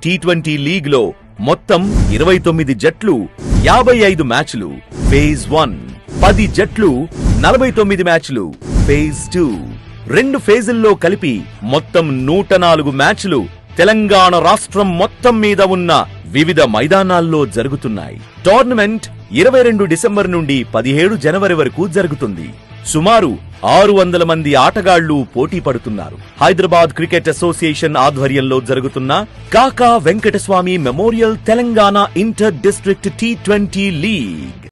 T20 league లో మొత్తం 29 జట్లు 55 మ్యాచ్లు ఫేజ్ 1, 10 జట్లు 49 మ్యాచ్లు ఫేజ్ 2, 2 ఫేజుల్లో కలిపి మొత్తం 104 మ్యాచ్లు తెలంగాణ రాష్ట్రం మొత్తం మీద ఉన్న వివిధ మైదానాల్లో జరుగుతున్నాయి. టోర్నమెంట్ 22 డిసెంబర్ నుండి 17 జనవరి వరకు జరుగుతుంది. సుమారు 600 మంది ఆటగాళ్లు పోటీ పడుతున్నారు. హైదరాబాద్ క్రికెట్ అసోసియేషన్ ఆధ్వర్యంలో జరుగుతున్న Kaka Venkataswamy memorial Telangana inter district T20 league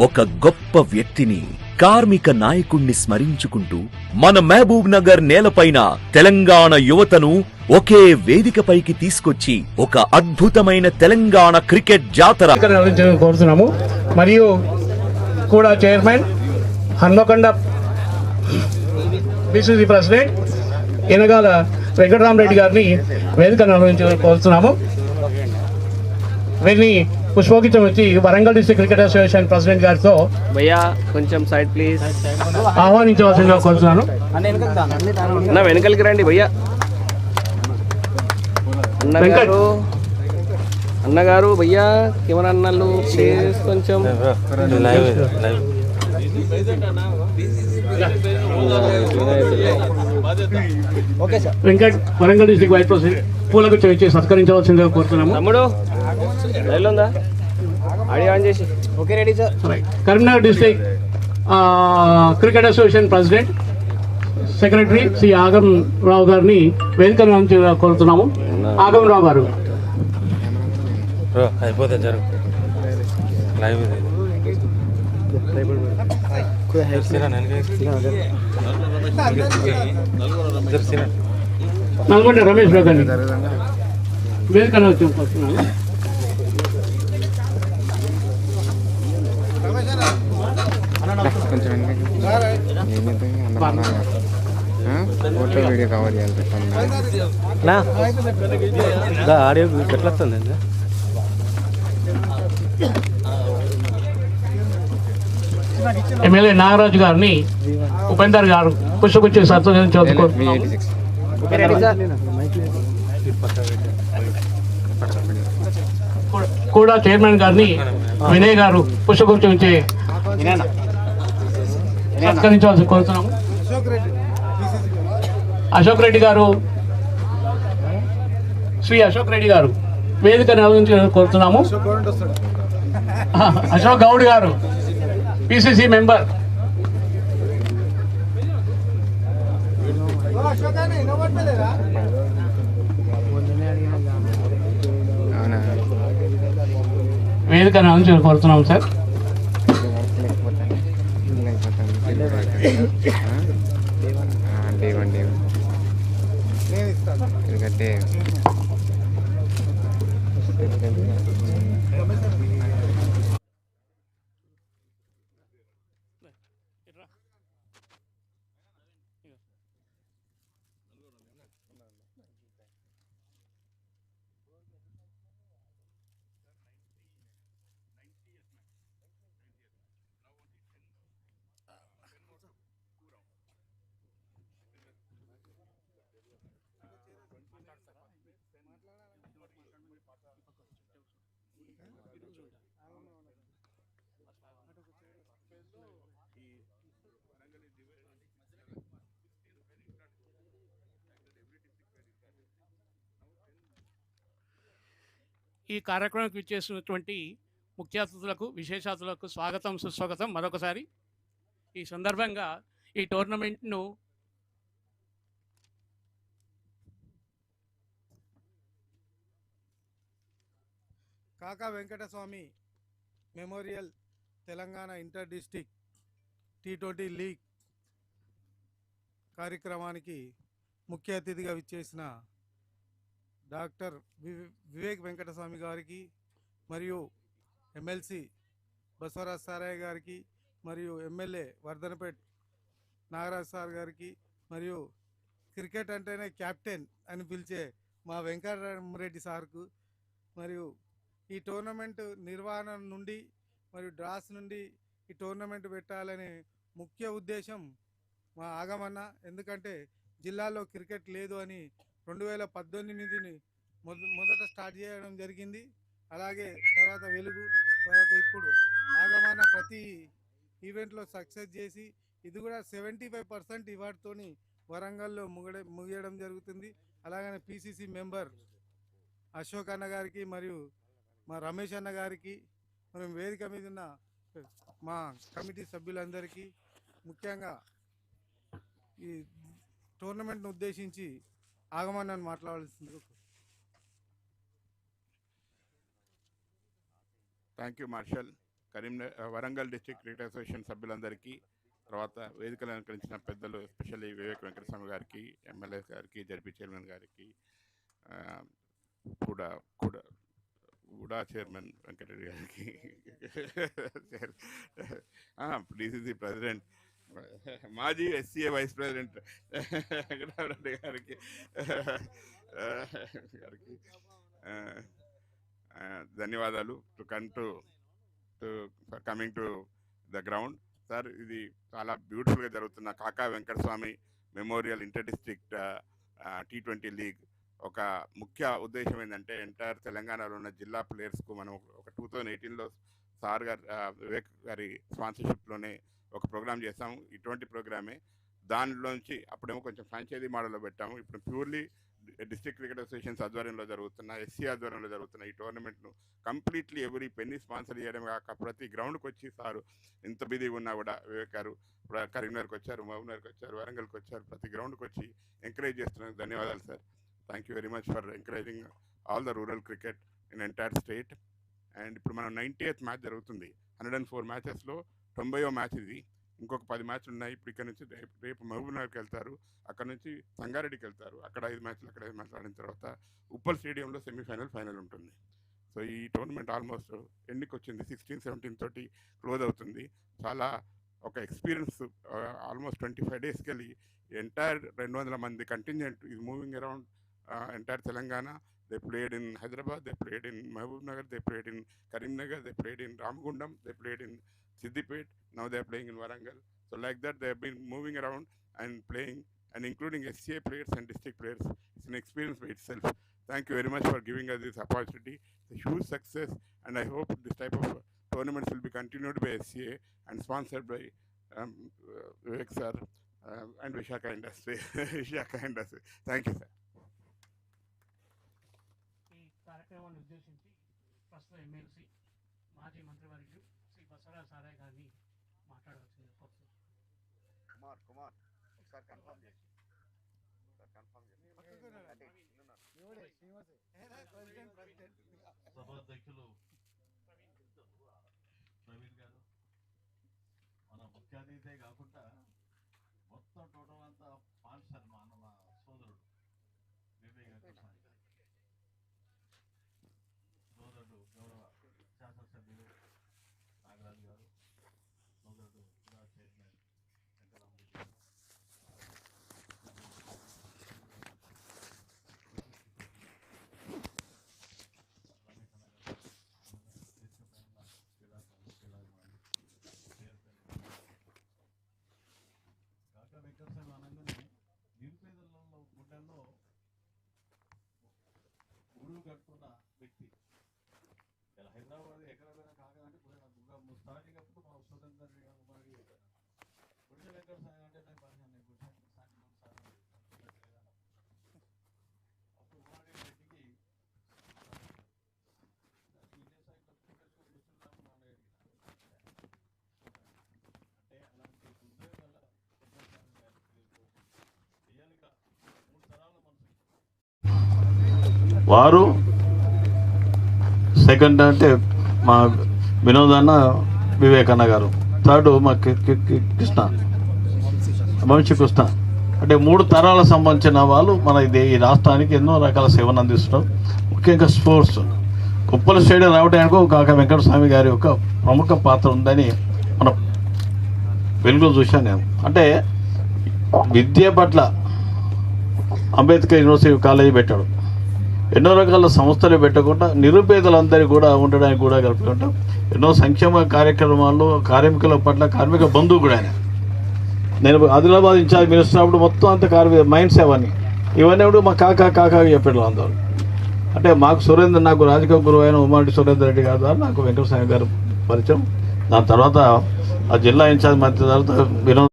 ఒక గొప్ప వ్యక్తిని, కార్మిక నాయకుణ్ణి స్మరించుకుంటూ మన మహబూబ్ నగర్ నేలపైన తెలంగాణ యువతను ఒకే వేదికపైకి తీసుకొచ్చి ఒక అద్భుతమైన తెలంగాణ క్రికెట్ జాతర కోరుతున్నాము. మరియు కూడా chairman Hanamkonda PCC president Enagala Venkataramareddy గారిని వేదిక కోరుతున్నాము. వీరిని పుష్పోకితం వచ్చి Warangal district cricket association president గారితో భయ్యా కొంచెం సైడ్ ప్లీజ్ ఆహ్వానించవలసిందిగా కోరుతున్నాను. వెనకలికి రండి భయ్యా. అన్నగారు భయ్యా కెమెరా అన్నలు ప్లీజ్ కొంచెం Venkat Warangal district vice president పూలకు ఇచ్చి సత్కరించవలసిందిగా కోరుతున్నాము. తమ్ముడు ఉందా ఆడియో ఆన్ చేసి okay ready sir. Karimnagar district cricket association president secretary Shri Agamrao గారిని వేదిక నుంచి కోరుతున్నాము. ఆగంరావు గారు అయిపోతే జరుగు లైవ్ నల్గొండ రమేష్ రావు గారిని వేదిక నుంచి కోరుతున్నాము. ఫోటో వీడియో కవర్ చేయాలి. ఆడియో ఎట్లా వస్తుంది? ఎమ్మెల్యే నాగరాజు గారిని ఉపేందర్ గారు పుష్పగుచ్చి సత్కరించవలసిందిగా కూడా చైర్మన్ గారిని వినయ్ గారు పుష్పగుచ్చి సత్కరించవలసి కోరుతున్నాము. అశోక్ రెడ్డి గారు శ్రీ అశోక్ రెడ్డి గారు వేదిక కోరుతున్నాము. అశోక్ గౌడ్ గారు పిసిసి మెంబర్ వేదిక కోరుతున్నాము సార్. ఎందుకంటే ఈ కార్యక్రమానికి విచ్చేసినటువంటి ముఖ్య అతిథులకు, విశేష అతిథులకు స్వాగతం, సుస్వాగతం మరొకసారి. ఈ సందర్భంగా ఈ టోర్నమెంట్ను కాకా Venkataswamy memorial Telangana inter district T20 league కార్యక్రమానికి ముఖ్య అతిథిగా విచ్చేసిన డాక్టర్ వివేక్ వెంకటస్వామి గారికి మరియు ఎమ్మెల్సీ బసవరాజ్ సారయ్య గారికి మరియు ఎమ్మెల్యే వర్ధనపేట్ నాగరాజ్ సార్ గారికి మరియు క్రికెట్ అంటేనే క్యాప్టెన్ అని పిలిచే మా వెంకటరామరెడ్డి సార్కు మరియు ఈ టోర్నమెంట్ నిర్వహణ నుండి మరియు డ్రాస్ నుండి ఈ టోర్నమెంట్ పెట్టాలనే ముఖ్య ఉద్దేశం మా ఆగమన్న. ఎందుకంటే జిల్లాలో క్రికెట్ లేదు అని 2018 మొదట స్టార్ట్ చేయడం జరిగింది. అలాగే తర్వాత వెలుగు, తర్వాత ఇప్పుడు ఆగమాన ప్రతి ఈవెంట్లో సక్సెస్ చేసి ఇది కూడా 75% ఇవాటితోని వరంగల్లో ముగియడం జరుగుతుంది. అలాగనే పిసిసి మెంబర్ అశోక్ అన్న గారికి మరియు మా రమేష్ అన్న గారికి, మనం వేదిక మీద ఉన్న మా కమిటీ సభ్యులందరికీ, ముఖ్యంగా ఈ టోర్నమెంట్ను ఉద్దేశించి ఆగమనాన్ని మాట్లాడాల్సింది. Thank you marshal. Warangal district cricket association సభ్యులందరికీ, తర్వాత వేదికలు అలంకరించిన పెద్దలు ఎస్పెషల్లీ వివేక్ వెంకటస్వామి గారికి, ఎమ్మెల్యే గారికి, జడ్పీ చైర్మన్ గారికి, కూడా చైర్మన్ వెంకటరెడ్డి గారికి, డిసిసి ప్రెసిడెంట్, మాజీ ఎస్సీఏ వైస్ ప్రెసిడెంట్ వెంకటరెడ్డి గారికి ధన్యవాదాలు. Coming to the ground sir, ఇది చాలా బ్యూటిఫుల్గా జరుగుతున్న Kaka Venkataswamy memorial inter district T20 league ఒక ముఖ్య ఉద్దేశం ఏంటంటే ఎంటైర్ తెలంగాణలో ఉన్న జిల్లా ప్లేయర్స్కు మనం ఒక 2018లో సార్ గారు వివేక్ గారి స్పాన్సర్షిప్లోనే ఒక ప్రోగ్రామ్ చేస్తాము. ఇటువంటి ప్రోగ్రామే దానిలోంచి అప్పుడేమో కొంచెం ఫ్రాంచైజీ మోడల్లో పెట్టాము. ఇప్పుడు ప్యూర్లీ డిస్ట్రిక్ట్ క్రికెట్ అసోసియేషన్స్ ఆధ్వర్యంలో జరుగుతున్న, ఎస్సీ ఆధ్వర్యంలో జరుగుతున్న ఈ టోర్నమెంట్ను కంప్లీట్లీ ఎవరీ పెన్నీ స్పాన్సర్ చేయడం కాక ప్రతి గ్రౌండ్కి వచ్చి సారు ఎంత బిజీగా ఉన్నా కూడా వివేక్ గారు కరీంనగర్కి వచ్చారు, మహబూబ్నగర్కి వచ్చారు, వరంగల్కి వచ్చారు, ప్రతి గ్రౌండ్కి వచ్చి ఎంకరేజ్ చేస్తున్నందుకు ధన్యవాదాలు sir. Thank you very much for encouraging all the rural cricket in entire state. And ఇప్పుడు మనం 90th మ్యాచ్ జరుగుతుంది. 104 మ్యాచెస్లో 90వ మ్యాచ్ ఇది. ఇంకొక 10 మ్యాచ్లు ఉన్నాయి. ఇప్పుడు ఇక్కడ నుంచి రేపు మహబూబ్నగర్కి వెళ్తారు, అక్కడ నుంచి సంగారెడ్డికి వెళ్తారు, అక్కడ 5 మ్యాచ్లు, అక్కడ 5 మ్యాచ్లు ఆడిన తర్వాత ఉప్పల్ స్టేడియంలో సెమీఫైనల్, ఫైనల్ ఉంటుంది. సో ఈ టోర్నమెంట్ ఆల్మోస్ట్ ఎండ్కి వచ్చింది. 16-17 తోటి క్లోజ్ అవుతుంది. చాలా ఒక ఎక్స్పీరియన్స్. ఆల్మోస్ట్ 25 డేస్కి వెళ్ళి ఎంటైర్ 200 మంది contingent is moving around entire Telangana. They played in Hyderabad, they played in Mehboob-nagar, they played in Karimnagar, they played in Ramgundam, they played in Siddipet, now they are playing in Warangal. So like that they have been moving around and playing, and including SCA players and district players. It's an experience by itself. Thank you very much for giving us this opportunity. It's a huge success, and I hope this type of tournaments will be continued by SCA and sponsored by Vivek sir and Vishaka Industry. Thank you sir. కార్యక్రమాన్ని ఉద్దేశించి ప్రస్తుత MLC మాజీ మంత్రివర్యులు శ్రీ బసవరాజ్ సారయ్య గారిని మాట్లాడవలసింది. సభాధ్యక్షులు ప్రవీణ్ గారు, మన ముఖ్య అతిథే కాకుండా మొత్తం టోటల్ అంతా పాన్సర్ మన సోదరుడు వివేక్ వెంకటస్వామి గారు, సోదరుడు గౌరవ శాసనసభ్యులు నాగరాజు గారు, సోదరుడు కూడా చైర్మన్ వెంకటరామరెడ్డి గారు, కాకా వెంకటస్వామి అనగానే నిరుపేదలలో గుండెల్లో ఊరు కట్టుకున్న వ్యక్తి. హైదరాబాద్ ఎక్కడ పోయినా కాకదంటే స్టార్టింగ్ అప్పుడు మా స్వతంత్ర గుడిసె వెంకటస్వామి అంటే నేను పని గుడిసె అప్పుడు ఉమ్మడి వ్యక్తికి అంటే అలాంటి ఉద్యోగాల చేయాలిగా 3 తరాల మనుషులు. వారు సెకండ్ అంటే మా వినోదన్న, వివేకన్న గారు, థర్డ్ మా కృష్ణ, వంశీకృష్ణ. అంటే 3 తరాల సంబంధించిన వాళ్ళు మన ఈ రాష్ట్రానికి ఎన్నో రకాల సేవలు అందిస్తున్నారు. ముఖ్యంగా స్పోర్ట్స్ ఉప్పల్ స్టేడియం రావడానికి కాకా వెంకటస్వామి గారి యొక్క ప్రముఖ పాత్ర ఉందని మన వెలుగులో చూశాను నేను. అంటే విద్య పట్ల అంబేద్కర్ యూనివర్సిటీ కాలేజీ పెట్టాడు, ఎన్నో రకాల సంస్థలు పెట్టకుండా నిరుపేదలందరికీ కూడా ఉండడానికి కూడా కలుపుకుంటాం. ఎన్నో సంక్షేమ కార్యక్రమాల్లో కార్మికుల పట్ల కార్మిక బంధువు కూడా ఆయన. నేను ఆదిలాబాద్ ఇన్ఛార్జ్ మినిస్టర్ అప్పుడు మొత్తం అంత మైండ్స్ అవన్నీ ఇవన్నీ కూడా మా కాకా కాకా చెప్పారు అందరూ. అంటే మాకు సురేంద్ర, నాకు రాజకీయ గురువు అయిన ఉమ్మారెడ్డి సురేందర్ రెడ్డి గారు ద్వారా నాకు వెంకటస్వామి గారు పరిచయం. దాని తర్వాత ఆ జిల్లా ఇన్ఛార్జ్ మంత్రి తర్వాత వినోద్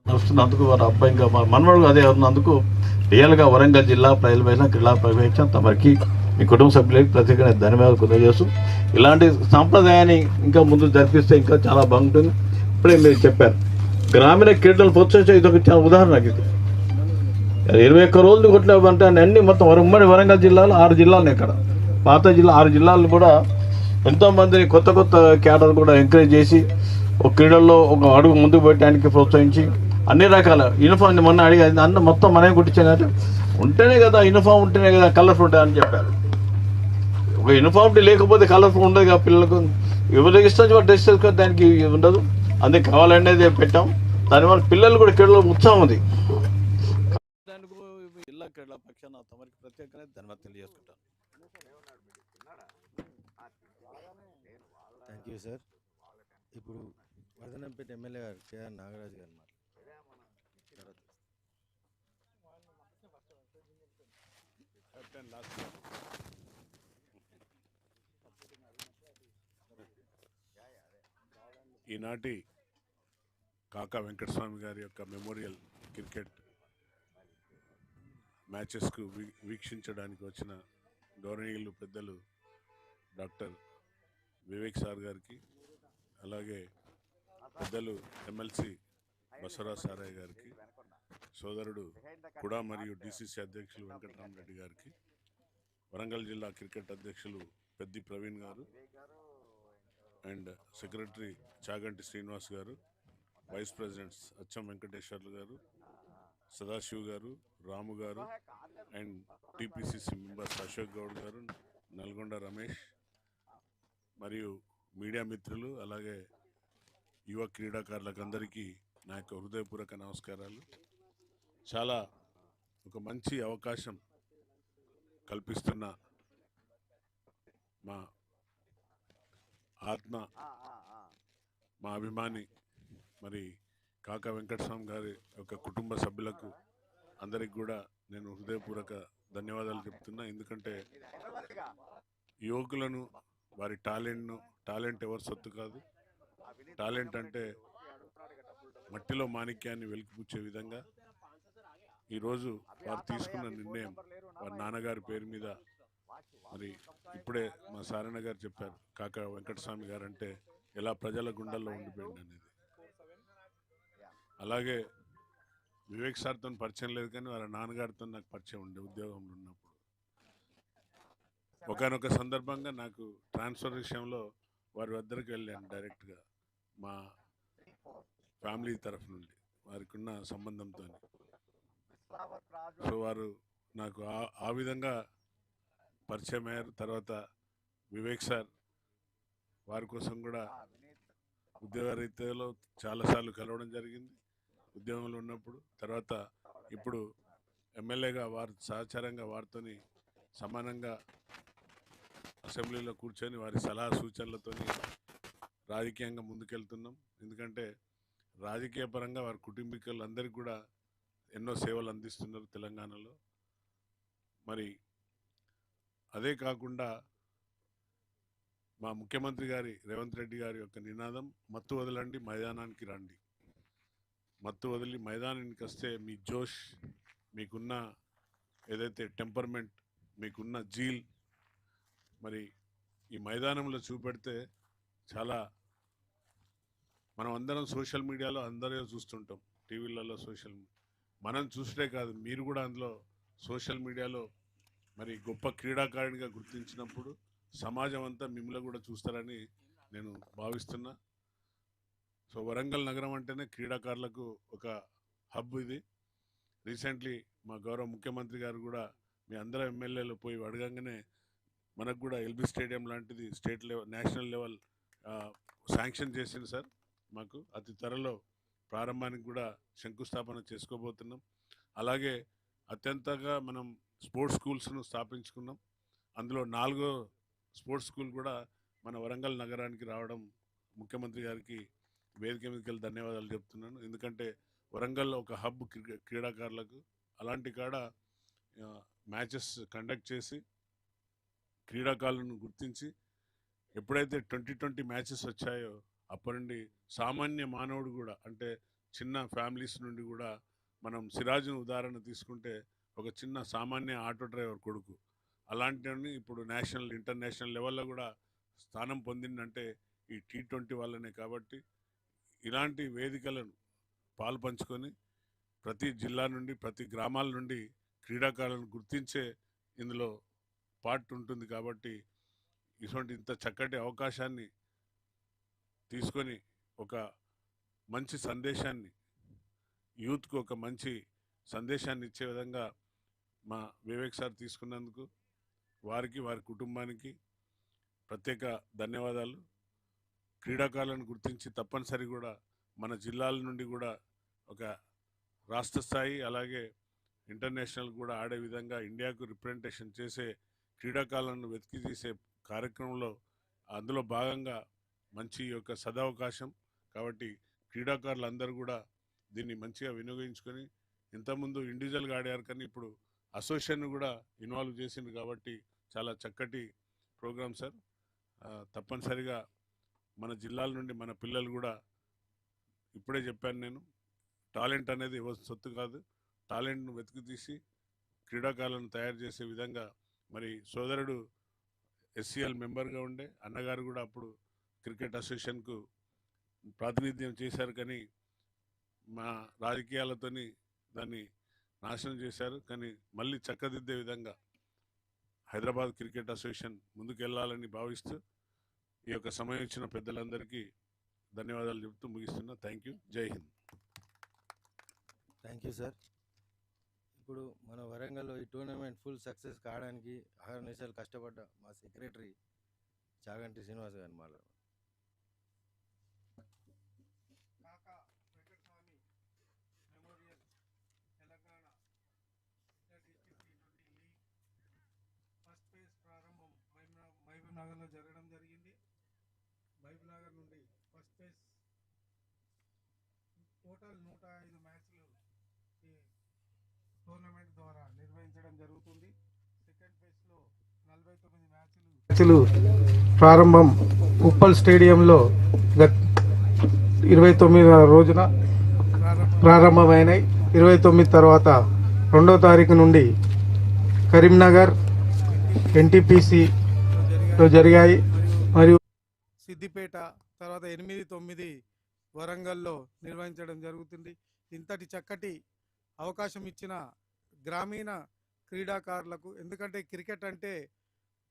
వస్తున్నందుకు వారి అబ్బాయి ఇంకా మనవాడు అదే ఉన్నందుకు రియల్గా వరంగల్ జిల్లా ప్రజల పైన క్రీడా పర్యవేక్షణ తమరికి మీ కుటుంబ సభ్యులకి ప్రత్యేకంగా ధన్యవాదాలు తెలియజేస్తూ ఇలాంటి సాంప్రదాయాన్ని ఇంకా ముందు జరిపిస్తే ఇంకా చాలా బాగుంటుంది. ఇప్పుడే మీరు చెప్పారు గ్రామీణ క్రీడలు ప్రోత్సహించే ఇది ఒక చాలా ఉదాహరణకి. ఇది 21 రోజులు కొట్లేమంటే అన్ని మొత్తం ఉమ్మడి వరంగల్ జిల్లాలో 6 జిల్లాలు ఇక్కడ పాత జిల్లా 6 జిల్లాలు కూడా ఎంతోమందిని కొత్త కొత్త క్యాడర్ కూడా ఎంకరేజ్ చేసి ఒక క్రీడల్లో ఒక అడుగు ముందుకు పెట్టడానికి ప్రోత్సహించి అన్ని రకాల యూనిఫామ్ మొన్న అడిగి అన్న మొత్తం మనమే కుట్టించానంటే ఉంటేనే కదా యూనిఫామ్ ఉంటేనే కదా కలర్ఫుల్ ఉంటుంది అని చెప్పారు. ఒక యూనిఫామిటీ లేకపోతే కలర్ఫుల్ ఉండదు కదా పిల్లలకు. ఎవరికి ఇష్టం డ్రెస్ వేసుకొని దానికి ఉండదు. అందుకే కావాలనేది పెట్టాం. దానివల్ల పిల్లలు కూడా క్రీడలో ఉత్సాహం ఉంది. జిల్లా క్రీడల పక్షాన తమరికి ప్రత్యేకంగా ధన్యవాదాలు తెలియజేసుకుంటాను. Thank you sir. ఇప్పుడు వర్ధనంపేట ఎమ్మెల్యే గారు కేఆర్ నాగరాజు గారు ఈనాటి కాకా వెంకటస్వామి గారి యొక్క మెమోరియల్ క్రికెట్ మ్యాచెస్కు వీక్షించడానికి వచ్చిన గౌరవనీయులు పెద్దలు డాక్టర్ వివేక్ సార్ గారికి, అలాగే పెద్దలు 𝗬𝗏𝗃 బసవరాజ్ సారయ్య గారికి, సోదరుడు కూడా మరియు 𝗬𝗃 అధ్యక్షులు వెంకటరామరెడ్డి గారికి, వరంగల్ జిల్లా క్రికెట్ అధ్యక్షులు పెద్ది ప్రవీణ్ గారు అండ్ సెక్రటరీ చాగంటి శ్రీనివాస్ గారు, వైస్ ప్రెసిడెంట్స్ అచ్చం వెంకటేశ్వర్లు గారు, సదాశివ్ గారు, రాము గారు and TPCC members Ashok Goud గారు, నల్గొండ రమేష్ మరియు మీడియా మిత్రులు, అలాగే యువ క్రీడాకారులకు అందరికీ నా యొక్క హృదయపూర్వక నమస్కారాలు. చాలా ఒక మంచి అవకాశం కల్పిస్తున్న మా ఆత్మ, మా అభిమాని మరి కాకా వెంకటస్వామి గారి యొక్క కుటుంబ సభ్యులకు అందరికి కూడా నేను హృదయపూర్వక ధన్యవాదాలు చెప్తున్నా. ఎందుకంటే యువకులను వారి టాలెంట్ ఎవరి సొత్తు కాదు. టాలెంట్ అంటే మట్టిలో మాణిక్యాన్ని వెలికిపుచ్చే విధంగా ఈరోజు వారు తీసుకున్న నిర్ణయం వారి నాన్నగారి పేరు మీద. మరి ఇప్పుడే మా సారన్న గారు చెప్పారు కాకా వెంకటస్వామి గారు అంటే ఎలా ప్రజల గుండెల్లో ఉండిపోయింది అనేది. అలాగే వివేక్ సార్తో పరిచయం లేదు, కానీ వారి నాన్నగారితో నాకు పరిచయం ఉండే ఉద్యోగంలో ఉన్నప్పుడు. ఒకనొక సందర్భంగా నాకు ట్రాన్స్ఫర్ విషయంలో వారి వద్దరికి వెళ్ళాను డైరెక్ట్గా, మా ఫ్యామిలీ తరఫు నుండి వారికి ఉన్న సంబంధంతో. సో వారు నాకు ఆ విధంగా పరిచయం అయ్యారు. తర్వాత వివేక్ సార్ వారి కోసం కూడా ఉద్యోగ రీత్యాలో చాలాసార్లు కలవడం జరిగింది ఉద్యోగంలో ఉన్నప్పుడు. తర్వాత ఇప్పుడు ఎమ్మెల్యేగా వారి సహచారంగా వారితో సమానంగా అసెంబ్లీలో కూర్చొని వారి సలహా సూచనలతో రాజకీయంగా ముందుకెళ్తున్నాం. ఎందుకంటే రాజకీయ పరంగా వారి కుటుంబీకులందరికీ కూడా ఎన్నో సేవలు అందిస్తున్నారు తెలంగాణలో. మరి అదే కాకుండా మా ముఖ్యమంత్రి గారి రేవంత్ రెడ్డి గారి యొక్క నినాదం మత్తు వదలండి మైదానానికి రండి. మత్తు వదిలి మైదానానికి వస్తే మీ జోష్, మీకున్న ఏదైతే టెంపర్మెంట్, మీకున్న జీల్ మరి ఈ మైదానంలో చూపెడితే చాలా. మనం అందరం సోషల్ మీడియాలో అందరూ చూస్తుంటాం, టీవీలలో మనం చూసే కాదు, మీరు కూడా అందులో సోషల్ మీడియాలో మరి గొప్ప క్రీడాకారునిగా గుర్తించినప్పుడు సమాజం అంతా మిమ్మల్ని కూడా చూస్తారని నేను భావిస్తున్నా. సో వరంగల్ నగరం అంటేనే క్రీడాకారులకు ఒక హబ్ ఇది. రీసెంట్లీ మా గౌరవ ముఖ్యమంత్రి గారు కూడా మీ అందరూ ఎమ్మెల్యేలు పోయి అడగంగానే మనకు కూడా ఎల్బీ స్టేడియం లాంటిది state level, national level sanction చేసింది సార్. మాకు అతి త్వరలో ప్రారంభానికి కూడా శంకుస్థాపన చేసుకోబోతున్నాం. అలాగే అత్యంతగా మనం స్పోర్ట్స్ స్కూల్స్ను స్థాపించుకున్నాం. అందులో 4వ స్పోర్ట్స్ స్కూల్ కూడా మన వరంగల్ నగరానికి రావడం ముఖ్యమంత్రి గారికి వేదిక మీదకి ధన్యవాదాలు చెప్తున్నాను. ఎందుకంటే వరంగల్ ఒక హబ్ క్రీడాకారులకు. అలాంటి కాడ మ్యాచెస్ కండక్ట్ చేసి క్రీడాకారులను గుర్తించి ఎప్పుడైతే 2020 మ్యాచెస్ వచ్చాయో అప్పటి నుండి సామాన్య మానవుడు కూడా, అంటే చిన్న ఫ్యామిలీస్ నుండి కూడా, మనం సిరాజ్ను ఉదాహరణ తీసుకుంటే ఒక చిన్న సామాన్య ఆటో డ్రైవర్ కొడుకు, అలాంటివన్నీ ఇప్పుడు నేషనల్ ఇంటర్నేషనల్ లెవెల్లో కూడా స్థానం పొందిందంటే ఈ T20 వల్లనే. కాబట్టి ఇలాంటి వేదికలను పాలు పంచుకొని ప్రతి జిల్లా నుండి ప్రతి గ్రామాల నుండి క్రీడాకారులను గుర్తించే ఇందులో పార్ట్ ఉంటుంది. కాబట్టి ఇటువంటి ఇంత చక్కటి అవకాశాన్ని తీసుకొని ఒక మంచి సందేశాన్ని యూత్కు ఒక మంచి సందేశాన్ని ఇచ్చే విధంగా మా వివేక్ సార్ తీసుకున్నందుకు వారికి వారి కుటుంబానికి ప్రత్యేక ధన్యవాదాలు. క్రీడాకారులను గుర్తించి తప్పనిసరి కూడా మన జిల్లాల నుండి కూడా ఒక రాష్ట్ర స్థాయి అలాగే ఇంటర్నేషనల్ కూడా ఆడే విధంగా ఇండియాకు రిప్రజెంటేషన్ చేసే క్రీడాకారులను వెతికి తీసే కార్యక్రమంలో అందులో భాగంగా మంచి యొక్క సదవకాశం. కాబట్టి క్రీడాకారులందరూ కూడా దీన్ని మంచిగా వినియోగించుకొని, ఇంతకుముందు ఇండివిజువల్గా ఆడారు కానీ ఇప్పుడు అసోసియేషన్ కూడా ఇన్వాల్వ్ చేసింది. కాబట్టి చాలా చక్కటి ప్రోగ్రామ్ సార్. తప్పనిసరిగా మన జిల్లాల నుండి మన పిల్లలు కూడా, ఇప్పుడే చెప్పాను నేను, టాలెంట్ అనేది ఎవరి సొత్తు కాదు. టాలెంట్ను వెతికి తీసి క్రీడాకారులను తయారు చేసే విధంగా మరి సోదరుడు SCL మెంబర్గా ఉండే అన్నగారు కూడా అప్పుడు క్రికెట్ అసోసియేషన్కు ప్రాతినిధ్యం చేశారు. కానీ మా రాజకీయాలతోని దాన్ని నాశనం చేశారు. కానీ మళ్ళీ చక్కదిద్దే విధంగా హైదరాబాద్ క్రికెట్ అసోసియేషన్ ముందుకెళ్లాలని భావిస్తూ ఈ యొక్క సమయం ఇచ్చిన పెద్దలందరికీ ధన్యవాదాలు చెప్తూ ముగిస్తున్నా. Thank you. జై హింద్. Thank you sir. ఇప్పుడు మన వరంగల్లో ఈ టోర్నమెంట్ ఫుల్ సక్సెస్ కావడానికి అహర్నిశలు కష్టపడ్డ మా సెక్రటరీ చాగంటి శ్రీనివాస్ గారిని మాట్లాడారు. కాకా Venkataswamy memorial Telangana inter district T20 league first phase ప్రారంభం మహబూబ్నగర్లో జరగడం జరిగింది. మహబూబ్నగర్ నుండి ఫస్ట్ ఫేజ్ టోటల్ 105 మ్యాచ్లు ఈ టోర్నమెంట్ ద్వారా నిర్వహించడం జరుగుతుంది. సెకండ్ ఫేజ్లో 49 మ్యాచ్లు ప్రారంభం ఉప్పల్ స్టేడియంలో 29వ రోజున ప్రారంభమైనాయి. 29 తర్వాత 2వ తారీఖు నుండి కరీంనగర్ NTPCలో జరిగాయి. మరియు సిద్దిపేట తర్వాత 8, 9 వరంగల్లో నిర్వహించడం జరుగుతుంది. ఇంతటి చక్కటి అవకాశం ఇచ్చిన గ్రామీణ క్రీడాకారులకు, ఎందుకంటే క్రికెట్ అంటే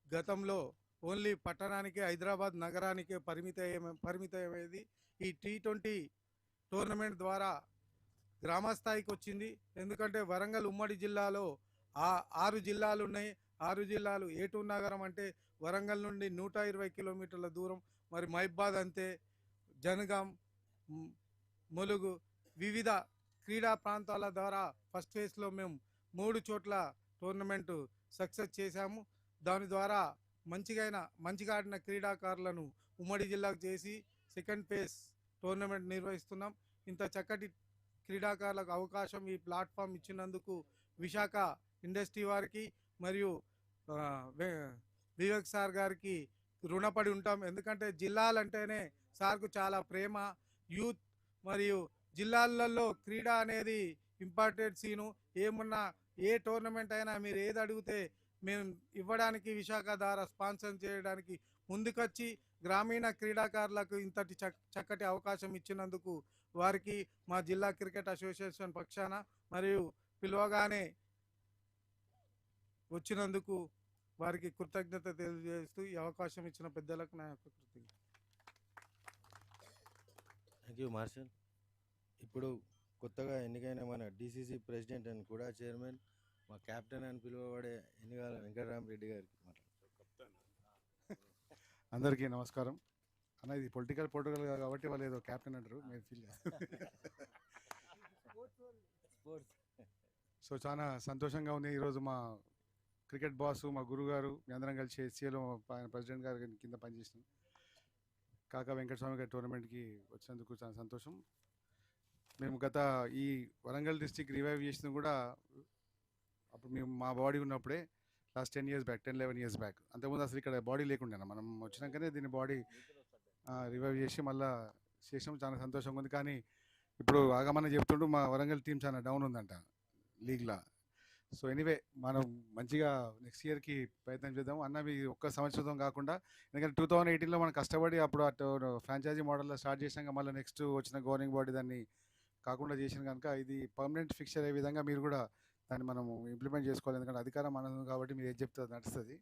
గతంలో ఓన్లీ పట్టణానికే, హైదరాబాద్ నగరానికే పరిమితమయ్యేది. ఈ T20 టోర్నమెంట్ ద్వారా గ్రామ స్థాయికి వచ్చింది. ఎందుకంటే వరంగల్ ఉమ్మడి జిల్లాలో 6 జిల్లాలు ఉన్నాయి. 6 జిల్లాలు ఏటూ నగరం అంటే వరంగల్ నుండి 120 కిలోమీటర్ల దూరం. మరి మహబూబాద్ అంతే, జనగాం, ములుగు, వివిధ క్రీడా ప్రాంతాల ద్వారా ఫస్ట్ ఫేజ్లో మేము 3 చోట్ల టోర్నమెంటు సక్సెస్ చేశాము. దాని ద్వారా మంచిగా ఆడిన క్రీడాకారులను ఉమ్మడి జిల్లాకు చేసి సెకండ్ ఫేజ్ టోర్నమెంట్ నిర్వహిస్తున్నాం. ఇంత చక్కటి క్రీడాకారులకు అవకాశం ఈ ప్లాట్ఫామ్ ఇచ్చినందుకు విశాఖ ఇండస్ట్రీ వారికి మరియు వివేక్ సార్ గారికి రుణపడి ఉంటాం. ఎందుకంటే జిల్లాలంటేనే సార్కు చాలా ప్రేమ. యూత్ మరియు జిల్లాలలో క్రీడ అనేది ఇంపార్టెంట్ సీను. ఏమున్నా ఏ టోర్నమెంట్ అయినా మీరు ఏది అడిగితే మేము ఇవ్వడానికి విశాఖ ద్వారా స్పాన్సర్ చేయడానికి ముందుకొచ్చి గ్రామీణ క్రీడాకారులకు ఇంతటి చక్కటి అవకాశం ఇచ్చినందుకు వారికి మా జిల్లా క్రికెట్ అసోసియేషన్ పక్షాన మరియు పిలువగానే వచ్చినందుకు వారికి కృతజ్ఞత తెలియజేస్తూ ఈ అవకాశం ఇచ్చిన పెద్దలకు నా యొక్క కృతజ్ఞత. Thank you marshal. ఇప్పుడు కొత్తగా ఎన్నికైన మన DCC ప్రెసిడెంట్ అండ్ కూడా చైర్మన్, మా కెప్టెన్ అని పిలువబడే ఎన్నికల వెంకటరామరెడ్డి గారికి అందరికీ నమస్కారం. అన్న ఇది పొలిటికల్ కాబట్టి వాళ్ళు ఏదో కెప్టెన్ అంటారు, మీరు ఫీల్ సో చాలా సంతోషంగా ఉంది. ఈరోజు మా క్రికెట్ బాస్ మా గురువు గారు మీ అందరం కలిసి SCAలో ప్రెసిడెంట్ గారు కింద పనిచేసిన కాకా వెంకటస్వామి గారి టోర్నమెంట్కి వచ్చినందుకు చాలా సంతోషం. మేము గత ఈ వరంగల్ డిస్టిక్ రివైవ్ చేసిన కూడా అప్పుడు మేము మా బాడీ ఉన్నప్పుడే last 10 years back 10-11 years back. అంతకుముందు అసలు ఇక్కడ బాడీ లేకుండా మనం వచ్చినాకనే దీన్ని బాడీ రివైవ్ చేసి మళ్ళీ చేసాం. చాలా సంతోషంగా ఉంది. కానీ ఇప్పుడు ఆగమని చెప్తుంటూ మా వరంగల్ టీం చాలా డౌన్ ఉందంట లీగ్లో. సో ఎనీవే మనం మంచిగా నెక్స్ట్ ఇయర్కి ప్రయత్నం చేద్దాం అన్న. మీ ఒక్క సంవత్సరం కాకుండా, ఎందుకంటే 2018లో మనం కష్టపడి అప్పుడు అటు ఫ్రాంచైజీ మోడల్లో స్టార్ట్ చేసాక మళ్ళీ నెక్స్ట్ వచ్చిన గవర్నింగ్ బాడీ దాన్ని కాకుండా చేసిన కనుక ఇది పర్మనెంట్ ఫిక్చర్ అయ్యే విధంగా మీరు కూడా దాన్ని మనము ఇంప్లిమెంట్ చేసుకోవాలి. ఎందుకంటే అధికారం మనది కాబట్టి మీరు ఏది చెప్తే నడుస్తుంది.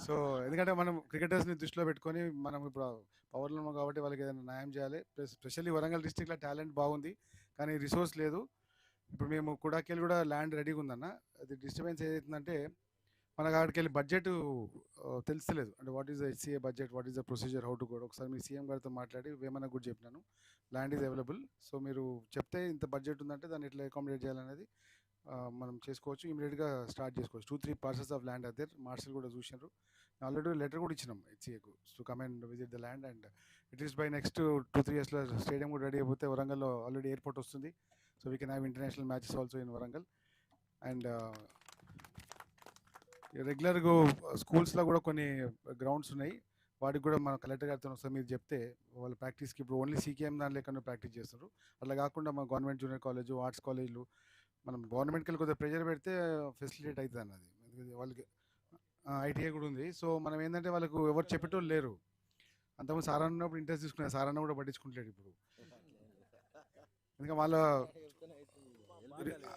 సో ఎందుకంటే మనం క్రికెటర్స్ని దృష్టిలో పెట్టుకొని మనం ఇప్పుడు పవర్లో ఉన్నాం కాబట్టి వాళ్ళకి ఏదైనా న్యాయం చేయాలి. ప్లస్ స్పెషల్లీ వరంగల్ డిస్టిక్లో టాలెంట్ బాగుంది కానీ రిసోర్స్ లేదు. ఇప్పుడు మేము 𝘀𝗏𝗃 కూడా ల్యాండ్ రెడీగా ఉందన్న. అది డిస్టర్బెన్స్ ఏదైతుందంటే మనకు అక్కడికి వెళ్ళి బడ్జెట్ తెలుస్తలేదు. అంటే what is the HCA budget, what is the procedure, how to go. ఒకసారి మీ సీఎం గారితో మాట్లాడి వేమన్నా కూడా చెప్పినాను ల్యాండ్ ఈజ్ అవైలబుల్. సో మీరు చెప్తే ఇంత బడ్జెట్ ఉందంటే దాన్ని ఎట్లా అకామిడేట్ చేయాలనేది మనం చేసుకోవచ్చు. ఇమీడియట్గా స్టార్ట్ చేసుకోవచ్చు. 2-3 parcels ఆఫ్ ల్యాండ్ అదే మార్షల్ కూడా చూసినారు. ఆల్రెడీ లెటర్ కూడా ఇచ్చినాం HCAకు to come and visit the land. And at least by next 2-3 yearsలో స్టేడియం కూడా రెడీ అయిపోతే వరంగల్లో ఆల్రెడీ ఎయిర్పోర్ట్ వస్తుంది. So we can have international matches also in Warangal. And రెగ్యులర్గా స్కూల్స్లో కూడా కొన్ని గ్రౌండ్స్ ఉన్నాయి. వాటికి కూడా మన కలెక్టర్ గారితో ఒకసారి మీరు చెప్తే వాళ్ళ ప్రాక్టీస్కి ఇప్పుడు ఓన్లీ CKM దాని లేకుండా ప్రాక్టీస్ చేస్తారు. అట్లా కాకుండా మన గవర్నమెంట్ జూనియర్ కాలేజ్, ఆర్ట్స్ కాలేజ్లు మనం గవర్నమెంట్కి వెళ్ళి కొద్దిగా ప్రెజర్ పెడితే ఫెసిలిటేట్ అవుతుంది అన్నది. వాళ్ళకి ITA కూడా ఉంది. సో మనం ఏంటంటే వాళ్ళకు ఎవరు చెప్పేటోళ్ళు లేరు. అంతకుముందు సార్ అన్నప్పుడు ఇంట్రెస్ట్ తీసుకునే సార్ అన్న కూడా పట్టించుకుంటలేడు ఇప్పుడు. ఎందుకంటే వాళ్ళ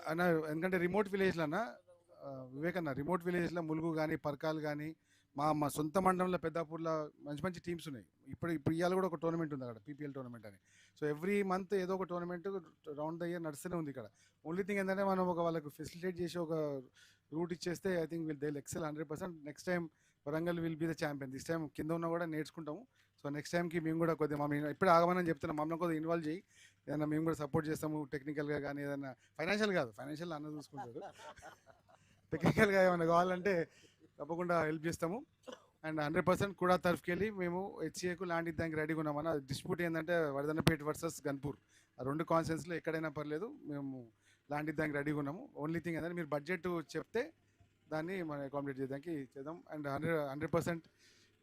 అన్న ఎందుకంటే రిమోట్ విలేజ్లో అన్న వివేక్ అన్న రిమోట్ విలేజ్లో ములుగు కానీ పర్కాలు కానీ మా సొంత మండలంలో పెద్దాపూర్లో మంచి మంచి టీమ్స్ ఉన్నాయి. ఇప్పుడు ఇవాళ కూడా ఒక టోర్నమెంట్ ఉంది అక్కడ, PPL టోర్నమెంట్ అని. సో ఎవ్రీ మంత్ ఏదో ఒక టోర్నమెంట్ రౌండ్ ద ఇయర్ నడుస్తూనే ఉంది ఇక్కడ. ఓన్లీ థింగ్ ఏంటంటే మనం ఒక వాళ్ళకు ఫెసిలిటేట్ చేసి ఒక రూట్ ఇచ్చేస్తే I think they excel 100%. Next time Warangal will be the champion. This time కింద ఉన్నా కూడా నేర్చుకుంటాము. సో నెక్స్ట్ టైంకి మేము కూడా కొద్దిగా మమ్మల్ని ఇప్పుడే ఆగమని చెప్తున్నాం, మమ్మల్ని కొద్దిగా ఇన్వాల్వ్ చేయి. ఏదైనా మేము కూడా సపోర్ట్ చేస్తాము టెక్నికల్గా కానీ, ఏదైనా ఫైనాన్షియల్ కాదు, ఫైనాన్షియల్ అన్న చూసుకుంటాడు. టెక్నికల్గా ఏమైనా కావాలంటే తప్పకుండా హెల్ప్ చేస్తాము. అండ్ 100% కూడా తరఫుకి వెళ్ళి మేము HCAకు ల్యాండ్ ఇద్దానికి రెడీగా ఉన్నామన్న. డిస్ప్యూట్ ఏంటంటే వర్ధన్నపేట వర్సెస్ గన్పూర్, ఆ 2 కాన్స్టిట్యుయెన్సీలో ఎక్కడైనా పర్లేదు, మేము ల్యాండ్ ఇద్దానికి రెడీగా ఉన్నాము. ఓన్లీ థింగ్ ఏంటంటే మీరు బడ్జెట్ చెప్తే దాన్ని మనం అకామిడేట్ చేయడానికి చేద్దాం. అండ్ 100%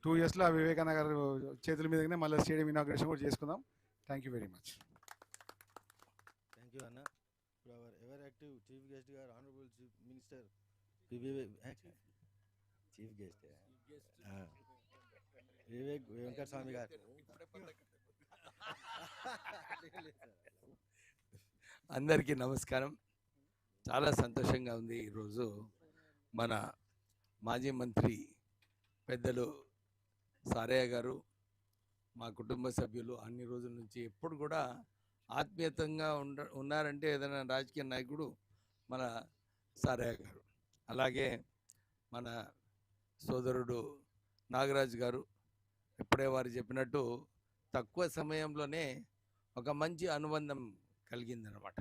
2 yearsలో వివేకానంద గారు చేతుల మీదనే మళ్ళీ స్టేడియం ఇనాగ్రేషన్ కూడా చేసుకుందాం. Thank you very much. Thank you అన్న. ఇప్పుడు our ever active chief guest గారు honourable chief minister chief guest Vivek Venkataswamy గారు. అందరికీ నమస్కారం. చాలా సంతోషంగా ఉంది. ఈరోజు మన మాజీ మంత్రి పెద్దలు సారయ్య గారు, మా కుటుంబ సభ్యులు అన్ని రోజుల నుంచి ఎప్పుడు కూడా ఆత్మీయతంగా ఉన్నారంటే ఏదైనా రాజకీయ నాయకుడు మన సారయ్య గారు. అలాగే మన సోదరుడు నాగరాజు గారు ఇప్పుడే వారు చెప్పినట్టు తక్కువ సమయంలోనే ఒక మంచి అనుబంధం కలిగిందనమాట.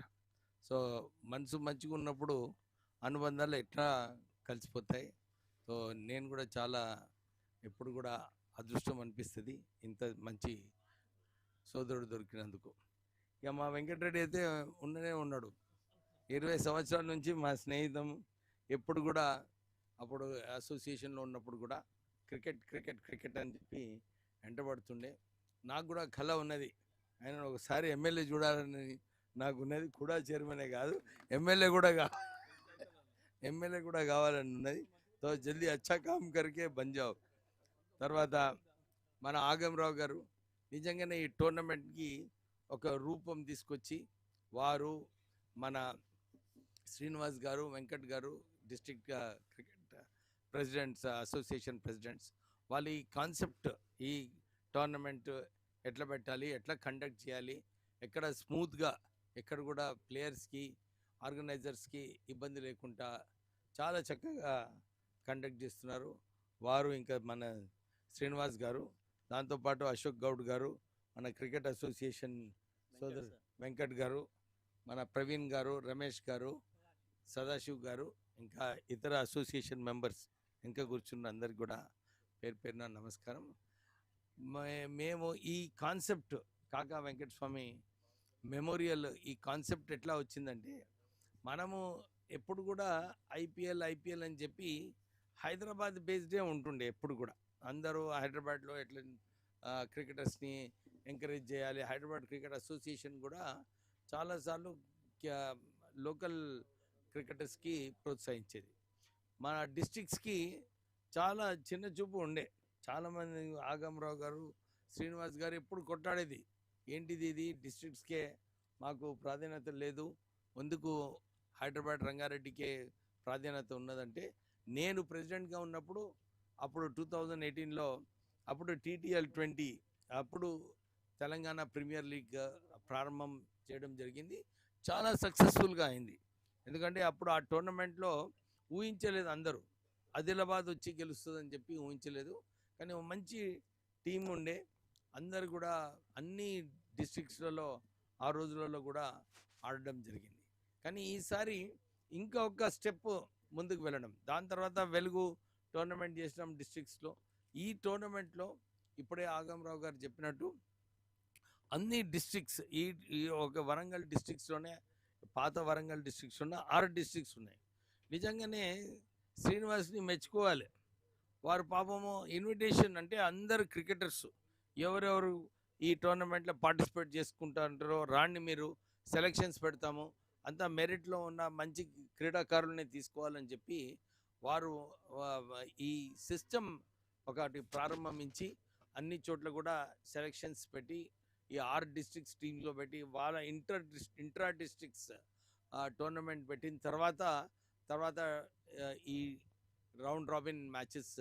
సో మనసు మంచిగా ఉన్నప్పుడు అనుబంధాలు ఎట్లా కలిసిపోతాయి. సో నేను కూడా చాలా ఎప్పుడు కూడా అదృష్టం అనిపిస్తుంది ఇంత మంచి సోదరుడు దొరికినందుకు. ఇక మా వెంకటరెడ్డి అయితే ఉన్నాడు 20 సంవత్సరాల నుంచి మా స్నేహితం. ఎప్పుడు కూడా అప్పుడు అసోసియేషన్లో ఉన్నప్పుడు కూడా క్రికెట్ అని చెప్పి వెంటబడుతుండే. నాకు కూడా కళ ఉన్నది, ఆయన ఒకసారి ఎమ్మెల్యే చూడాలని నాకు ఉన్నది. కూడా చైర్మనే కాదు, ఎమ్మెల్యే కూడా కావాలని ఉన్నది. తో జల్దీ అచ్చా కామ్ కరికే బన్ జావ్. తర్వాత మన ఆగమరావు గారు నిజంగానే ఈ టోర్నమెంట్కి ఒక రూపం తీసుకొచ్చి వారు, మన Srinivas garu, Venkat garu, district cricket presidents, association presidents, వాళ్ళు ఈ కాన్సెప్ట్, ఈ టోర్నమెంట్ ఎట్లా పెట్టాలి, ఎట్లా కండక్ట్ చేయాలి, ఎక్కడ స్మూత్గా, ఎక్కడ కూడా ప్లేయర్స్కి, ఆర్గనైజర్స్కి ఇబ్బంది లేకుండా చాలా చక్కగా కండక్ట్ చేస్తున్నారు వారు. ఇంకా మన శ్రీనివాస్ గారు, దాంతోపాటు అశోక్ గౌడ్ గారు, మన క్రికెట్ అసోసియేషన్ సోదరు వెంకట్ గారు, మన ప్రవీణ్ గారు, రమేష్ గారు, సదాశివ్ గారు, ఇంకా ఇతర అసోసియేషన్ మెంబర్స్ ఇంకా కూర్చున్న అందరికి కూడా పేరు పేరున నమస్కారం. మేము ఈ కాన్సెప్ట్ కాకా వెంకటస్వామి మెమోరియల్ ఈ కాన్సెప్ట్ ఎట్లా వచ్చిందంటే, మనము ఎప్పుడు కూడా ఐపీఎల్ అని చెప్పి హైదరాబాద్ బేస్డే ఉంటుండే. ఎప్పుడు కూడా అందరూ హైదరాబాద్లో ఎట్లా క్రికెటర్స్ని ఎంకరేజ్ చేయాలి, హైదరాబాద్ క్రికెట్ అసోసియేషన్ కూడా చాలాసార్లు లోకల్ క్రికెటర్స్కి ప్రోత్సహించేది. మన డిస్ట్రిక్ట్స్కి చాలా చిన్న చూపు ఉండే. చాలామంది ఆగమరావు గారు, శ్రీనివాస్ గారు ఎప్పుడు కొట్టాడేది, ఏంటిది ఇది డిస్ట్రిక్ట్స్కే మాకు ప్రాధాన్యత లేదు, ఎందుకు హైదరాబాద్ రంగారెడ్డికే ప్రాధాన్యత ఉన్నదంటే, నేను ప్రెసిడెంట్గా ఉన్నప్పుడు అప్పుడు 2018లో అప్పుడు TTL20 అప్పుడు తెలంగాణ ప్రీమియర్ లీగ్ ప్రారంభం చేయడం జరిగింది. చాలా సక్సెస్ఫుల్గా అయింది. ఎందుకంటే అప్పుడు ఆ టోర్నమెంట్లో ఊహించలేదు అందరూ, ఆదిలాబాద్ వచ్చి గెలుస్తుందని చెప్పి ఊహించలేదు. కానీ మంచి టీం ఉండే, అందరు కూడా అన్ని డిస్ట్రిక్ట్స్లలో ఆ రోజులలో కూడా ఆడడం జరిగింది. కానీ ఈసారి ఇంకా ఒక స్టెప్ ముందుకు వెళ్ళడం, దాని తర్వాత వెలుగు టోర్నమెంట్ చేసినాం డిస్ట్రిక్ట్స్లో. ఈ టోర్నమెంట్లో ఇప్పుడే ఆగమరావు గారు చెప్పినట్టు అన్ని డిస్ట్రిక్ట్స్ ఈ ఒక వరంగల్ డిస్ట్రిక్ట్స్లోనే, పాత వరంగల్ డిస్ట్రిక్ట్స్లోనే 6 డిస్ట్రిక్ట్స్ ఉన్నాయి. నిజంగానే శ్రీనివాస్ని మెచ్చుకోవాలి. వారు పాపము ఇన్విటేషన్ అంటే అందరు క్రికెటర్స్ ఎవరెవరు ఈ టోర్నమెంట్లో పార్టిసిపేట్ చేసుకుంటారో రాండి, మీరు సెలక్షన్స్ పెడతాము, అంతా మెరిట్లో ఉన్న మంచి క్రీడాకారులనే తీసుకోవాలని చెప్పి వారు ఈ సిస్టమ్ ఒకటి ప్రారంభించి అన్ని చోట్ల కూడా సెలక్షన్స్ పెట్టి ఈ 6 డిస్ట్రిక్ట్స్ టీంలో పెట్టి వాళ్ళ ఇంట్రా డిస్ట్రిక్ట్స్ టోర్నమెంట్ పెట్టిన తర్వాత ఈ రౌండ్ రాబిన్ మ్యాచెస్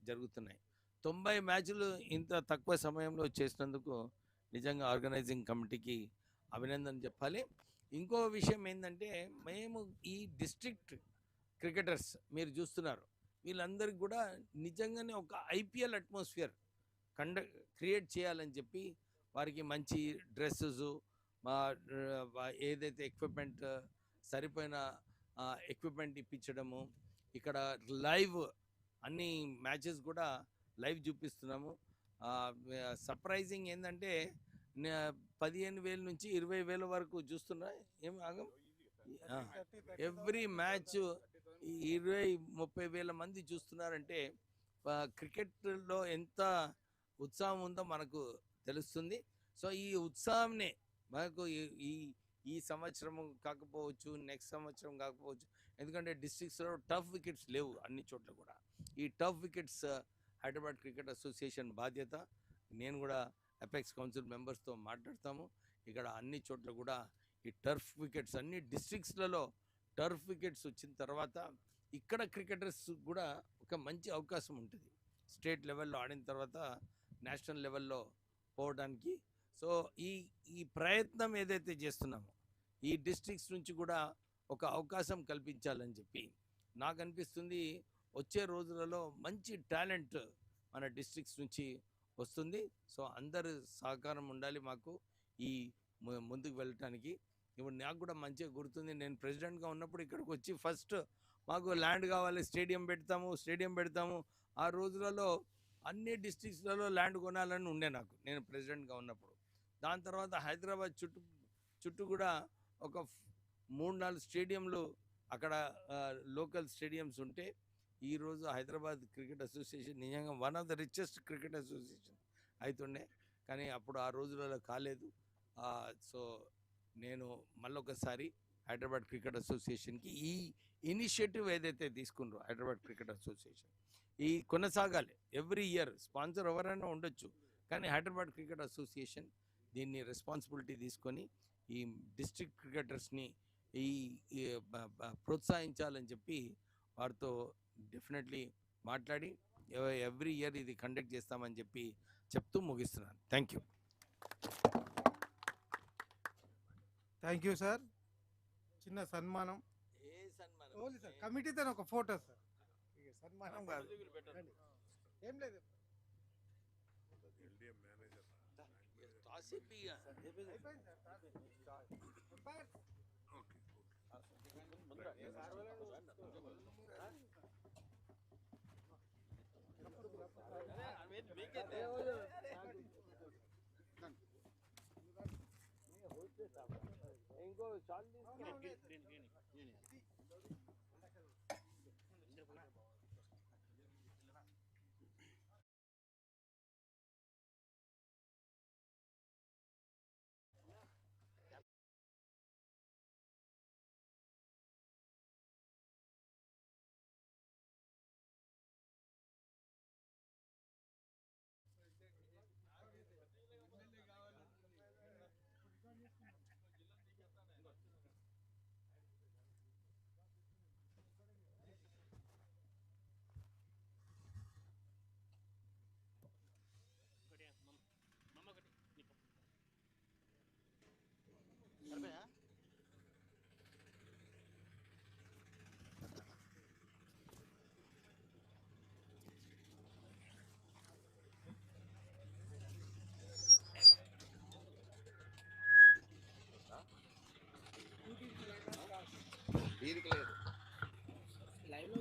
జరుగుతున్నాయి. 90 మ్యాచ్లు ఇంత తక్కువ సమయంలో చేసినందుకు నిజంగా ఆర్గనైజింగ్ కమిటీకి అభినందన చెప్పాలి. ఇంకో విషయం ఏంటంటే, మేము ఈ డిస్ట్రిక్ట్ క్రికెటర్స్ మీరు చూస్తున్నారు, వీళ్ళందరికీ కూడా నిజంగానే ఒక ఐపీఎల్ అట్మాస్ఫియర్ క్రియేట్ చేయాలని చెప్పి వారికి మంచి డ్రెస్సెస్, ఏదైతే ఎక్విప్మెంట్ సరిపోయిన ఎక్విప్మెంట్ ఇప్పించడము, ఇక్కడ లైవ్ అన్ని మ్యాచెస్ కూడా లైవ్ చూపిస్తున్నాము. సర్ప్రైజింగ్ ఏంటంటే 15,000 నుంచి 20,000 వరకు చూస్తున్నా. ఏం ఆగం, ఎవ్రీ మ్యాచ్ 20-30 వేల మంది చూస్తున్నారంటే క్రికెట్లో ఎంత ఉత్సాహం ఉందో మనకు తెలుస్తుంది. సో ఈ ఉత్సాహంనే మనకు ఈ సంవత్సరం కాకపోవచ్చు, నెక్స్ట్ సంవత్సరం కాకపోవచ్చు, ఎందుకంటే డిస్ట్రిక్ట్స్లో టఫ్ వికెట్స్ లేవు అన్ని చోట్ల కూడా. ఈ tough wickets Hyderabad cricket association బాధ్యత. నేను కూడా అపెక్స్ కౌన్సిల్ మెంబర్స్తో మాట్లాడతాము. ఇక్కడ అన్ని చోట్ల కూడా ఈ టర్ఫ్ వికెట్స్ అన్ని డిస్ట్రిక్ట్స్లలో టర్ఫ్ వికెట్స్ వచ్చిన తర్వాత ఇక్కడ క్రికెటర్స్ కూడా ఒక మంచి అవకాశం ఉంటుంది స్టేట్ లెవెల్లో ఆడిన తర్వాత నేషనల్ లెవెల్లో పోవడానికి. సో ఈ ప్రయత్నం ఏదైతే చేస్తున్నామో ఈ డిస్ట్రిక్ట్స్ నుంచి కూడా ఒక అవకాశం కల్పించాలని చెప్పి నాకు అనిపిస్తుంది. వచ్చే రోజులలో మంచి టాలెంట్ మన డిస్ట్రిక్ట్స్ నుంచి వస్తుంది. సో అందరు సహకారం ఉండాలి మాకు ఈ ముందుకు వెళ్ళటానికి. ఇప్పుడు నాకు కూడా మంచిగా గుర్తుంది, నేను ప్రెసిడెంట్గా ఉన్నప్పుడు ఇక్కడికి వచ్చి ఫస్ట్ మాకు ల్యాండ్ కావాలి, స్టేడియం పెడతాము. ఆ రోజులలో అన్ని డిస్ట్రిక్ట్స్లలో ల్యాండ్ కొనాలని ఉండే నాకు, నేను ప్రెసిడెంట్గా ఉన్నప్పుడు. దాని తర్వాత హైదరాబాద్ చుట్టూ కూడా ఒక 3-4 స్టేడియంలు అక్కడ లోకల్ స్టేడియంస్ ఉంటే ఈరోజు హైదరాబాద్ క్రికెట్ అసోసియేషన్ నిజంగా one of the richest cricket association అవుతుండే. కానీ అప్పుడు ఆ రోజులలో కాలేదు. సో నేను మళ్ళొకసారి హైదరాబాద్ క్రికెట్ అసోసియేషన్కి ఈ ఇనిషియేటివ్ ఏదైతే తీసుకున్నారో హైదరాబాద్ క్రికెట్ అసోసియేషన్ ఈ కొనసాగాలి. ఎవ్రీ ఇయర్ స్పాన్సర్ ఎవరైనా ఉండొచ్చు, కానీ హైదరాబాద్ క్రికెట్ అసోసియేషన్ దీన్ని రెస్పాన్సిబిలిటీ తీసుకొని ఈ డిస్ట్రిక్ట్ క్రికెటర్స్ని ప్రోత్సహించాలని చెప్పి వారితో డెఫినెట్లీ మాట్లాడి ఎవ్రీ ఇయర్ ఇది కండక్ట్ చేస్తామని చెప్పి చెప్తూ ముగిస్తున్నాను. Thank you sir. చిన్న సన్మానం. ఓన్లీ సార్ కమిటీతో ఒక ఫోటో సార్, సన్మానం కాదు, ఏం లేదు. ఓకే. ఇంకో shot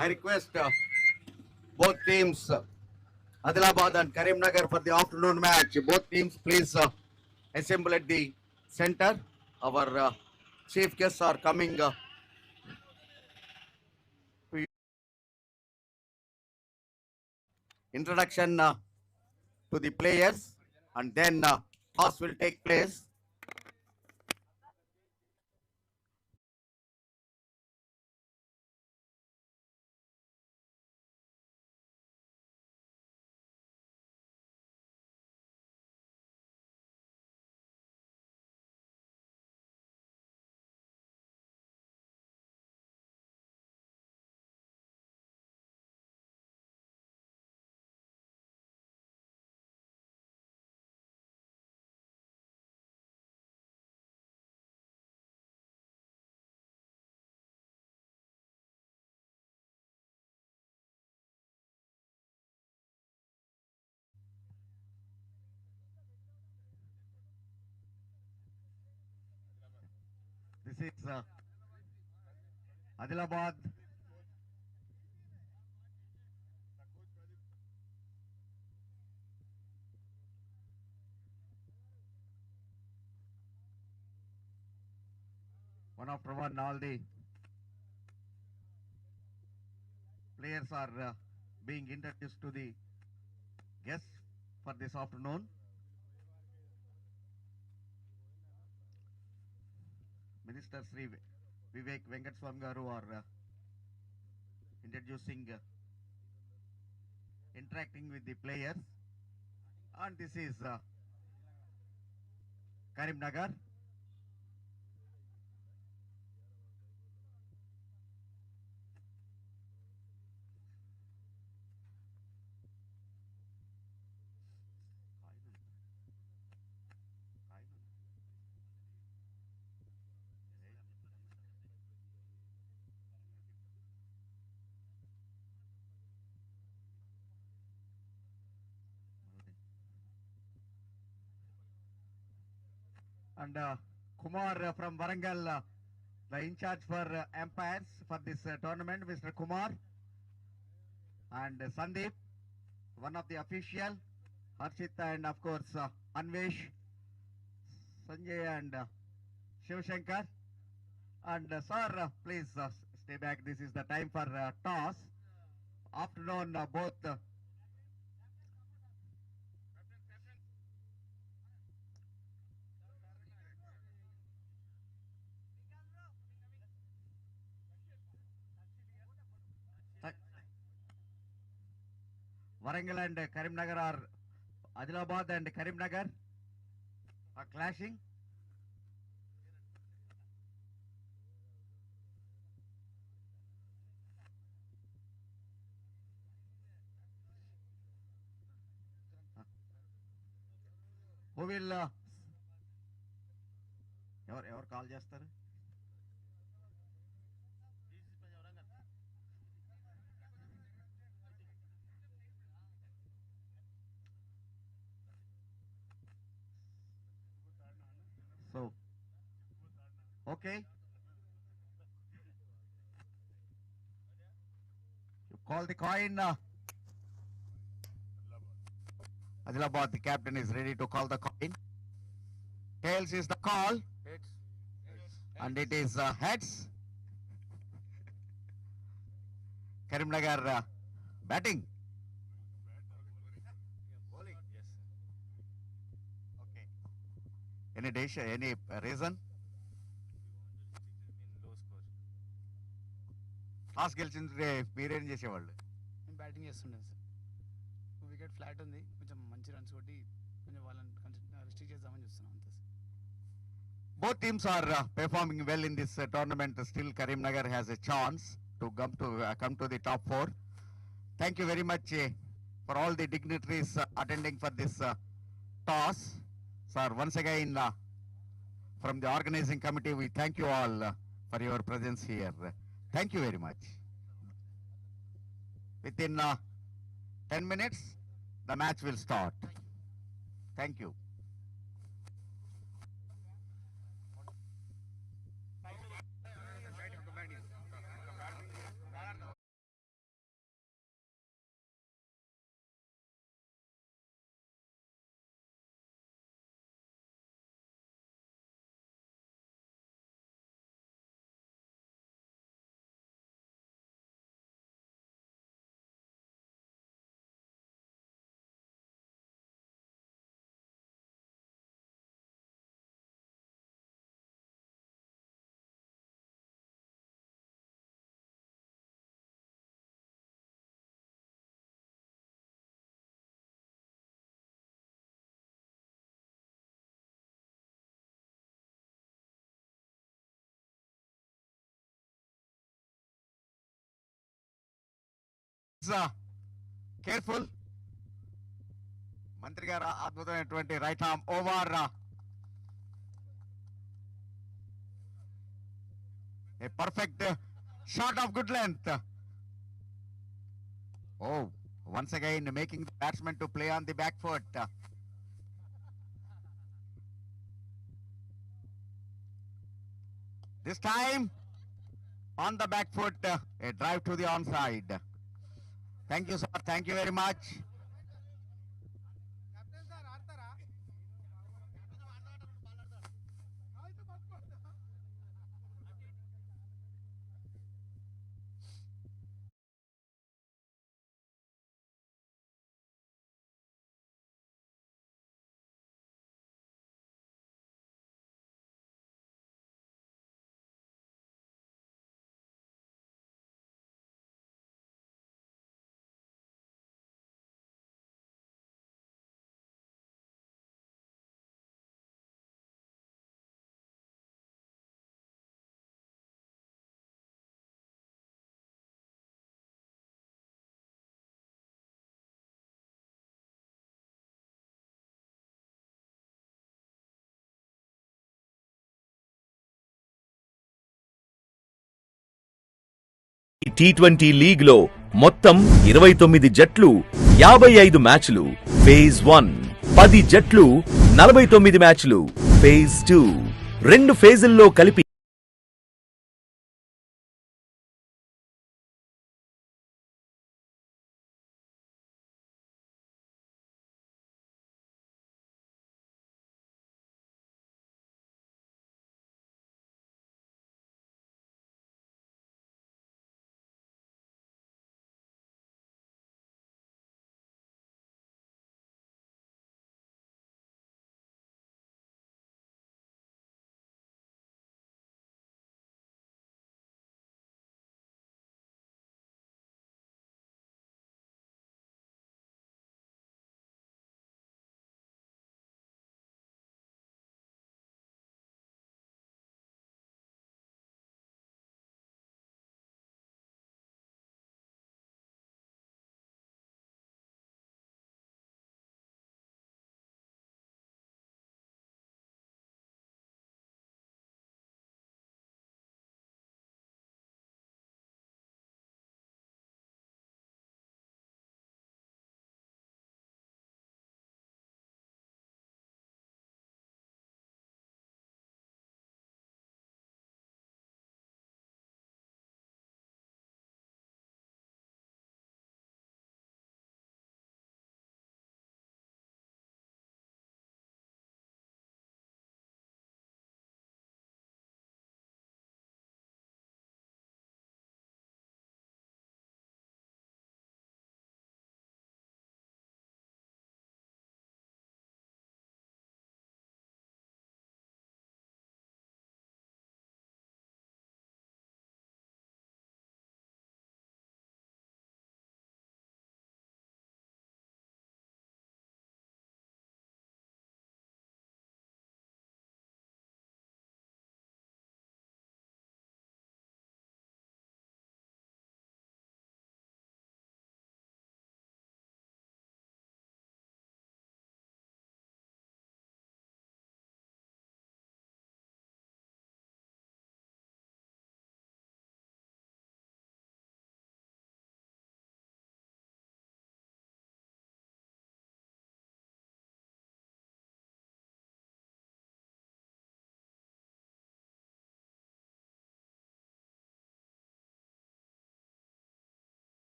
I request both teams, Adilabad and Karimnagar, for the afternoon match. Both teams, please assemble at the center. Our chief guests are coming. Introduction to the players, and then toss will take place. This is Adilabad. One after one, all the players are being introduced to the guests for this afternoon. Minister Sri 𝗵𝗃𝗃 garu are introducing, interacting with the players, and this is Karimnagar. And Kumar from Warangal, the in charge for umpires for this tournament, Mr. Kumar. And Sandeep, one of the official, Harshita, and of course Anvesh, Sanjay, and 𝗬𝗁𝗃𝗃. And sir, please stay back. This is the time for toss. Afternoon, both Warangal and Karimnagar are, Adilabad and Karimnagar are clashing. Who will ఎవరు call చేస్తారు? So, okay. You call the coin. Adilabad, the captain, is ready to call the coin. Tails is the call. And it is heads. Karimnagar batting. Okay. Any dish, any reason? Toss గెలిచింది మీరేం చేసేవాళ్ళు? నేను batting చేస్తుండే sir. Wicket flat ఉంది, కొంచెం మంచి runs కొట్టి కొంచెం వాళ్ళని రిస్ట్రిక్ట్ చేద్దామని చూస్తున్నాం అంతే sir. Both teams are performing well in this tournament. Still Karimnagar has a chance to come to the top 4. Thank you very much for all the dignitaries attending for this toss. Sir, once again from the organizing committee, we thank you all for your presence here. Thank you very much. Within 10 minutes, the match will start. Thank you. Careful. Mantri garu adbhutamainatuvanti right arm over. A perfect shot of good length. Oh, once again making the batsman to play on the back foot. This time on the back foot, a drive to the onside. Thank you, sir. Thank you very much. T20 league లో మొత్తం 29 జట్లు 55 మ్యాచ్లు phase 1, 10 జట్లు 49 మ్యాచ్లు phase 2, 2 ఫేజుల్లో కలిపి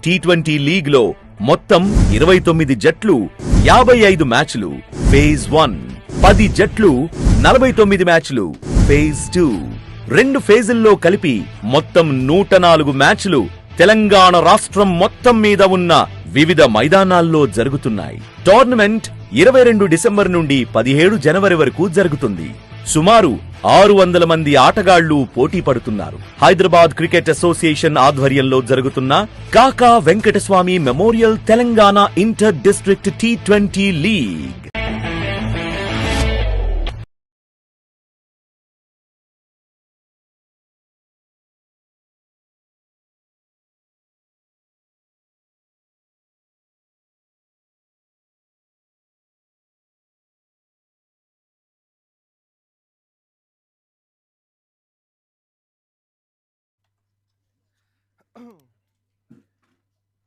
T20 league లో మొత్తం 29 జట్లు 55 మ్యాచ్లు ఫేజ్ 1, 10 జట్లు 49 మ్యాచ్లు ఫేజ్ 2, 2 ఫేజుల్లో కలిపి మొత్తం 104 మ్యాచ్లు తెలంగాణ రాష్ట్రం మొత్తం మీద ఉన్న వివిధ మైదానాల్లో జరుగుతున్నాయి. టోర్నమెంట్ 22 డిసెంబర్ నుండి 17 జనవరి వరకు జరుగుతుంది. సుమారు 600 మంది ఆటగాళ్లు పోటీ పడుతున్నారు. హైదరాబాద్ క్రికెట్ అసోసియేషన్ ఆధ్వర్యంలో జరుగుతున్న Kaka Venkataswamy memorial Telangana inter district T20 league.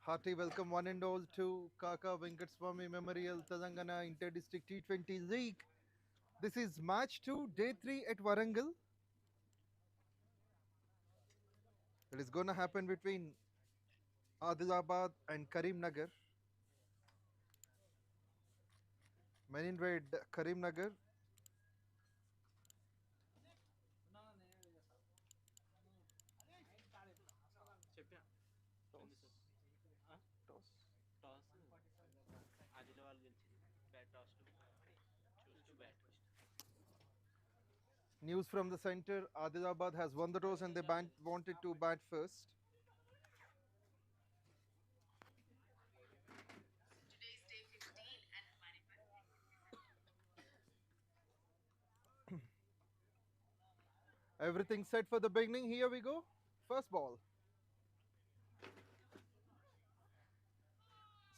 Hearty welcome one and all to KAKA Venkataswamy Memorial Telangana Inter-District T20 League. This is match 2, day 3 at Warangal. It is going to happen between Adilabad and Karimnagar. Men in red, Karimnagar. News from the center, Adilabad has won the toss and they wanted to bat first. Everything set for the beginning. Here we go. First ball.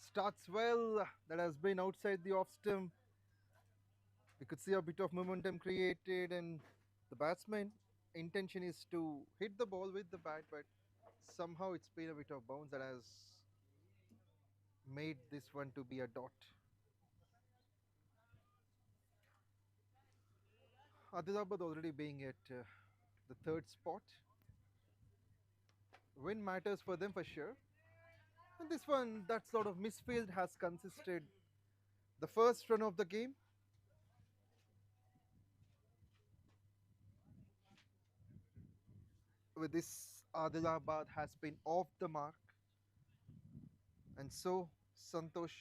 Starts well. That has been outside the off stump. You could see a bit of momentum created, and the batsman intention is to hit the ball with the bat, but somehow it's been a bit of bounce that has made this one to be a dot. Adilabad already being at the third spot. Win matters for them for sure. And this one, that sort of misfield has consisted the first run of the game. With this, Adilabad has been off the mark, and so Santosh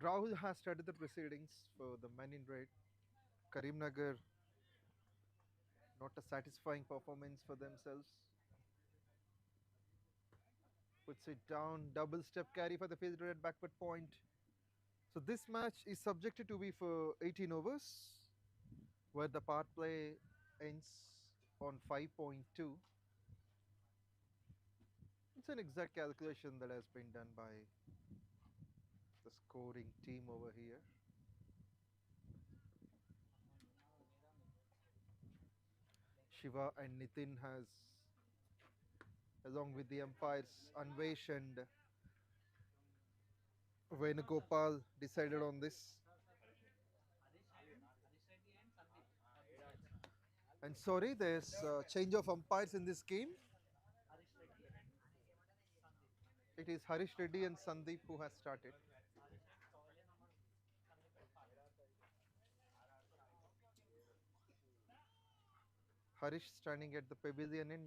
Rahul has started the proceedings for the men in red. Karimnagar, not a satisfying performance for themselves. Puts it down, double step carry for the fielder at backward point. So this match is subjected to be for 18 overs, where the power play ends on 5.2. It's an exact calculation that has been done by the scoring team over here. Shiva and Nitin has, along with the umpires 𝗬𝗏 and 𝗬𝗏𝗃𝗃, decided on this. And sorry, there's a change of umpires in this game. It is Harish Reddy and Sandeep who has started. Harish standing at the pavilion in,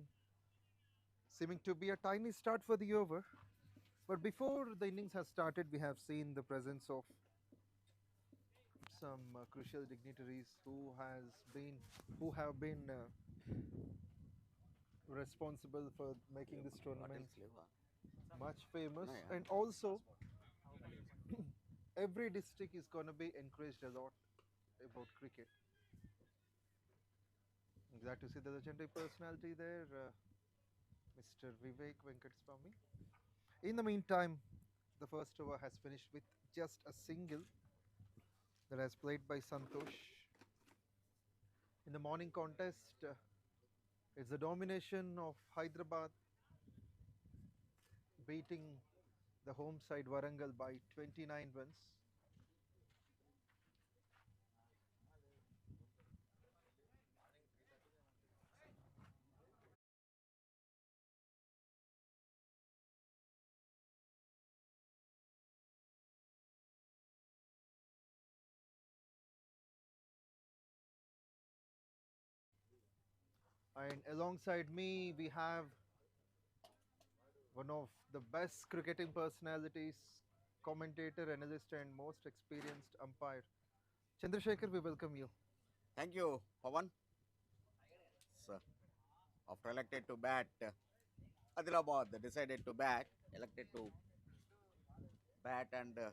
seeming to be a tiny start for the over. But before the innings has started, we have seen the presence of some crucial dignitaries who have been responsible for making this tournament much famous. And also, every district is going to be encouraged a lot about cricket. Glad to see the legendary personality there, Mr. Venkataswamy. In the meantime, the first over has finished with just a single that has played by Santosh. In the morning contest, it's the domination of Hyderabad beating the home side Warangal by 29 runs. And alongside me, we have one of the best cricketing personalities, commentator, analyst, and most experienced umpire. Chandrasekhar, we welcome you. Thank you, Pawan. So, after elected to bat, Adilabad decided to bat, elected to bat, and a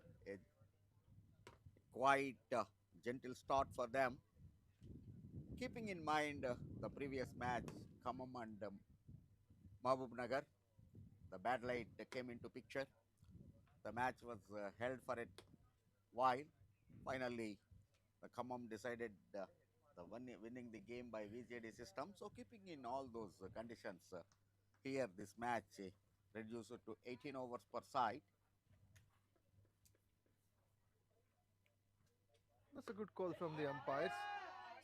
quite gentle start for them. Keeping in mind the previous match, 𝗂𝗹𝗃 and 𝗵𝗶𝗴𝗵𝗃, the bad light came into picture. The match was held for a while. Finally, the 𝗂𝗹𝗃 decided winning the game by VJD system. So keeping in all those conditions, here this match reduced to 18 overs per side. That's a good call from the umpires.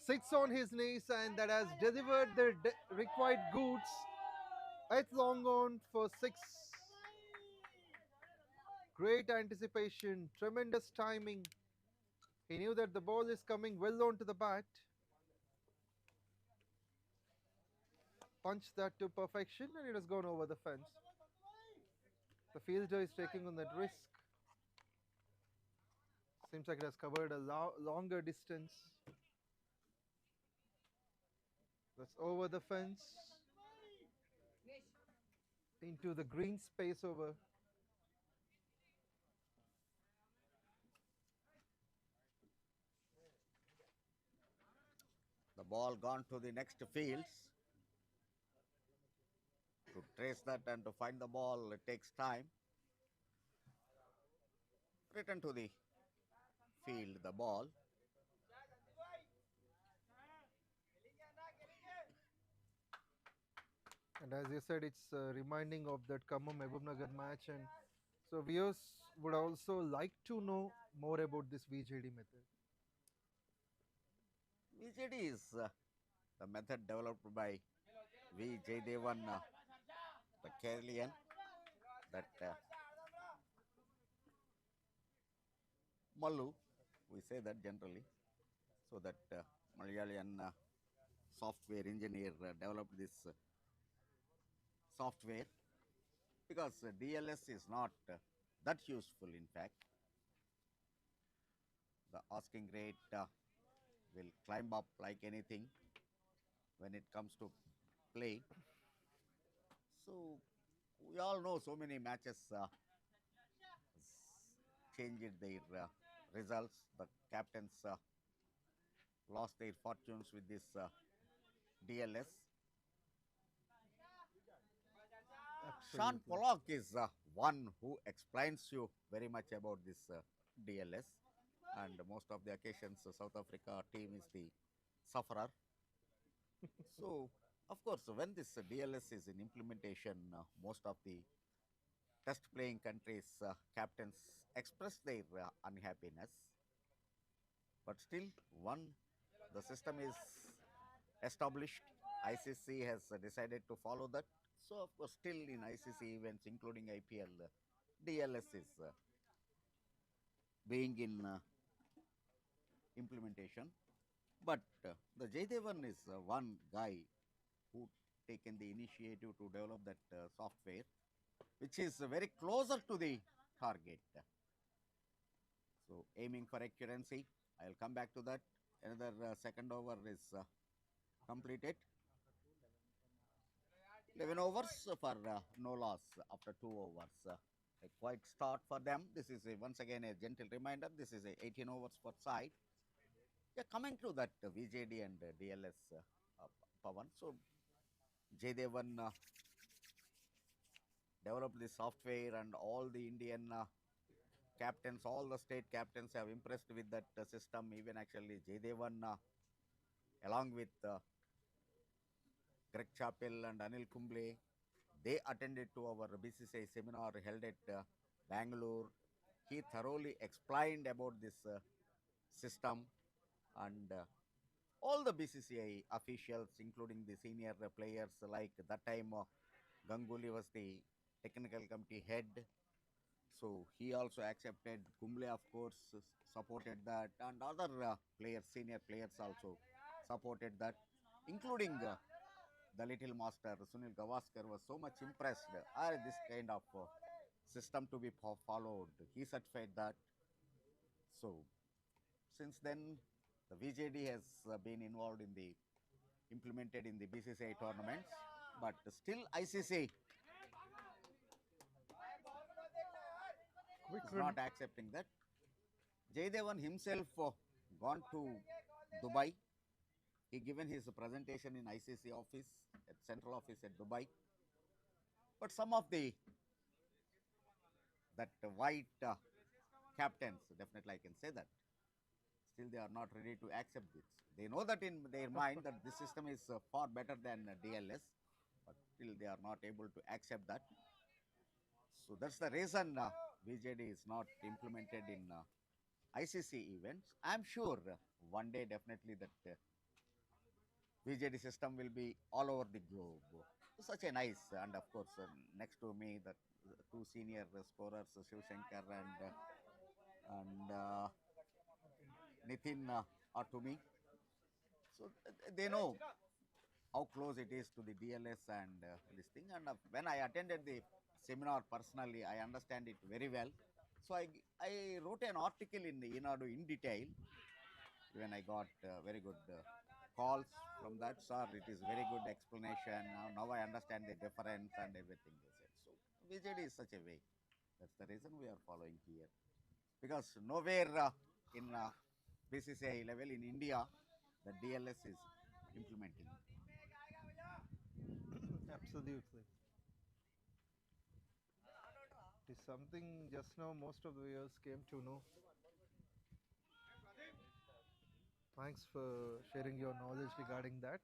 Sits on his knees, and that has delivered the required goods. At long on for 6. Great anticipation, tremendous timing. He knew that the ball is coming well onto the bat. Punched that to perfection, and it has gone over the fence. The fielder is taking on that risk. Seems like it has covered a longer distance. That's over the fence. Into the green space over. The ball gone to the next fields. To trace that and to find the ball, it takes time. Return to the field, the ball. And as you said, it's reminding of that 𝗂𝗹𝗃 match. And so viewers would also like to know more about this VJD method. VJD is the method developed by 𝗬cie the Keralian, that Mallu, we say that generally, so that Malayalian software engineer developed this software, because DLS is not that useful. In fact, the asking rate will climb up like anything when it comes to play. So we all know so many matches changed their results. The captains lost their fortunes with this DLS. 𝗀𝗏𝗃𝗃 is one who explains you very much about this DLS, and most of the occasions South Africa team is the sufferer. So, of course, when this DLS is in implementation, most of the test playing countries captains express their unhappiness. But still, the system is established. ICC has decided to follow that. So, of course, still in ICC events, including IPL, DLS is being in implementation. But the 𝗀𝗏𝗃 is one guy who taken the initiative to develop that software, which is very closer to the target. So, aiming for accuracy, I will come back to that. Another second over is completed. 11 overs for no loss after 2 overs. A quiet start for them. This is once again a gentle reminder. This is 18 overs per side. Yeah, coming to that VJD and DLS, Pawan. So, 𝗀𝗏𝗃 developed the software, and all the Indian captains, all the state captains have impressed with that system. Even actually 𝗀𝗏𝗃 along with 𝗃𝗏𝗃𝗃 and Anil Kumble, they attended to our BCCI seminar held at Bangalore. He thoroughly explained about this system, and all the BCCI officials, including the senior players, like that time Ganguly was the technical committee head. So he also accepted. Kumble, of course, supported that, and other players, senior players also supported that, including the little master Sunil Gavaskar was so much impressed. This kind of system to be followed. He certified that. So since then, the VJD has been involved in the implemented in the BCCI tournaments, but still ICC is not accepting that. Jaydevan himself gone to Dubai. He given his presentation in ICC office, at central office at Dubai. But some of the white captains, definitely I can say that, still they are not ready to accept this. They know that in their mind that this system is far better than DLS, but still they are not able to accept that. So that's the reason VJD is not implemented in ICC events. I'm sure one day definitely that VJD system will be all over the globe. Such a nice, and of course next to me the two senior scorers, 𝗬𝗁𝗃𝗃 and Nitin are to me. So they know how close it is to the DLS and this thing. And when I attended the seminar personally, I understand it very well. So I wrote an article in the 𝗀𝗏 in detail. When I got very good calls from that, sir, it is very good explanation. Now I understand the difference and everything they said. So VJD is such a way. That's the reason we are following here. Because nowhere in BCCI level in India, the DLS is implementing. Absolutely. It is something just now most of the viewers came to know. Thanks for sharing your knowledge regarding that.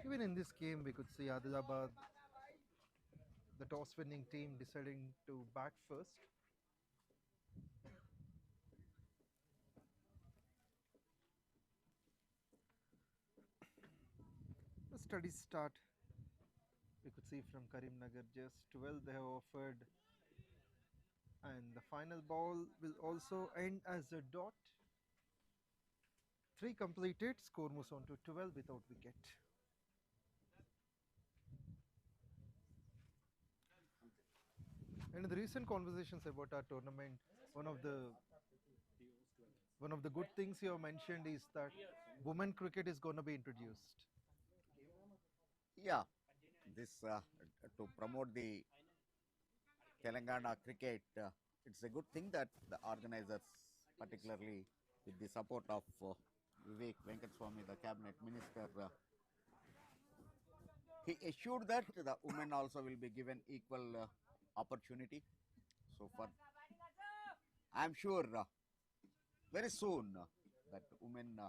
Even in this game, we could see Adilabad, the toss-winning team, deciding to bat first. The steady start, we could see from Karimnagar, just 12 they have offered, and the final ball will also end as a dot. 3 completed, score moves on to 12 without wicket. And in the recent conversations about our tournament, one of the good things you have mentioned is that women cricket is going to be introduced. Yeah, this to promote the Telangana cricket, it's a good thing that the organizers, particularly with the support of VENKATASWAMY, the cabinet minister, he assured that the women also will be given equal opportunity. So for, I'm sure very soon that women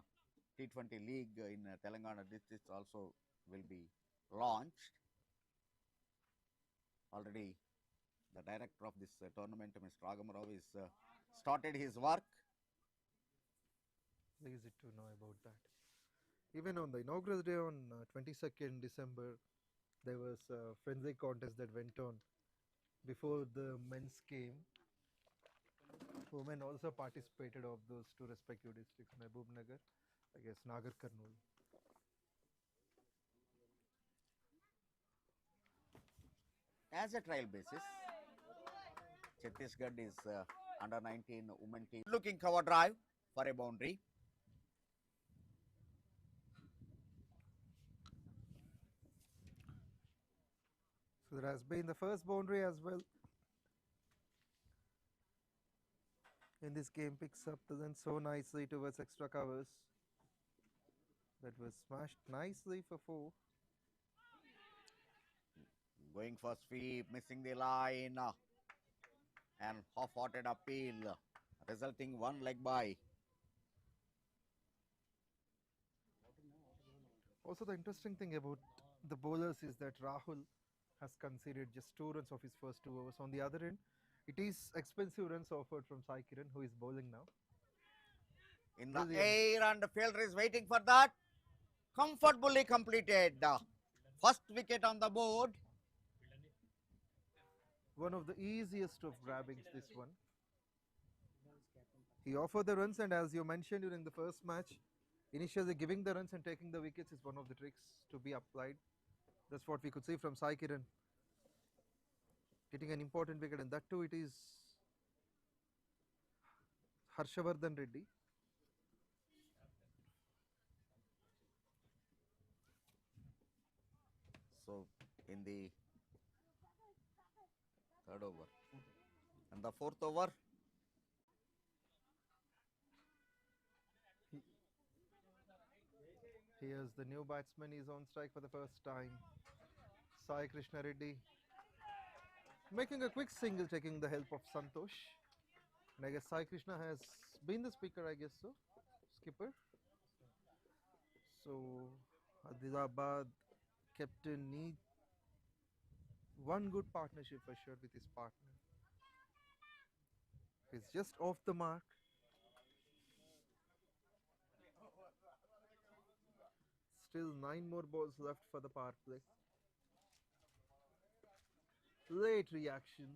T20 league in Telangana districts also will be launched. Already the director of this tournament, Mr. 𝗏𝗏 is started his work. Easy to know about that. Even on the inaugural day on 22nd December, there was a friendly contest that went on before the men's came. Women also participated of those two respective districts, Mehboob-nagar, I guess Nagar Karnool. As a trial basis, Chhattisgarh is under 19 women team looking cover drive for a boundary. So there has been the first boundary as well. In this game, picks up the length so nicely towards extra covers. That was smashed nicely for 4. Going for sweep, missing the line, and half-hearted appeal, resulting 1 leg by. Also, the interesting thing about the bowlers is that Rahul has conceded just 2 runs of his first 2 overs. On the other end, it is expensive runs offered from Sai Kiran, who is bowling now. In the air, and the fielder is waiting for that. Comfortably completed. First wicket on the board. One of the easiest of grabbings, this one. He offered the runs, and as you mentioned during the first match, initially giving the runs and taking the wickets is one of the tricks to be applied. That's what we could see from 𝘃𝗃𝗃𝗃 getting an important wicket, and that too it is 𝗙𝗃𝗃𝗃𝗃. So in the third over and the fourth over, here's the new batsman is on strike for the first time. Sai Krishna Reddy making a quick single, taking the help of Santosh. And I guess Sai Krishna has been the speaker, I guess so, skipper. So Adilabad captain needs one good partnership for sure with his partner. He's just off the mark. Still 9 more balls left for the power play. Late reaction,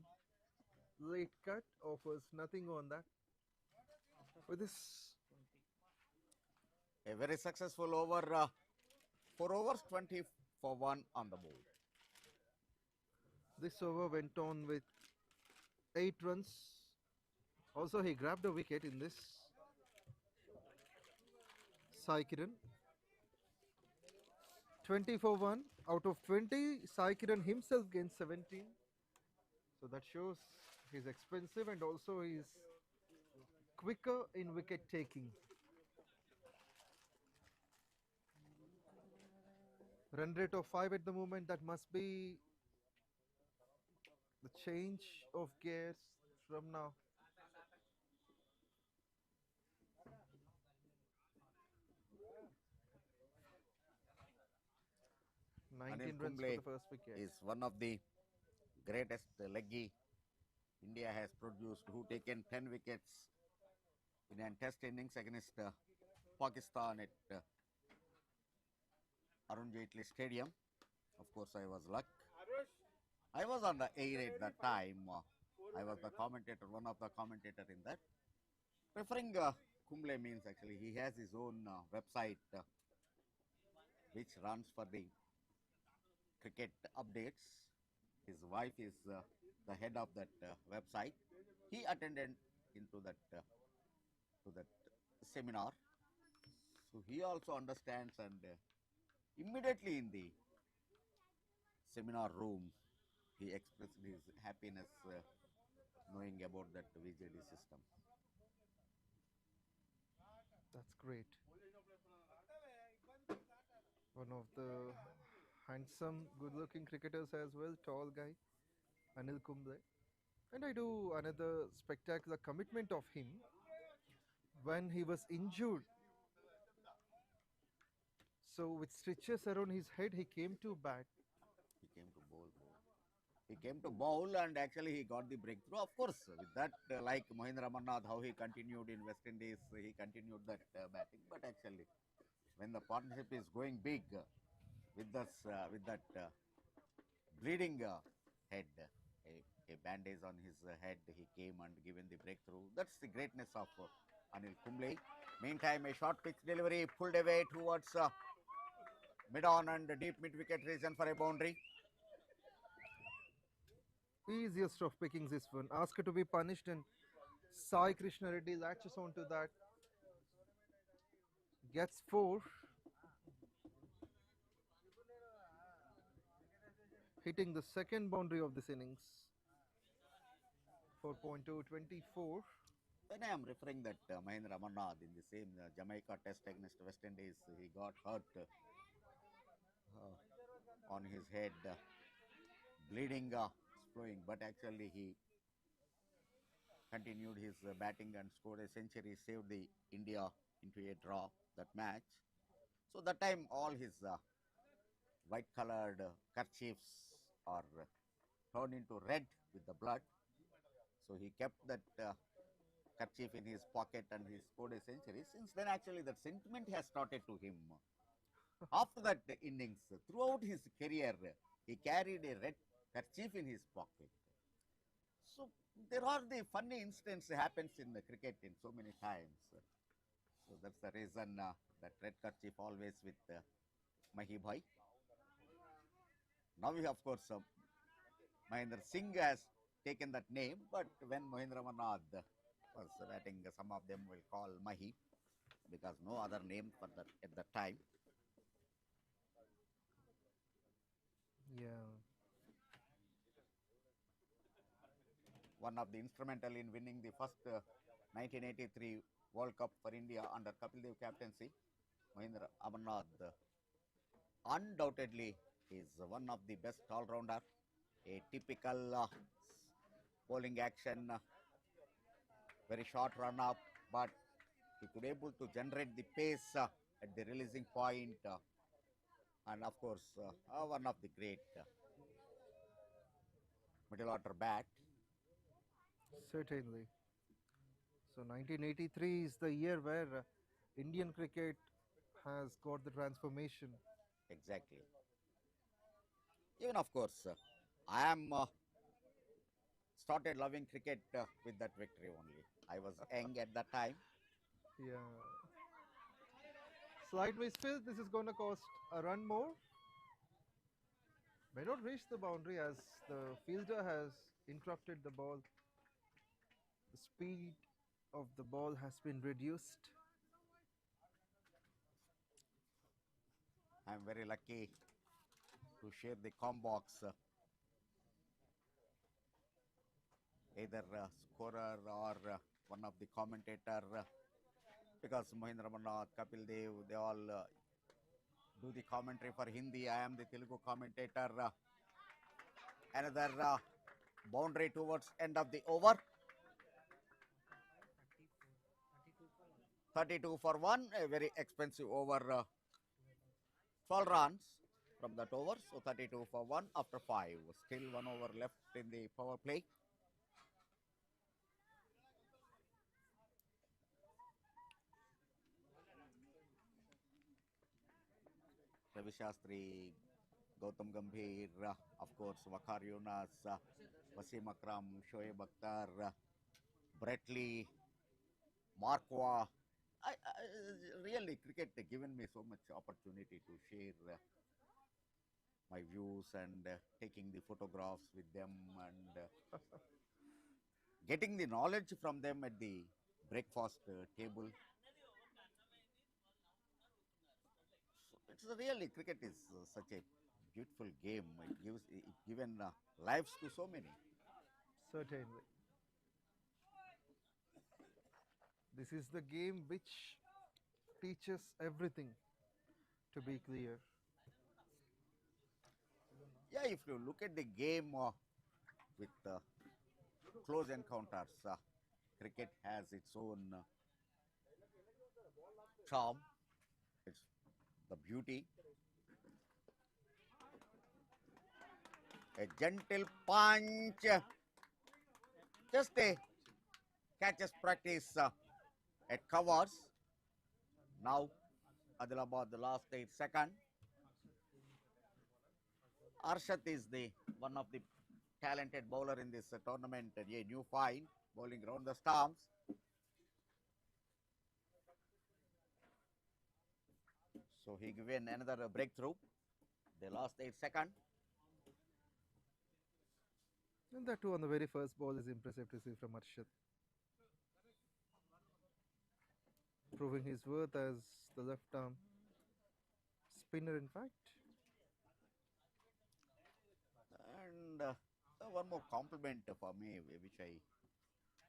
late cut offers nothing on that. With this, a very successful over, 4 overs, 20 for 1 on the board. this over went on with 8 runs. Also, he grabbed a wicket in this. 𝘃𝗃𝗃𝗃 20 for 1. Out of 20, 𝘃𝗃𝗃 himself gained 17. So that shows he's expensive and also he's quicker in wicket taking. Run rate of 5 at the moment. That must be the change of gears from now. Anil 19 runs for Kumble the first wicket. is one of the greatest leggy India has produced, who taken 10 wickets in a test innings against Pakistan at 𝗪𝗏𝗃𝗃 Stadium. Of course, I was luck. I was on the air at that time. I was the commentator, one of the commentator in that. Preferring Kumble means actually he has his own website which runs for the cricket updates. His wife is the head of that website. He attended into that to that seminar, so he also understands, and immediately in the seminar room he expressed his happiness knowing about that VJD system. That's great. One of the handsome, good-looking cricketers as well, tall guy, Anil Kumble. And I do another spectacular commitment of him when he was injured. So with stitches around his head, he came to bat. He came to bowl. He came to bowl, and actually he got the breakthrough. Of course, with that, like Mahindra Amarnath, how he continued in West Indies, he continued that batting. But actually, when the partnership is going big, with that bleeding head, a bandage on his head, he came and given the breakthrough. That's the greatness of Anil Kumble. Meantime, a short pitch delivery pulled away towards mid-on and deep mid-wicket region for a boundary. Easiest of pickings this one. Asked to be punished, and Sai Krishna Reddy latches onto that. Gets 4. Hitting the second boundary of this innings. 4.2, 24. When I am referring that Mahindra Amarnath in the same Jamaica test against West Indies, he got hurt on his head, bleeding, flowing, but actually he continued his batting and scored a century, saved the India into a draw that match. So that time all his white-colored kerchiefs are turned into red with the blood. So he kept that kerchief in his pocket and he scored a century. Since then, actually, that sentiment has started to him. After that innings, throughout his career, he carried a red kerchief in his pocket. So there are the funny incidents happens in the cricket in so many times. So that's the reason that red kerchief always with 𝗫𝗫𝗫𝗫. Now we of course Mahendra Singh has taken that name, but when Mahendra Manad was writing, some of them will call Mahi because no other name for that at that time. Yeah. One of the instrumental in winning the first 1983 World Cup for India under 𝗀𝗶𝗃𝗃 captaincy, Mahendra Amarnath undoubtedly is one of the best all-rounder, a typical bowling action, very short run-up, but he could able to generate the pace at the releasing point, and of course one of the great middle order bat. Certainly. So 1983 is the year where Indian cricket has got the transformation. Exactly. Even of course, I am started loving cricket with that victory only. I was young at that time. Yeah. Slight misfield. This is going to cost a run more. May not reach the boundary as the fielder has interrupted the ball. The speed of the ball has been reduced. I am very lucky to share the com box. Either scorer or one of the commentator, because Mahendra Manad, 𝗀𝗃𝗃, they all do the commentary for Hindi. I am the Telugu commentator. Another boundary towards end of the over. 32 for 1, a very expensive over. 12 runs from that over, so 32 for 1 after 5. Still 1 over left in the power play. 𝗬vicशास्त्री, Gautam Gambhir, of course, Waqar Younis, Wasim Akram, Shoaib Akhtar, Brett Lee, Mark Waugh. Really, cricket given me so much opportunity to share my views and taking the photographs with them and getting the knowledge from them at the breakfast table. It's really, cricket is such a beautiful game. It gives given lives to so many. Certainly. This is the game which teaches everything, to be clear. Yeah, if you look at the game with close encounters, cricket has its own charm, it's the beauty. A gentle punch, just a catches practice at covers. Now Adilabad the last 8 seconds. 𝗏𝗏 is the one of the talented bowler in this tournament, a new find, bowling around the stumps. So he given another breakthrough. The last 8 seconds. And that too on the very first ball is impressive to see from 𝗏𝗏. Proving his worth as the left arm spinner, in fact. And one more compliment for me, which I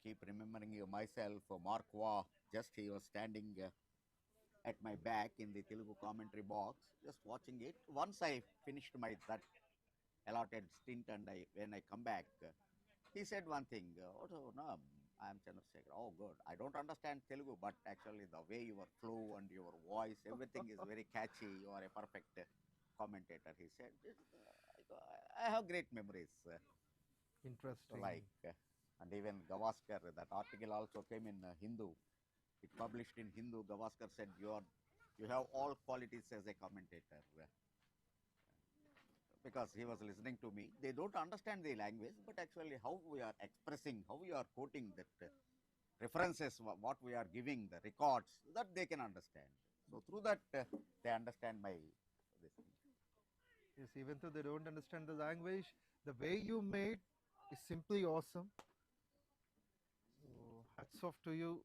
keep remembering myself. Mark Waugh, just he was standing at my back in the Telugu commentary box, just watching it. Once I finished my that allotted stint and when I come back, he said one thing, oh, no, I am Chandrasekhar. Oh, good. I don't understand Telugu, but actually the way your flow and your voice, everything is very catchy. You are a perfect commentator, he said. I have great memories. Interesting. Like, and even Gavaskar, that article also came in Hindu. It published in Hindu. Gavaskar said, you have all qualities as a commentator. Because he was listening to me. They don't understand the language, but actually how we are expressing, how we are quoting that references, what we are giving, the records, that they can understand. So through that, they understand my this thing. Yes, even though they don't understand the language, the way you made is simply awesome. So hats off to you.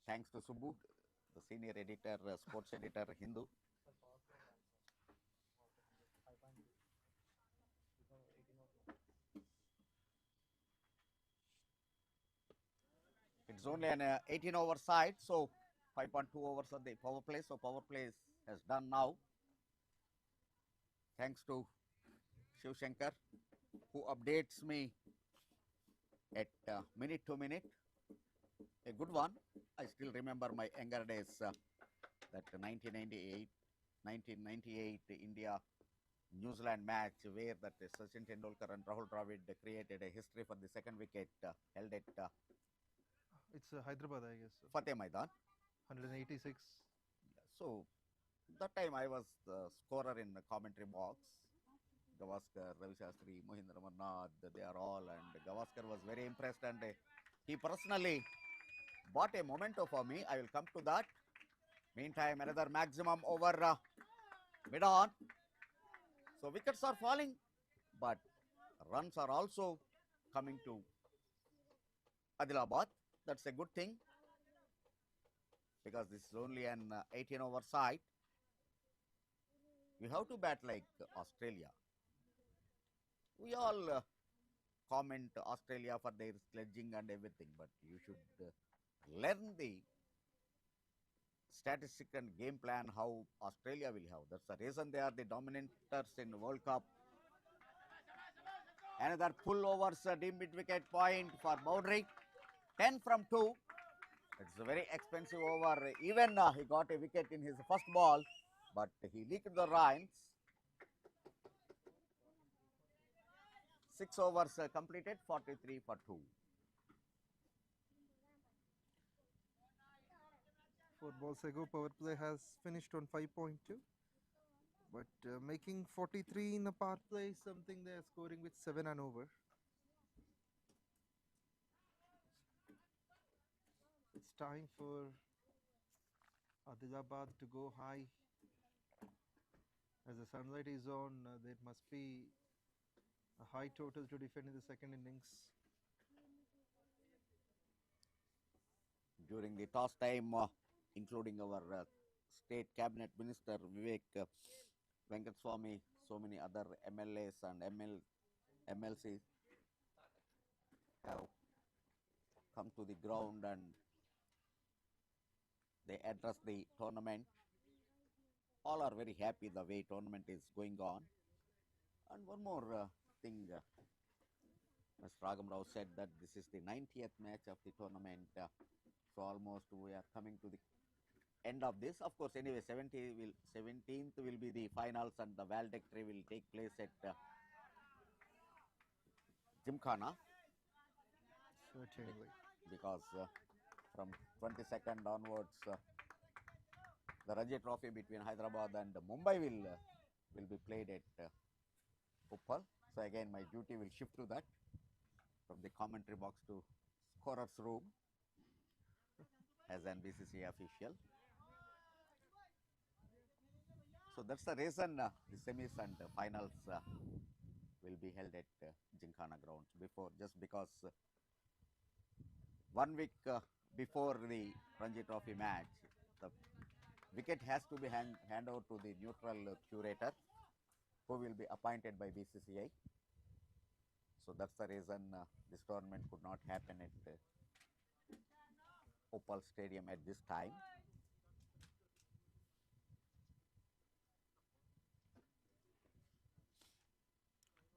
Thanks to Subbu, the senior editor, sports editor, Hindu. It's only an 18-over side, so 5.2 overs on the power play. So power play has done now. Thanks to 𝗫𝗺𝗃𝗃, who updates me at minute to minute. A good one. I still remember my younger days, that 1998 India-New Zealand match where that Sachin Tendulkar and Rahul Dravid created a history for the second wicket held at It's Hyderabad, I guess. Fateh Maidan. 186. So that time I was the scorer in the commentary box. Gavaskar, Ravi Mohindra Marnath, they are all, and Gavaskar was very impressed, and he personally bought a memento for me. I will come to that. Meantime, another maximum over mid-on. So wickets are falling, but runs are also coming to Adilabad. That's a good thing, because this is only an 18-over side. We have to bat like Australia. We all comment Australia for their sledging and everything, but you should learn the statistics and game plan how Australia will have. That's the reason they are the dominators in World Cup. Another full overs, deep mid-wicket point for boundary. 10 from 2. It's a very expensive over. Even he got a wicket in his first ball, but he leaked the runs. 6 overs completed, 43 for 2. For 𝗏𝗏 power play has finished on 5.2, but making 43 in a power play is something they are scoring with 7 and over. It's time for Adilabad to go high. As the sunlight is on, there must be a high total to defend in the second innings. During the toss time, including our state cabinet minister 𝗏𝗃𝗃, so many other MLAs and MLCs have come to the ground and they address the tournament. All are very happy the way tournament is going on. And one more thing, Mr. Ragam said that this is the 90th match of the tournament. So almost we are coming to the end of this. Of course, anyway, 17th will be the finals, and the valedictory will take place at Gymkhana. Certainly. Because from 22nd onwards, the Ranji Trophy between Hyderabad and Mumbai will be played at 𝗃𝗃. So again, my duty will shift to that, from the commentary box to scorer's room as an 𝗬𝚻 official. So that's the reason the semis and finals will be held at Gymkhana grounds just because 1 week before the Ranji Trophy match, the wicket has to be handed over to the neutral curator, who will be appointed by BCCI. So that's the reason this tournament could not happen at 𝗃𝗃 Stadium at this time.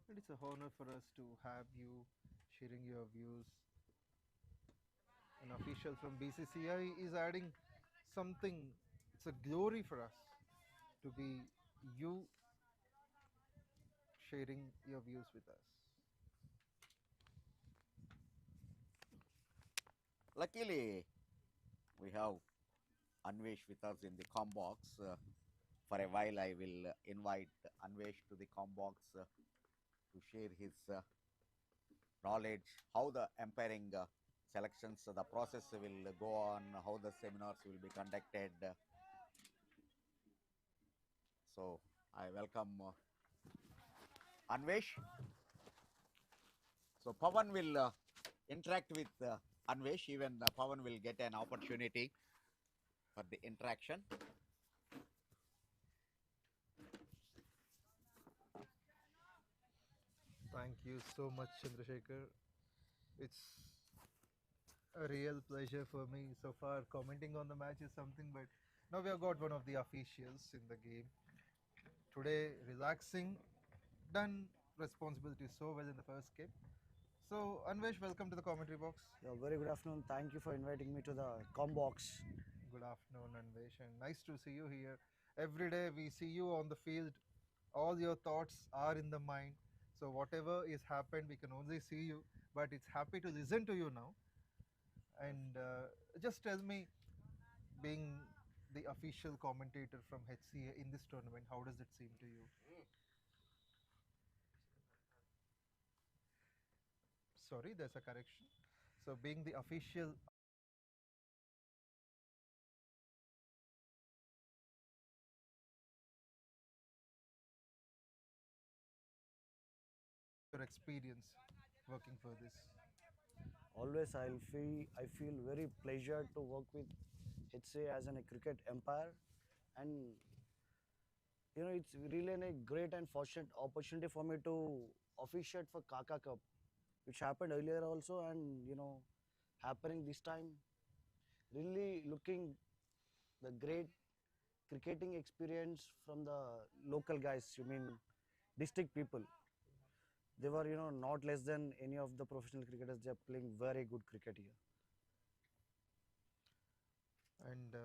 And it's an honor for us to have you sharing your views. An official from BCCI is adding something. It's a glory for us to be you sharing your views with us. Luckily, we have 𝗀𝗏𝗏 with us in the com box. For a while, I will invite 𝗀𝗏𝗏 to the com box to share his knowledge, how the umpiring selections, the process will go on, how the seminars will be conducted. So I welcome Anvesh. So Pawan will interact with Anvesh. Even Pawan will get an opportunity for the interaction. Thank you so much, Chandrasekhar. It's a real pleasure for me so far. Commenting on the match is something, but now we have got one of the officials in the game. Today, relaxing, done responsibility so well in the first game. So, Anvesh, welcome to the commentary box. Yeah, very good afternoon. Thank you for inviting me to the box. Good afternoon, Anvesh, and nice to see you here. Every day we see you on the field. All your thoughts are in the mind. So whatever is happened, we can only see you, but it's happy to listen to you now. And just tell me, being the official commentator from HCA in this tournament, how does it seem to you? Sorry, there's a correction. So being the official your experience working for this? Always I feel very pleasure to work with HCA as a cricket umpire, and it's really a great and fortunate opportunity for me to officiate for KAKA Cup, which happened earlier also, and happening this time. Really looking the great cricketing experience from the local guys. You mean district people? They were not less than any of the professional cricketers. They are playing very good cricket here. And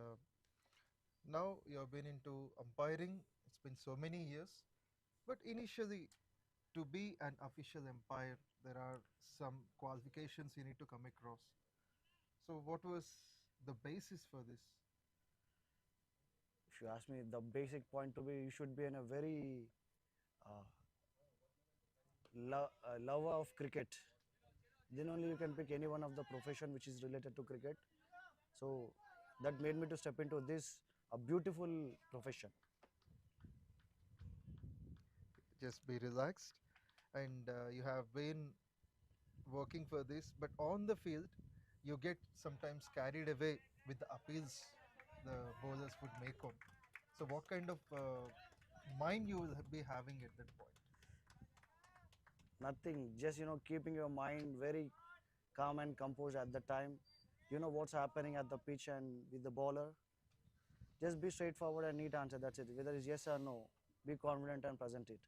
now you have been into umpiring. It's been so many years, but initially, to be an official umpire, there are some qualifications you need to come across. So what was the basis for this? If you ask me, the basic point to be, you should be in a very lover of cricket. Then only you can pick any one of the profession which is related to cricket. So that made me to step into this a beautiful profession. Just be relaxed, and you have been working for this, but on the field you get sometimes carried away with the appeals the bowlers would make on. So what kind of mind you will be having at that point? Nothing, just keeping your mind very calm and composed at the time. You know what's happening at the pitch and with the bowler. Just be straightforward and neat answer, that's it. Whether it's yes or no, be confident and present it.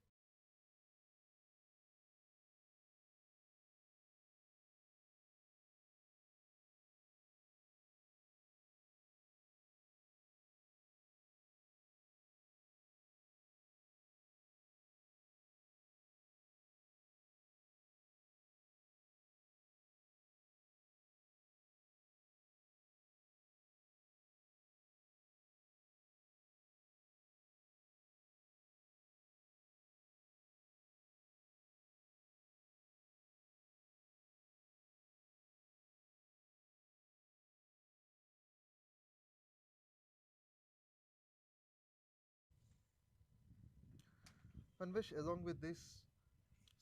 Anvesh, along with this,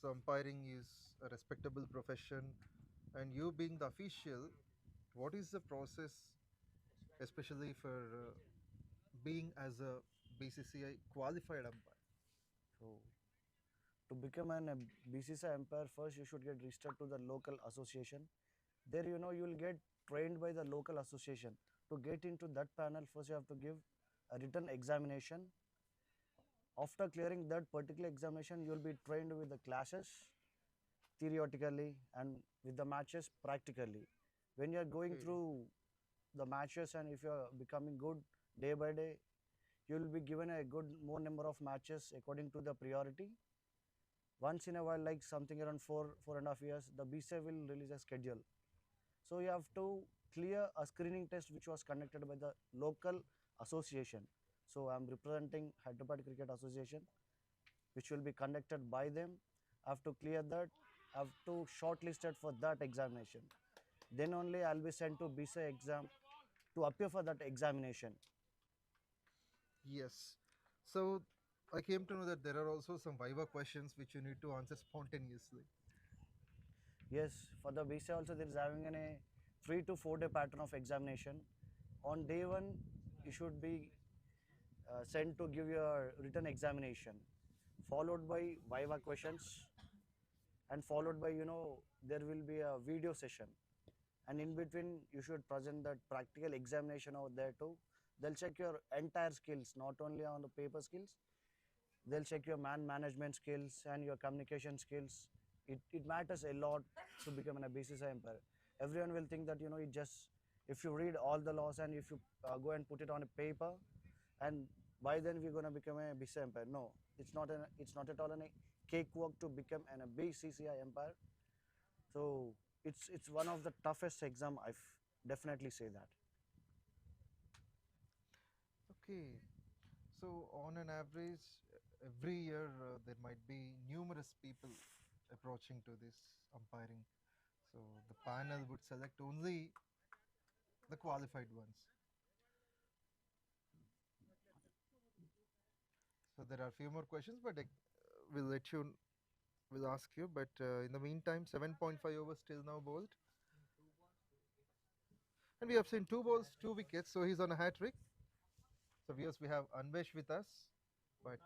so umpiring is a respectable profession, and you being the official, what is the process, especially for being as a BCCI qualified umpire? So to become an BCCI umpire, first you should get registered to the local association. There you will get trained by the local association. To get into that panel, first you have to give a written examination. After clearing that particular examination, you will be trained with the classes theoretically and with the matches practically. When you are going through the matches, and if you are becoming good day by day, you will be given a good more number of matches according to the priority. Once in a while, like something around 4.5 years, the BCCI will release a schedule. So you have to clear a screening test which was conducted by the local association. So I am representing Hyderabad Cricket Association, which will be conducted by them. I have to clear that, have to shortlisted for that examination. Then only I'll be sent to 𝗶𝗃 exam to appear for that examination. Yes. So I came to know that there are also some Viva questions which you need to answer spontaneously. Yes, for the 𝗶𝗃 also there is having a 3 to 4 day pattern of examination. On day 1, you should be sent to give your written examination, followed by Viva questions, and followed by, there will be a video session. And in between, you should present that practical examination out there too. They'll check your entire skills, not only on the paper skills. They'll check your management skills and your communication skills. It matters a lot to become a 𝗶𝗃 umpire. Everyone will think that, it just, if you read all the laws and if you go and put it on a paper, and by then we're going to become a 𝗶𝗃 umpire. No, it's not at all a cakewalk to become a BCCI umpire. So it's one of the toughest exam. I definitely say that. Okay. So on an average, every year there might be numerous people approaching to this umpiring. So the panel would select only the qualified ones. So there are a few more questions, but we'll ask you. But in the meantime, 7.5 overs till now bowled. And we have seen 2 balls, 2 wickets, so he's on a hat-trick. So viewers, we have 𝗍𝗏 with us, but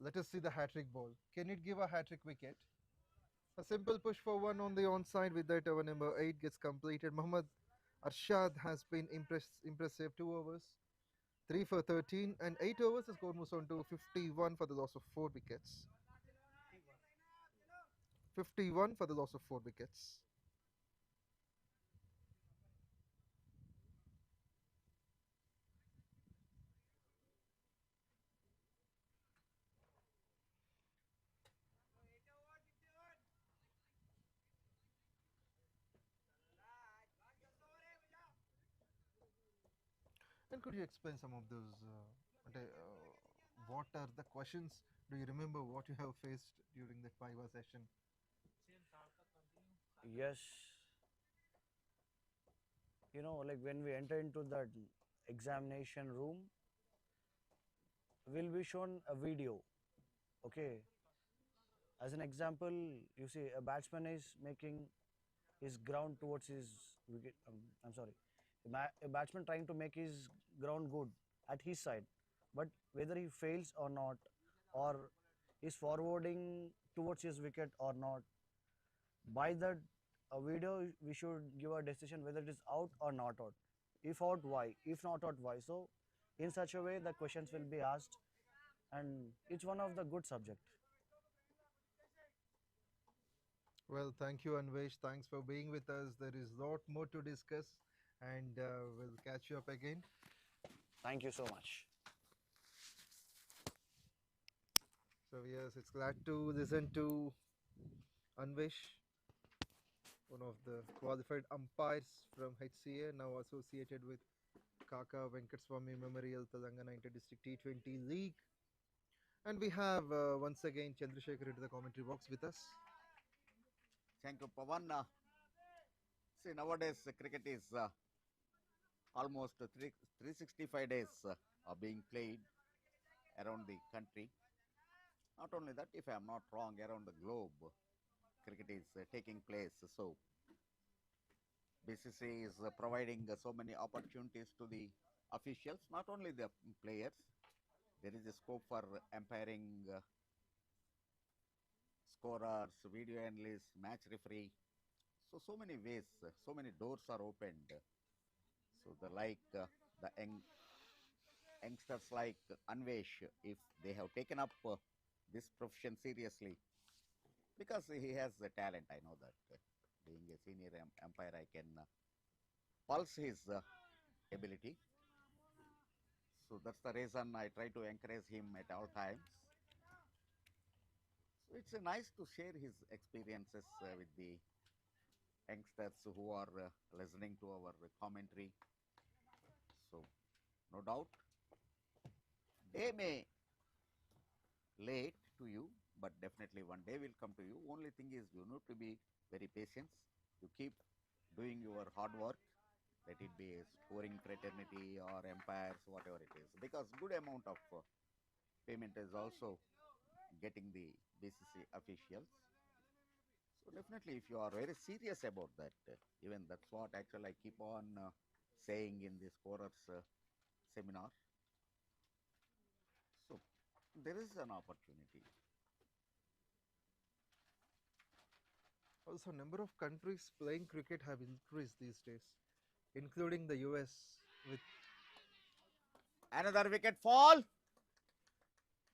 let us see the hat-trick ball. Can it give a hat-trick wicket? A simple push for 1 on the onside. With that, over number 8 gets completed. Mohammad Arshad has been impressive. 2 overs, 3 for 13, and 8 overs. The score moves on to 51 for the loss of 4 wickets. 51 for the loss of 4 wickets. And could you explain some of those? What are the questions? Do you remember what you have faced during that Viva session? Yes. Like when we enter into that examination room, we'll be shown a video. Okay. As an example, you see a batsman is making his ground towards his wicket. I'm sorry. A batsman trying to make his ground good at his side, but whether he fails or not, or is forwarding towards his wicket or not, by that video we should give a decision whether it is out or not out. If out, why? If not out, why? So in such a way the questions will be asked, and it's one of the good subject. Well, thank you, 𝗍𝗏. Thanks for being with us. There is a lot more to discuss, and we'll catch you up again. Thank you so much. So yes, it's glad to listen to 𝗍𝗏, one of the qualified umpires from HCA, now associated with KAKA Venkataswamy Memorial Telangana Inter-District T20 League. And we have once again Chandrasekhar into the commentary box with us. Thank you, Pawan. See, nowadays cricket is almost 365 days being played around the country. Not only that, if I am not wrong, around the globe, cricket is taking place. So, BCCI is providing so many opportunities to the officials, not only the players. There is a scope for umpiring, scorers, video analysts, match referee. So many ways, so many doors are opened. So the youngsters like 𝗍𝗏, if they have taken up this profession seriously, because he has the talent, I know that. Being a senior umpire, I can pulse his ability. So that's the reason I try to encourage him at all times. So it's nice to share his experiences with the youngsters who are listening to our commentary. So, no doubt, day may late to you, but definitely one day will come to you. Only thing is you need to be very patient. You keep doing your hard work, let it be a scoring fraternity or empires, whatever it is, because good amount of payment is also getting the 𝗬𝗃𝗃 officials. So definitely, if you are very serious about that, even that's what actually I keep on saying in the scorers seminar. So there is an opportunity. Also, number of countries playing cricket have increased these days, including the US. With another wicket fall.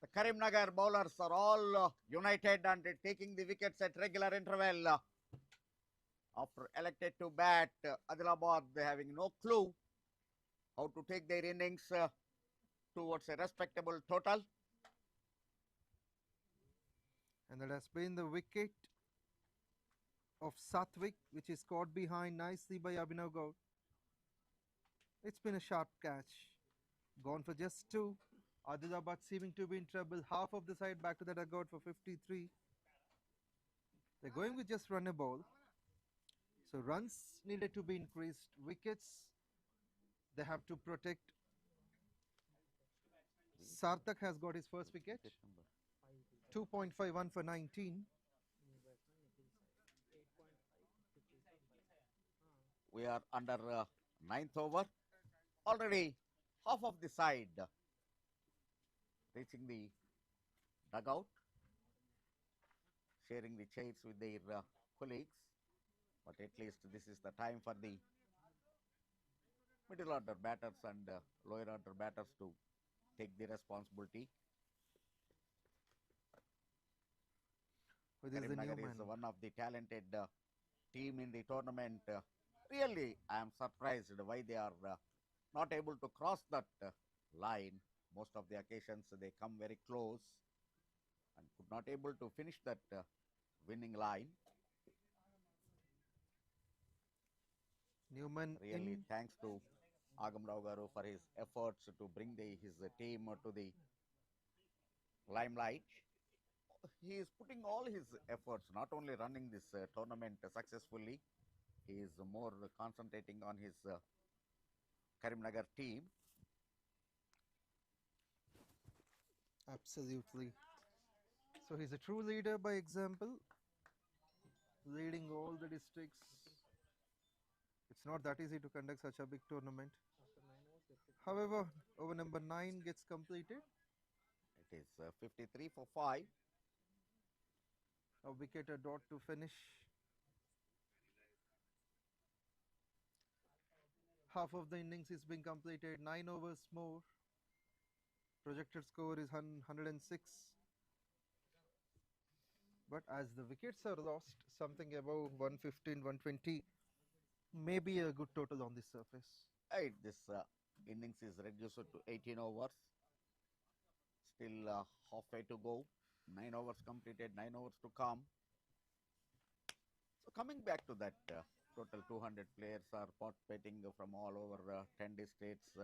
The Karimnagar bowlers are all united and taking the wickets at regular interval. After elected to bat, Adilabad, they having no clue how to take their innings towards a respectable total. And that has been the wicket of Satvik, which is caught behind nicely by Abhinav Gaur. It's been a sharp catch. Gone for just 2. Adilabad seeming to be in trouble. Half of the side back to the dugout for 53. They're going with just run a ball. So runs needed to be increased. Wickets, they have to protect. Sarthak has got his first wicket. 2.51 for 19. We are under 9th over. Already half of the side reaching the dugout, sharing the chairs with their colleagues. But at least this is the time for the middle order batters and lower order batters to take the responsibility. Karimnagar is one of the talented team in the tournament. Really, I am surprised why they are not able to cross that line. Most of the occasions they come very close and could not able to finish that winning line. Newman really thanks to 𝗀𝗏𝗏 garu for his efforts to bring his team to the limelight. He is putting all his efforts, not only running this tournament successfully, he is more concentrating on his Karimnagar team. Absolutely. So he's a true leader by example, leading all the districts. It's not that easy to conduct such a big tournament. However, over number 9 gets completed. It is 53 for 5. A wicket, a dot to finish. Half of the innings is being completed, 9 overs more. Projected score is 106. But as the wickets are lost, something above 115, 120 may be a good total on this surface. This innings is reduced to 18 overs. Still halfway to go. 9 overs completed, 9 overs to come. So coming back to that, total 200 players are participating from all over 10 districts,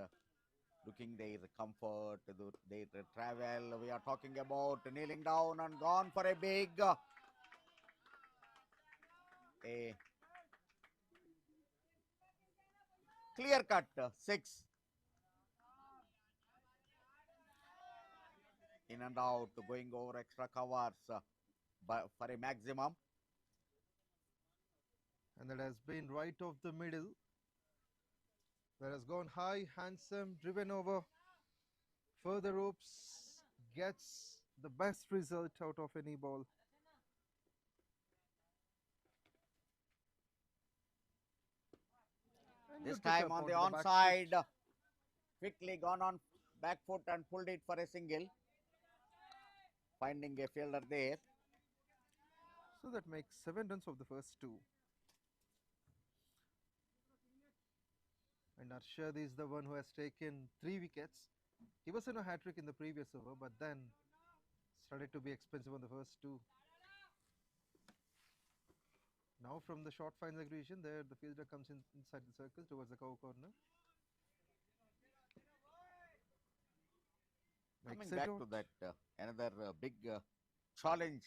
looking their comfort, their travel. We are talking about kneeling down and gone for a big a clear cut 6. In and out, going over extra covers for a maximum. And that has been right off the middle. That has gone high, handsome, driven over further ropes, gets the best result out of any ball. And This good pick time up on the onto back onside, quickly gone on back foot and pulled it for a single, finding a fielder there. So that makes 7 runs of the first 2. And 𝗏𝗏𝗏𝗏 is the one who has taken 3 wickets. He was in a hat-trick in the previous over, but then started to be expensive on the first 2. Now from the short fine aggression, there the fielder comes inside the circle towards the cow corner. Coming back to that, another big challenge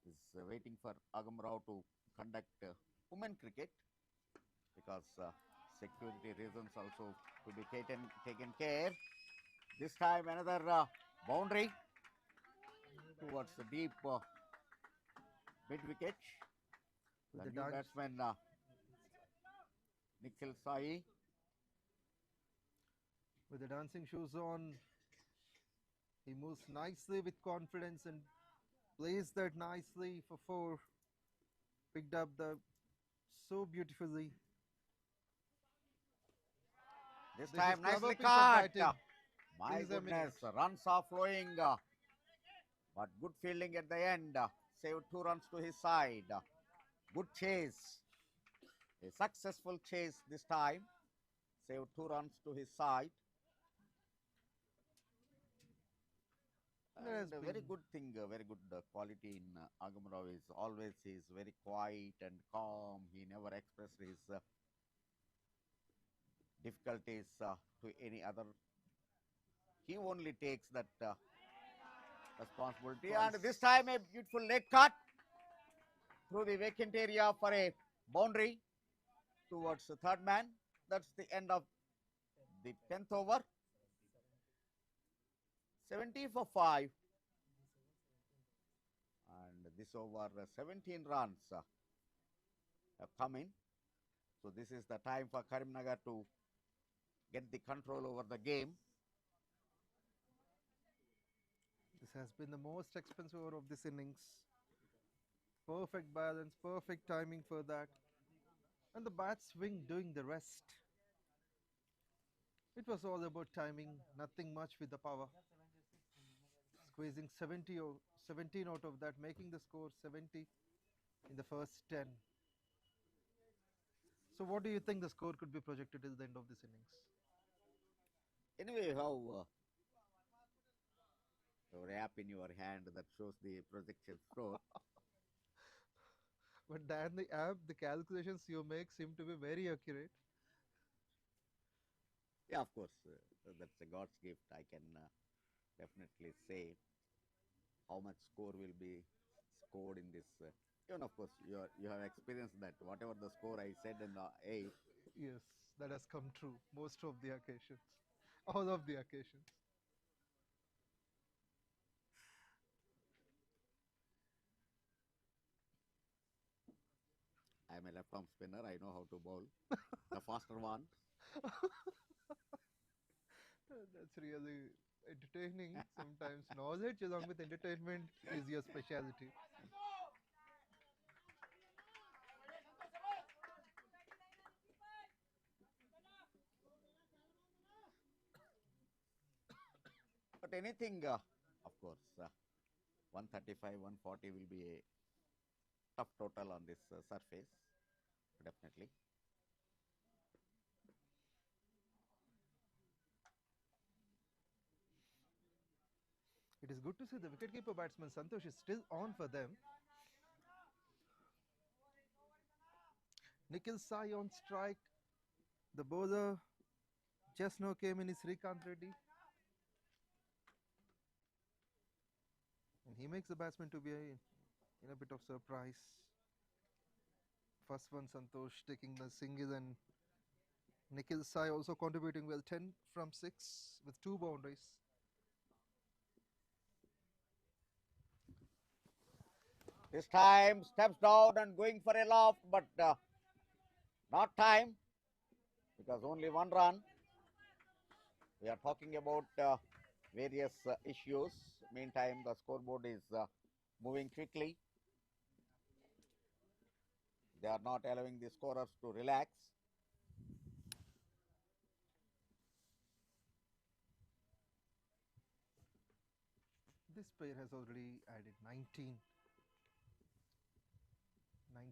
is waiting for 𝗃𝗏𝗃𝗃 to conduct women cricket, because security reasons also to be taken care. This time another boundary towards the deep mid wicket. The new batsman 𝗃𝗶𝗃𝗃𝗍, with the dancing shoes on, he moves nicely with confidence and plays that nicely for 4. Picked up the so beautifully. This This time is clever nicely piece of caught. batting. My Please goodness, eminent. runs are flowing, but good fielding at the end. Saved 2 runs to his side. Good chase. A successful chase this time. Saved 2 runs to his side. And a very good thing, very good quality in 𝗃𝗏𝗃𝗃 is always he is very quiet and calm. He never expressed his difficulties to any other. He only takes that responsibility. And this time a beautiful leg cut through the vacant area for a boundary towards the 3rd man. That's the end of the 10th over. 70 for 5. And this over 17 runs have come in. So this is the time for Karimnagar to get the control over the game. This has been the most expensive over of this innings. Perfect balance, perfect timing for that. And the bat swing doing the rest. It was all about timing, nothing much with the power. Squeezing 17 out of that, making the score 70 in the first 10. So what do you think the score could be projected till the end of this innings? Anyway, how your app in your hand that shows the projection score. But than the app, the calculations you make seem to be very accurate. Yeah, of course, that's a God's gift. I can definitely say how much score will be scored in this. Even of course, you have experienced that. Whatever the score I said in the 8. Yes, that has come true most of the occasions. All of the occasions. I am a left arm spinner. I know how to bowl. The faster one. That's really entertaining. Sometimes knowledge along with entertainment is your specialty. But anything, of course, 135, 140 will be a tough total on this surface, definitely. It is good to see the wicketkeeper batsman Santosh is still on for them. 𝗃𝗃𝗃𝗃 on strike. The bowler just now came in, is 𝘃𝗃𝗃𝗃. And he makes the batsman to be in a bit of surprise. First one, Santosh taking the single, and 𝗃𝗃𝗃𝗃 also contributing well, 10 from 6 with 2 boundaries. This time steps down and going for a loft, but not time, because only 1 run. We are talking about various issues. Meantime, the scoreboard is moving quickly. They are not allowing the scorers to relax. This pair has already added 19.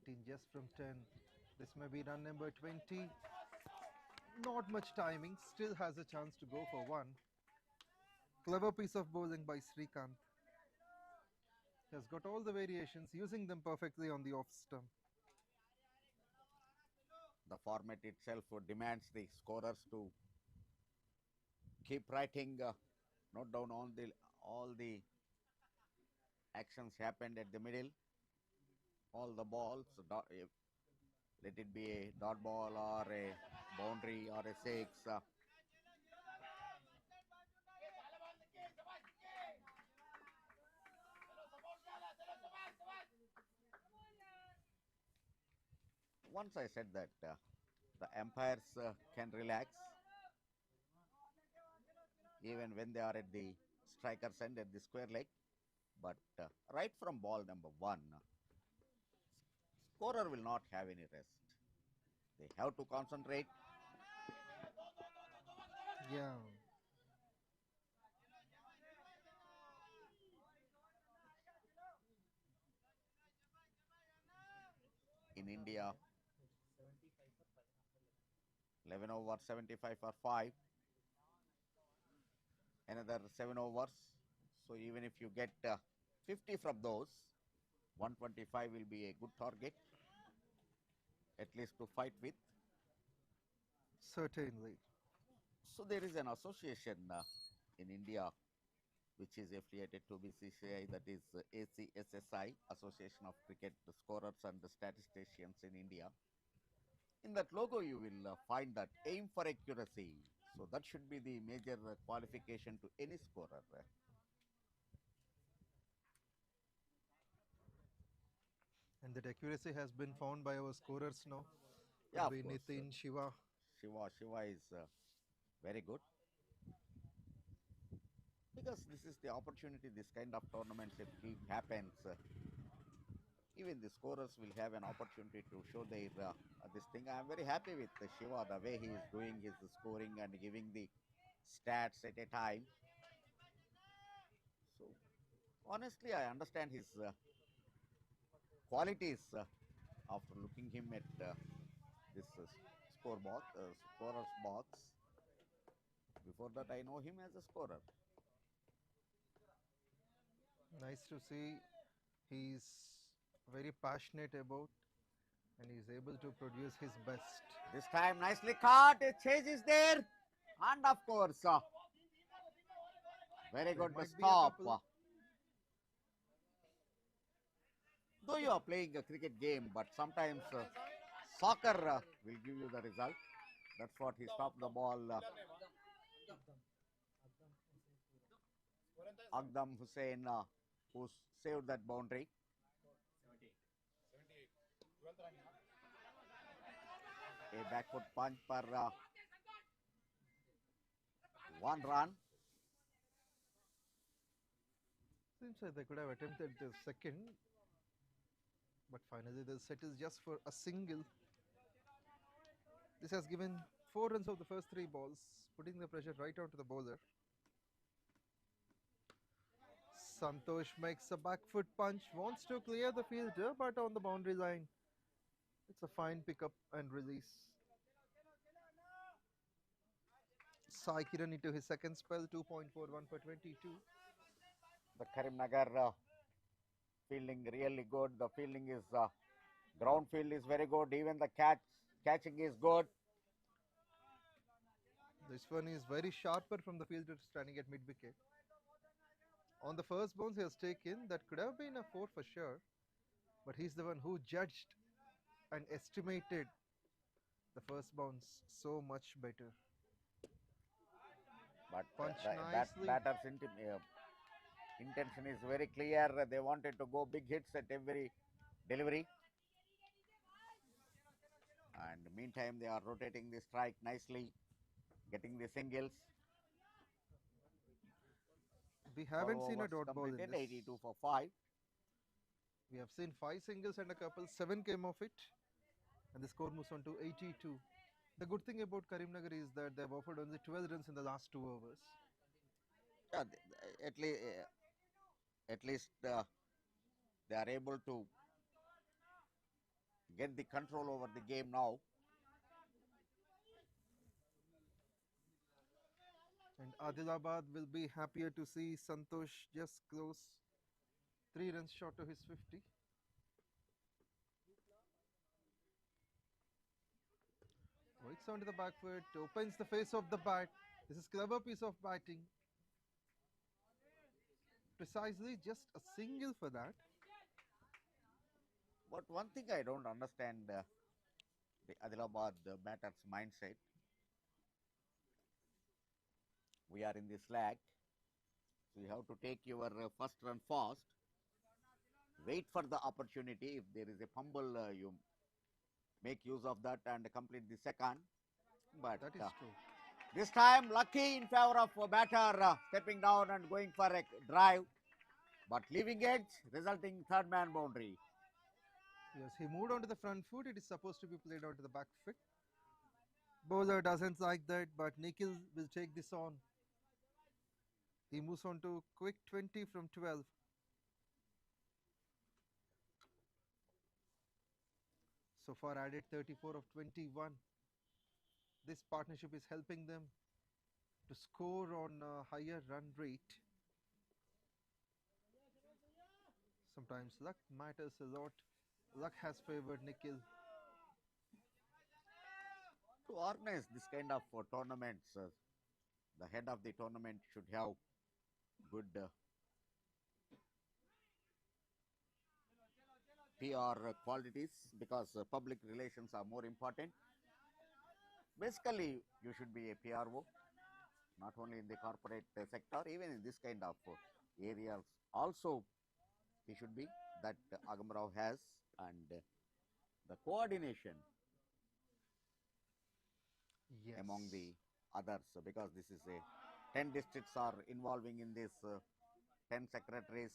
19 just from 10. This may be run number 20. Not much timing, still has a chance to go for 1. Clever piece of bowling by 𝘃𝗃𝗃𝗃. He has got all the variations, using them perfectly on the off stump. The format itself demands the scorers to keep writing, note down all the actions happened at the middle. All the balls, let it be a dot ball or a boundary or a six. Once I said that the umpires can relax even when they are at the striker's end at the square leg. But right from ball number 1, scorer will not have any rest. They have to concentrate. Yeah. In India, 11 over 75 for 5. Another 7 overs. So even if you get 50 from those, 125 will be a good target, at least to fight with. Certainly. So there is an association in India which is affiliated to 𝗬𝗃𝗃𝗃, that is 𝗚𝚎𝗃𝗃𝗃, Association of Cricket Scorers and Statisticians in India. In that logo, you will find that aim for accuracy. So that should be the major qualification to any scorer. And that accuracy has been found by our scorers now. Yeah, of Be course. 𝗏𝗏. 𝗫𝗏 is very good. Because this is the opportunity, this kind of tournaments, if it happens, even the scorers will have an opportunity to show their this thing. I am very happy with 𝗫𝗏, the way he is doing his scoring and giving the stats at a time. So honestly, I understand his qualities after looking him at this scorer's box. Before that, I know him as a scorer. Nice to see he's very passionate about and he's able to produce his best. This time nicely caught, a chase is there, and of course, very good stop. Though you are playing a cricket game, but sometimes soccer will give you the result. That's what he stopped the ball. 𝗙𝗏𝘃𝗃𝗃, who saved that boundary. A backward punch for 1 run. Seems like they could have attempted the second, but finally the set is just for a single. This has given 4 runs of the first 3 balls, putting the pressure right onto the bowler. Santosh makes a back foot punch, wants to clear the fielder, but on the boundary line. It's a fine pickup and release. Sai Kiran into his second spell, 2.41 per 22. The Karimnagar fielding really good. The fielding is, ground field is very good. Even the catching is good. This one is very sharper from the fielder standing at mid-wicket. On the first bounce he has taken, that could have been a 4 for sure, but he's the one who judged and estimated the first bounce so much better. But Punch batter's intention is very clear. They wanted to go big hits at every delivery. And meantime, they are rotating the strike nicely, getting the singles. We haven't seen a dot ball in this. 82 for 5. We have seen 5 singles and a couple, 7 came off it, and the score moves on to 82. The good thing about Karimnagar is that they've offered only 12 runs in the last 2 overs. Yeah, at least they are able to get the control over the game now. And Adilabad will be happier to see Santosh just close 3 runs short of his 50. Works onto the back foot, opens the face of the bat. This is clever piece of batting precisely just a single for that. But one thing I don't understand the Adilabad batter's mindset. We are in the slack, so you have to take your first run fast. Wait for the opportunity. If there is a fumble, you make use of that and complete the second. But That is true. this time, lucky in favor of batter stepping down and going for a drive, but leaving edge, resulting third man boundary. Yes, he moved onto the front foot. It is supposed to be played onto the back foot. Bowler doesn't like that, but Nikhil will take this on. He moves on to quick 20 from 12. So far added 34 of 21. This partnership is helping them to score on a higher run rate. Sometimes luck matters a lot. Luck has favored Nikhil. To organize this kind of tournaments, the head of the tournament should have good PR qualities, because public relations are more important. Basically, you should be a PRO, not only in the corporate sector, even in this kind of areas. Also, he should be, that 𝗀𝗏 has, and the coordination among the others, because this is a 10 districts are involving in this. 10 secretaries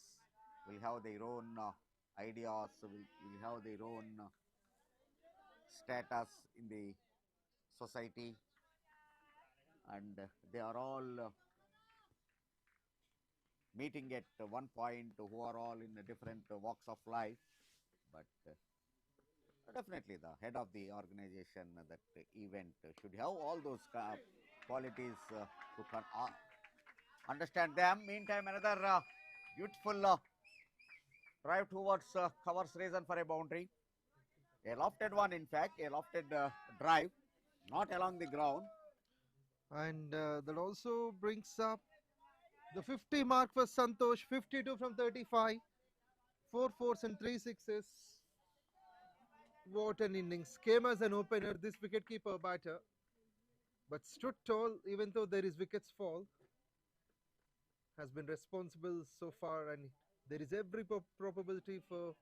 will have their own ideas, will have their own status in the society, and they are all meeting at one point, who are all in different walks of life. But definitely the head of the organization, that event, should have all those qualities to understand them. Meantime, another beautiful drive towards covers reason for a boundary. A lofted one, in fact, a lofted drive, not along the ground. And that also brings up the 50 mark for Santosh, 52 from 35, 4 fours and 3 sixes. What an innings. Came as an opener, this wicketkeeper batter, but stood tall even though there is wickets fall. Has been responsible so far, and there is every probability for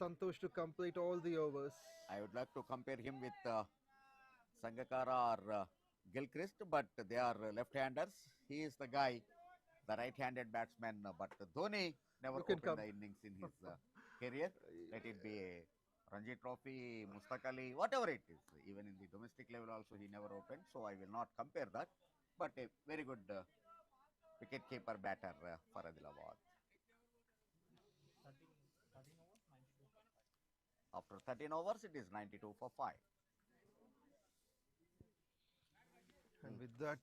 Santosh to complete all the overs. I would like to compare him with Sangakkara or Gilchrist, but they are left-handers. He is the guy, the right-handed batsman, but Dhoni never opened the innings in his career. Let it be a Ranji Trophy, Mushtaq Ali, whatever it is. Even in the domestic level also he never opened, so I will not compare that. But a very good wicket-keeper batter for Adilabad. After 13 overs, it is 92 for 5. And with that,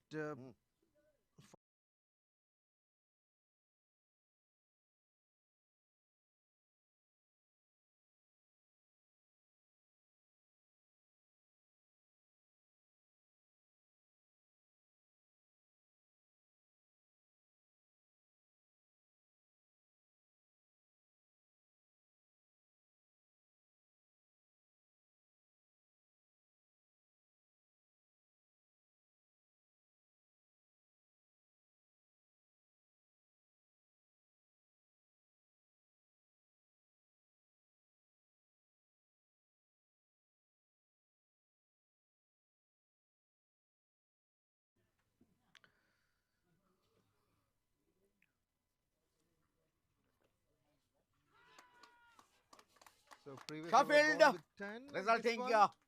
so previous Sheffield, over with 10, resulting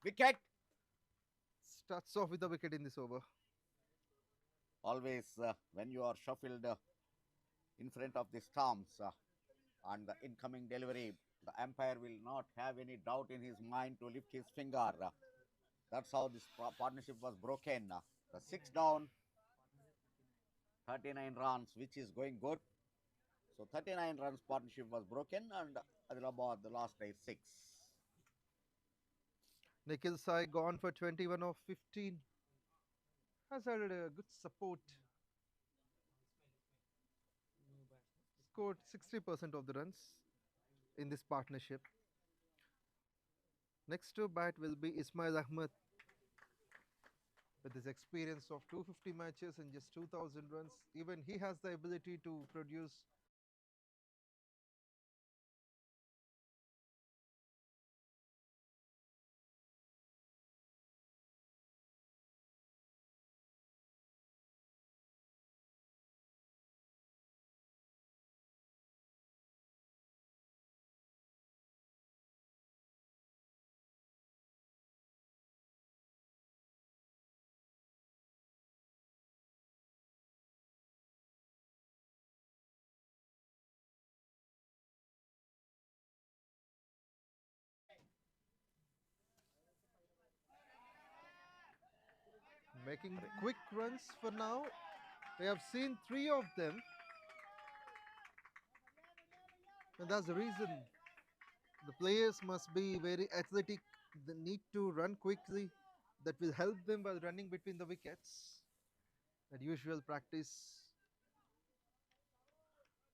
wicket. Starts off with a wicket in this over. Always when you are shuffled in front of the stumps and the incoming delivery, the umpire will not have any doubt in his mind to lift his finger. That's how this partnership was broken. The 6 down, 39 runs, which is going good. So 39 runs partnership was broken, and Adilabad lost by 6. 𝗃𝗃𝗃𝗃 gone for 21 of 15. Has added a good support. scored 60% of the runs in this partnership. Next to bat will be Ismail Ahmed. With his experience of 250 matches and just 2,000 runs, even he has the ability to produce making quick runs for now. We have seen 3 of them. And that's the reason the players must be very athletic. They need to run quickly. That will help them while running between the wickets. That usual practice.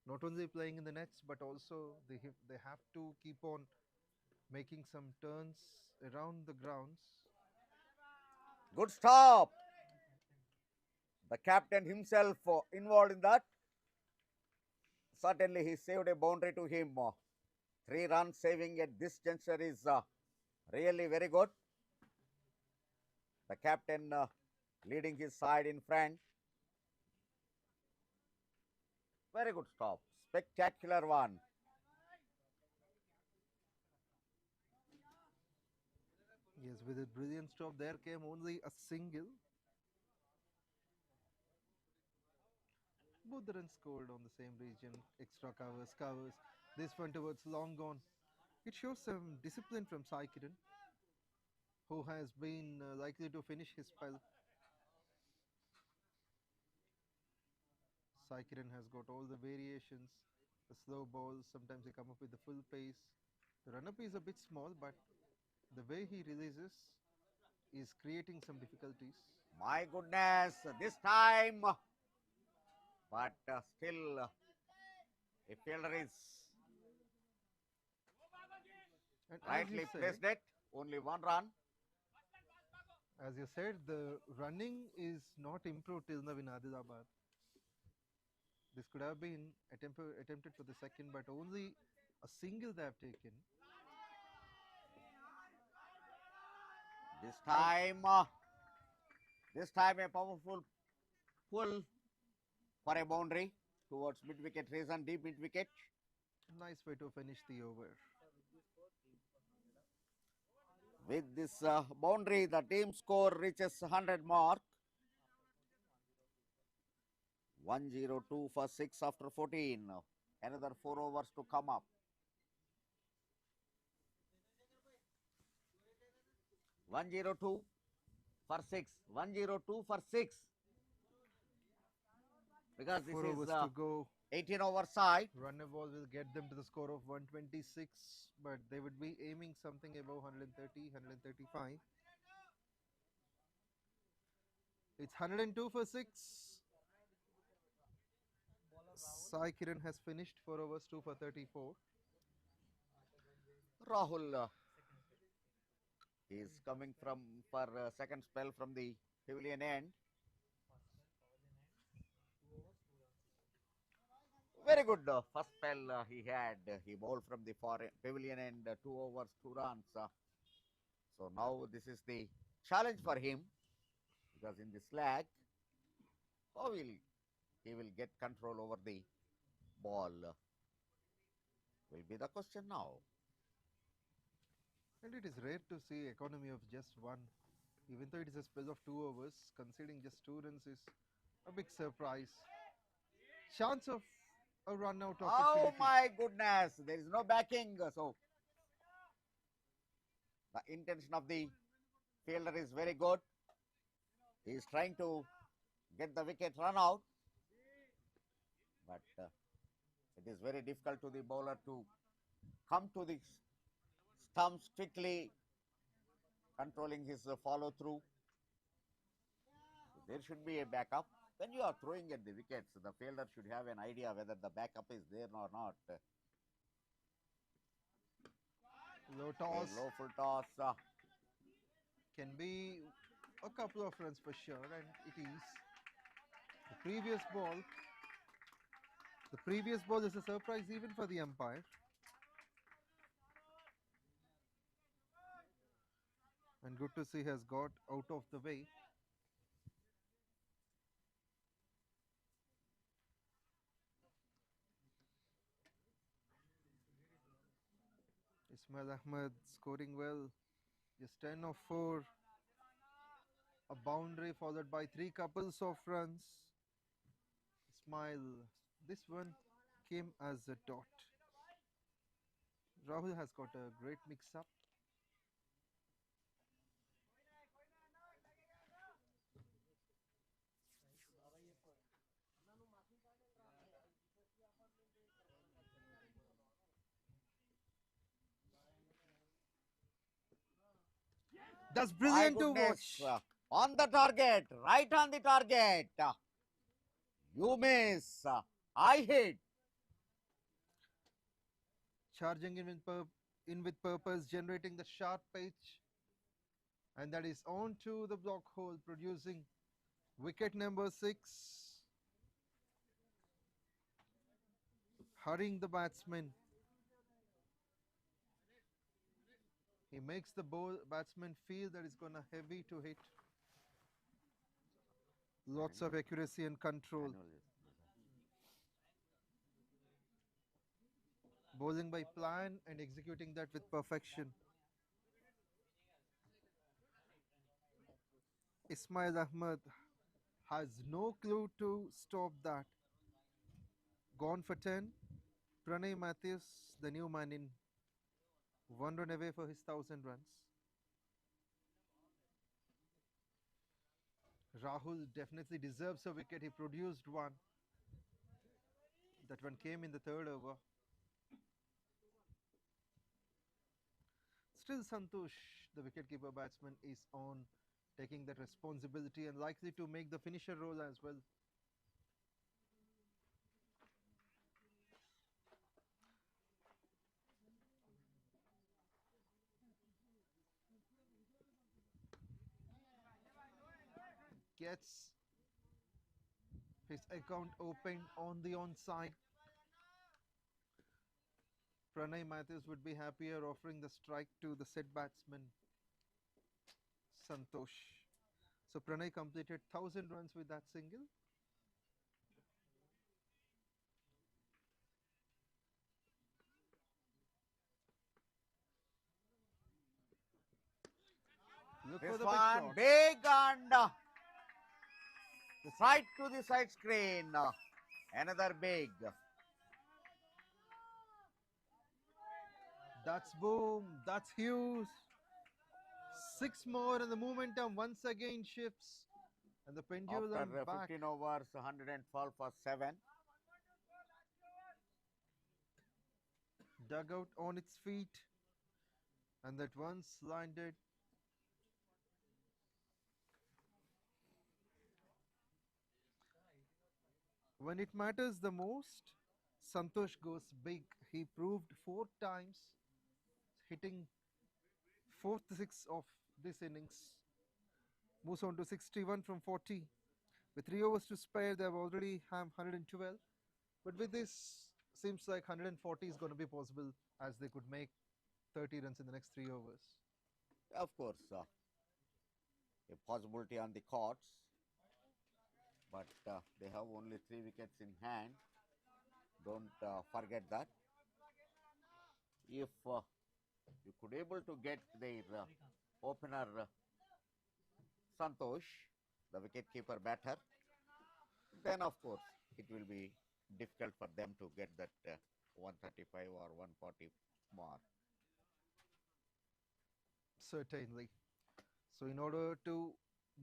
Not only playing in the nets, but also they have to keep on making some turns around the grounds. Good stop. The captain himself involved in that. Certainly he saved a boundary to him. 3 runs saving at this juncture is really very good. The captain leading his side in front. Very good stop. Spectacular one. Yes, with a brilliant stop, there came only a single. Both the runs scored on the same region. Extra covers. This one towards long gone. It shows some discipline from 𝗙, who has been likely to finish his spell. 𝗙 has got all the variations. The slow balls, sometimes they come up with the full pace. The run-up is a bit small, but the way he releases is creating some difficulties. My goodness, this time. But still, a fielder is rightly placed it. Only 1 run. As you said, the running is not improved till now in Adilabad. This could have been attempted for the second, but only a single they have taken. This time a powerful pull for a boundary towards mid-wicket region, deep mid-wicket. Nice way to finish the over. With this boundary, the team score reaches 100 mark. 102 for 6 after 14. Another 4 overs to come up. 102 for 6. 102 for 6. Because this 4 overs is to go. 18 over side. Runner ball will get them to the score of 126, but they would be aiming something above 130, 135. It's 102 for 6. 𝗙 has finished 4 overs, 2 for 34. Rahul is coming for second spell from the pavilion end. Very good first spell he had. He bowled from the pavilion end, 2 overs, 2 runs. So now this is the challenge for him, because in this leg, how will he will get control over the ball will be the question now. And it is rare to see economy of just 1. Even though it is a spell of 2 overs, conceding just 2 runs is a big surprise. Chance of a run out opportunity. Oh my goodness, there is no backing. So the intention of the fielder is very good. He is trying to get the wicket run out, but it is very difficult to the bowler to come to the stumps quickly, controlling his follow through. So there should be a backup. When you are throwing at the wickets, the fielder should have an idea whether the backup is there or not. Low toss. A low full toss. Can be a couple of runs for sure, and it is. The previous ball is a surprise even for the umpire. And good to see has got out of the way. Ismail Ahmed scoring well. Just 10 of 4. A boundary followed by 3 couples of runs. Ismail, this one came as a dot. Rahul has got a great mix-up. That's brilliant to watch. On the target, right on the target. You miss. I hit. Charging in with purpose, generating the sharp pitch. And that is on to the block hole, producing wicket number 6. Hurrying the batsman. He makes the batsman feel that it's gonna heavy to hit. Lots of accuracy and control. Bowling by plan and executing that with perfection. Ismail Ahmed has no clue to stop that. Gone for 10. Pranay Matthews, the new man in, 1 run away for his 1,000 runs. Rahul definitely deserves a wicket. He produced one. That one came in the 3rd over. Still Santosh, the wicketkeeper batsman, is on, taking that responsibility and likely to make the finisher role as well. Gets his account opened on the onside. Pranay Matthews would be happier offering the strike to the set batsman Santosh. So Pranay completed 1,000 runs with that single. Look This for the one big shot. big and right to the side screen. Another big. That's boom. That's huge. 6 more and the momentum once again shifts. And the pendulum After back. 15 overs, 112 for 7. Dugout on its feet. And that once landed. When it matters the most, Santosh goes big. He proved 4 times, hitting 4th 6 of this innings. Moves on to 61 from 40. With 3 overs to spare, they have already have 112. But with this, seems like 140 is going to be possible, as they could make 30 runs in the next 3 overs. Of course, a possibility on the cards. But they have only 3 wickets in hand. Don't forget that. If you could able to get their opener Santosh, the wicket-keeper batter, then of course it will be difficult for them to get that 135 or 140 mark. Certainly. So in order to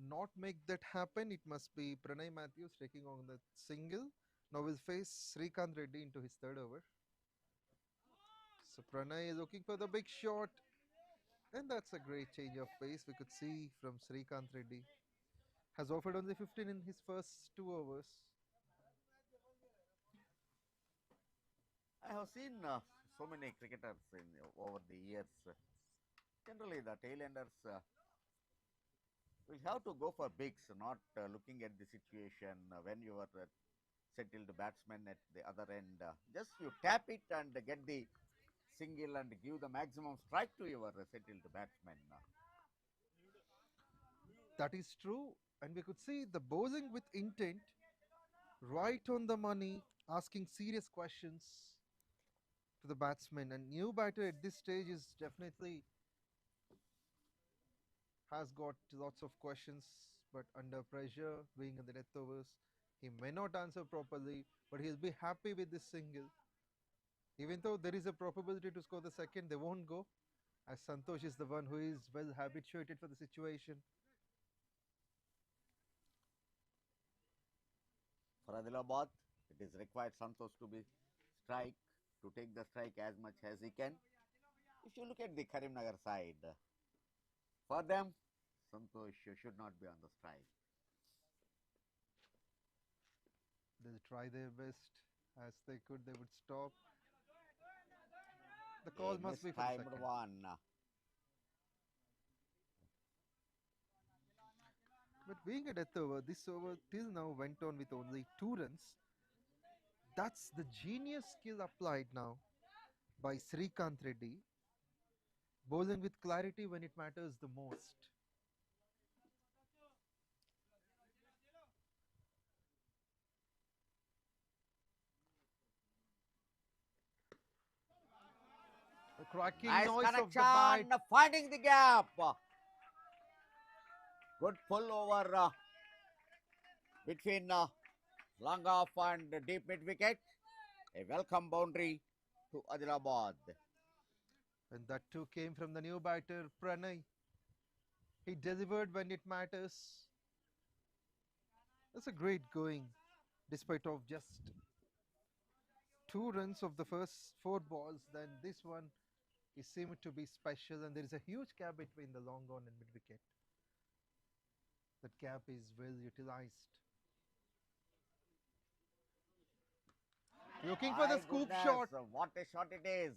not make that happen, it must be Pranay Matthews taking on the single. Now will face Srikanth Reddy into his 3rd over. So Pranay is looking for the big shot. And that's a great change of pace we could see from Srikanth Reddy. has offered only 15 in his first 2 overs. I have seen so many cricketers over the years. Generally, the tailenders will have to go for bigs, not looking at the situation when you are settled batsman at the other end. Just you tap it and get the single and give the maximum strike to your settled batsman. That is true, and we could see the bowling with intent, right on the money, asking serious questions to the batsman. And new batter at this stage is definitely has got lots of questions, but under pressure, being in the death overs, he may not answer properly, but he'll be happy with this single. Even though there is a probability to score the second, they won't go, as Santosh is the one who is well habituated for the situation. For Adilabad, it is required Santosh to be strike, to take the strike as much as he can. If you look at the Karimnagar side, for them, Santosh should not be on the strike. They'll try their best as they could. They would stop. The call must be for the second. One. But being a death over, this over till now went on with only 2 runs. That's the genius skill applied now by 𝗃𝗃𝗃, bowling with clarity when it matters the most. The cracking Nice noise of the connection, bat. finding the gap. Good pull over between long off and deep mid wicket. A welcome boundary to Adilabad. And that too came from the new batter, Pranay. He delivered when it matters. That's a great going, despite of just 2 runs of the first 4 balls. Then this one is seemed to be special, and there is a huge gap between the long on and mid wicket. That gap is well utilized. Looking for the My scoop goodness, shot. What a shot it is.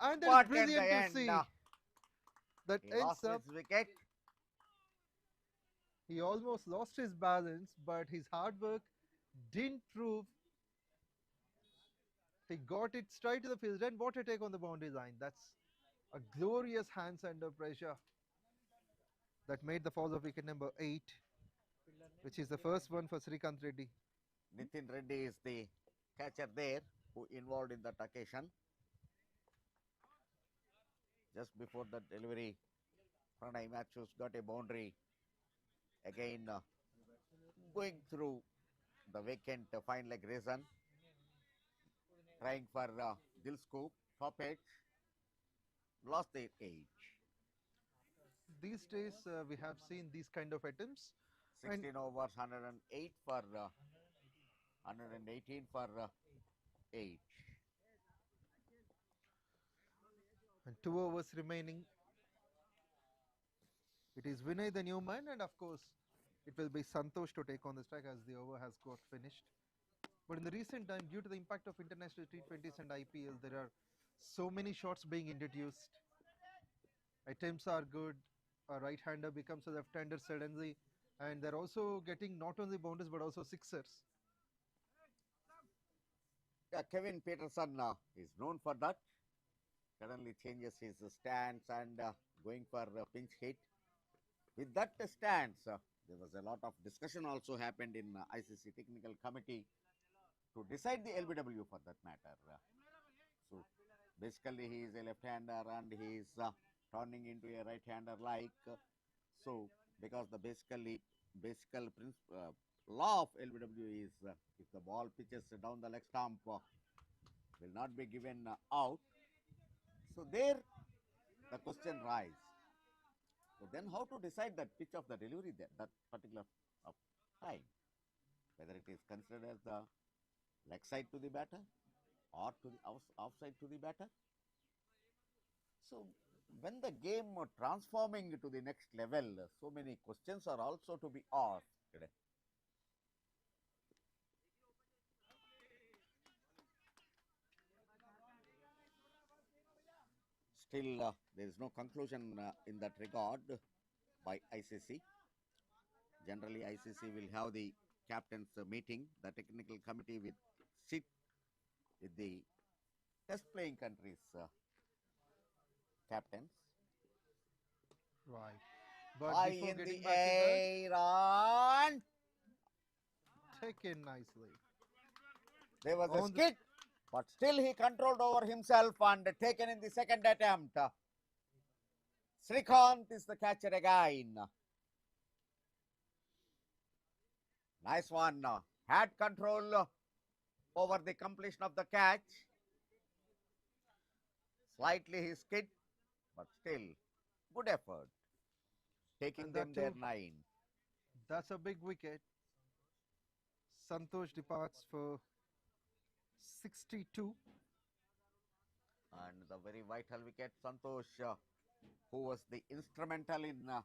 And But it's brilliant at to the see end, that he ends lost up. his wicket. He almost lost his balance, but his hard work didn't prove. He got it straight to the field, and what a take on the boundary line. That's a glorious hands under pressure that made the fall of wicket number 8, which is the first one for 𝗃𝗃𝗃. Nitin Reddy is the catcher there who involved in that occasion. Just before the delivery, Pranay Matthews got a boundary. Again, going through the vacant fine leg reason, trying for Dil scoop, top edge, lost their edge. These days, we have seen these kind of attempts. 16 overs, 108 for 118 for 8. And 2 overs remaining. It is Vinay, the new man, and of course, it will be Santosh to take on the strike as the over has got finished. But in the recent time, due to the impact of international T20s and IPL, there are so many shots being introduced. Attempts are good. A right-hander becomes a left-hander suddenly, and they're also getting not only boundaries but also sixers. Yeah, Kevin Peterson is known for that. Suddenly changes his stance and going for a pinch hit. With that stance, there was a lot of discussion also happened in ICC Technical Committee to decide the LBW for that matter. So basically he is a left-hander and he is turning into a right-hander like. So because the basic law of LBW is if the ball pitches down the leg stump will not be given out. So there the question rises. So then how to decide that pitch of the delivery there, that particular time, whether it is considered as the leg side to the batter or to the offside to the batter. So when the game transforming to the next level, so many questions are also to be asked. Still, there is no conclusion in that regard by ICC. Generally, ICC will have the captains meeting, the technical committee will sit with the test playing countries captains. Right. But High before in getting the back to air and taken nicely. there was a On the- skid, but still he controlled over himself and taken in the second attempt. Srikanth is the catcher again. Nice one. Had control over the completion of the catch. Slightly he skid, but still good effort. Taking And them that their too- 9. That's a big wicket. Santosh departs for 62. And the very vital wicket, Santosh, who was the instrumental in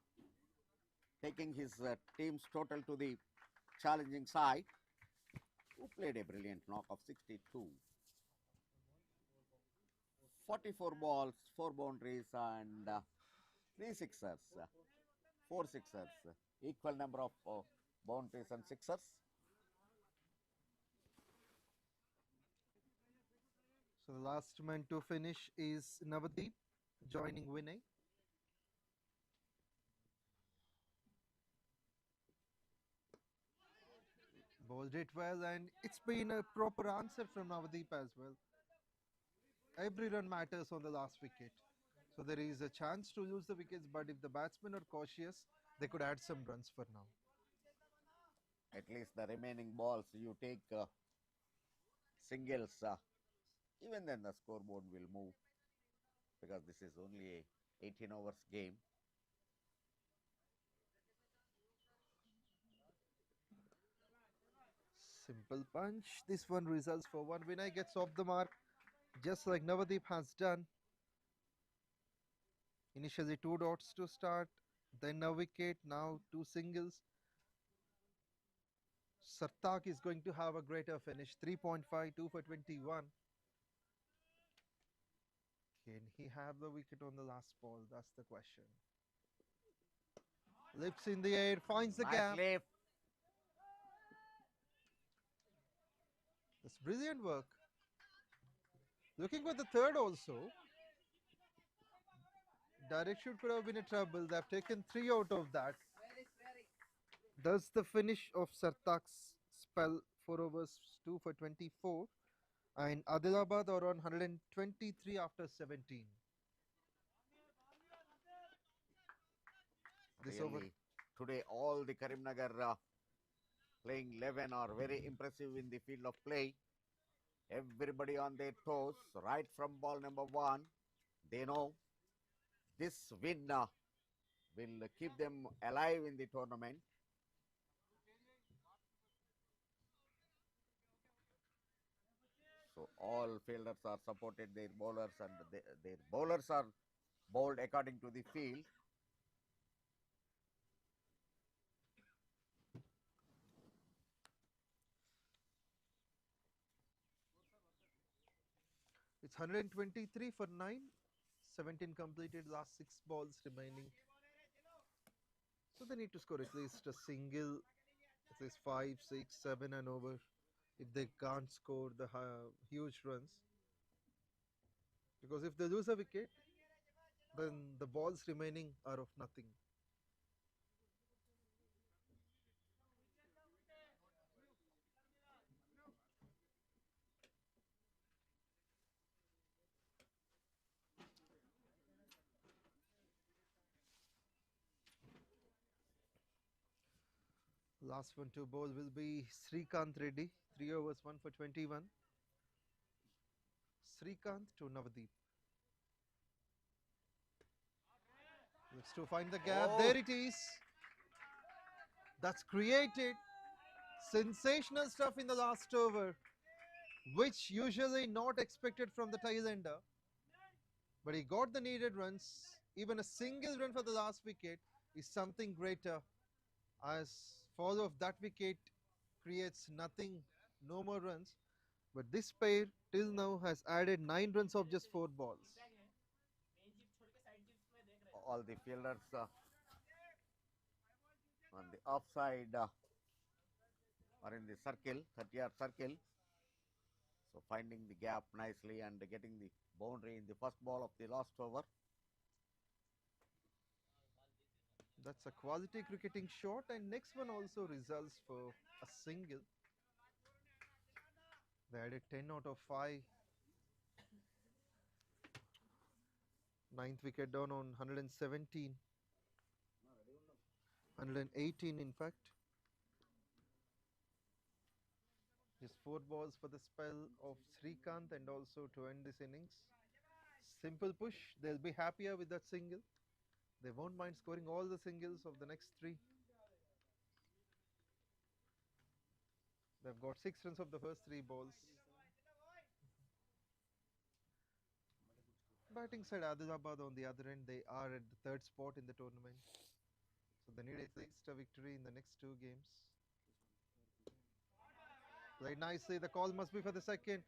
taking his team's total to the challenging side, who played a brilliant knock of 62. 44 balls, 4 boundaries and 3 sixers, 4 sixers, equal number of boundaries and sixers. So the last man to finish is Navdeep, joining Vinay. Bowled it well, and it's been a proper answer from Navdeep as well. Every run matters on the last wicket. So there is a chance to lose the wickets, but if the batsmen are cautious, they could add some runs for now. At least the remaining balls you take singles, even then the scoreboard will move, because this is only a 18 hours game. Simple punch. This one results for 1. Vinay gets off the mark, just like Navdeep has done. Initially 2 dots to start, then a wicket, now 2 singles. Sartak is going to have a greater finish, 3.5, 2 for 21. Can he have the wicket on the last ball? That's the question. Lifts in the air, finds the Nice gap. lift. That's brilliant work. Looking for the third also. Direction could have been a trouble. They've taken 3 out of that. That's the finish of Sartak's spell, 4 overs, 2 for 24. And Adilabad are on 123 after 17. This over. Really, today all the Karimnagar playing 11 are very impressive in the field of play. Everybody on their toes, right from ball number 1. They know this win will keep them alive in the tournament. So all fielders are supported their bowlers, and their bowlers are bowled according to the field. It's 123 for 9. 17 completed, last 6 balls remaining. So they need to score at least a single, at least 5, 6, 7 and over. If they can't score the huge runs. Because if they lose a wicket, then the balls remaining are of nothing. Last one to bowl will be Srikanth Reddy, 3 overs, 1 for 21. Srikanth to Navdeep. Looks to find the gap. There it is. That's created sensational stuff in the last over, which usually not expected from the tail ender. but he got the needed runs. Even a single run for the last wicket is something greater, as follow of that wicket creates nothing, no more runs. But this pair till now has added 9 runs of just 4 balls. All the fielders on the offside are in the circle, 30-yard circle. So finding the gap nicely and getting the boundary in the first ball of the last over. That's a quality cricketing shot, and next one also results for a single. They added 10 out of 5. 9th wicket down on 117. 118 in fact. Just 4 balls for the spell of Srikanth and also to end this innings. Simple push, they'll be happier with that single. They won't mind scoring all the singles of the next 3. They've got 6 runs of the first 3 balls. Batting side Adilabad on the other end, they are at the 3rd spot in the tournament. So they need at least a victory in the next 2 games. Played nicely, the call must be for the second.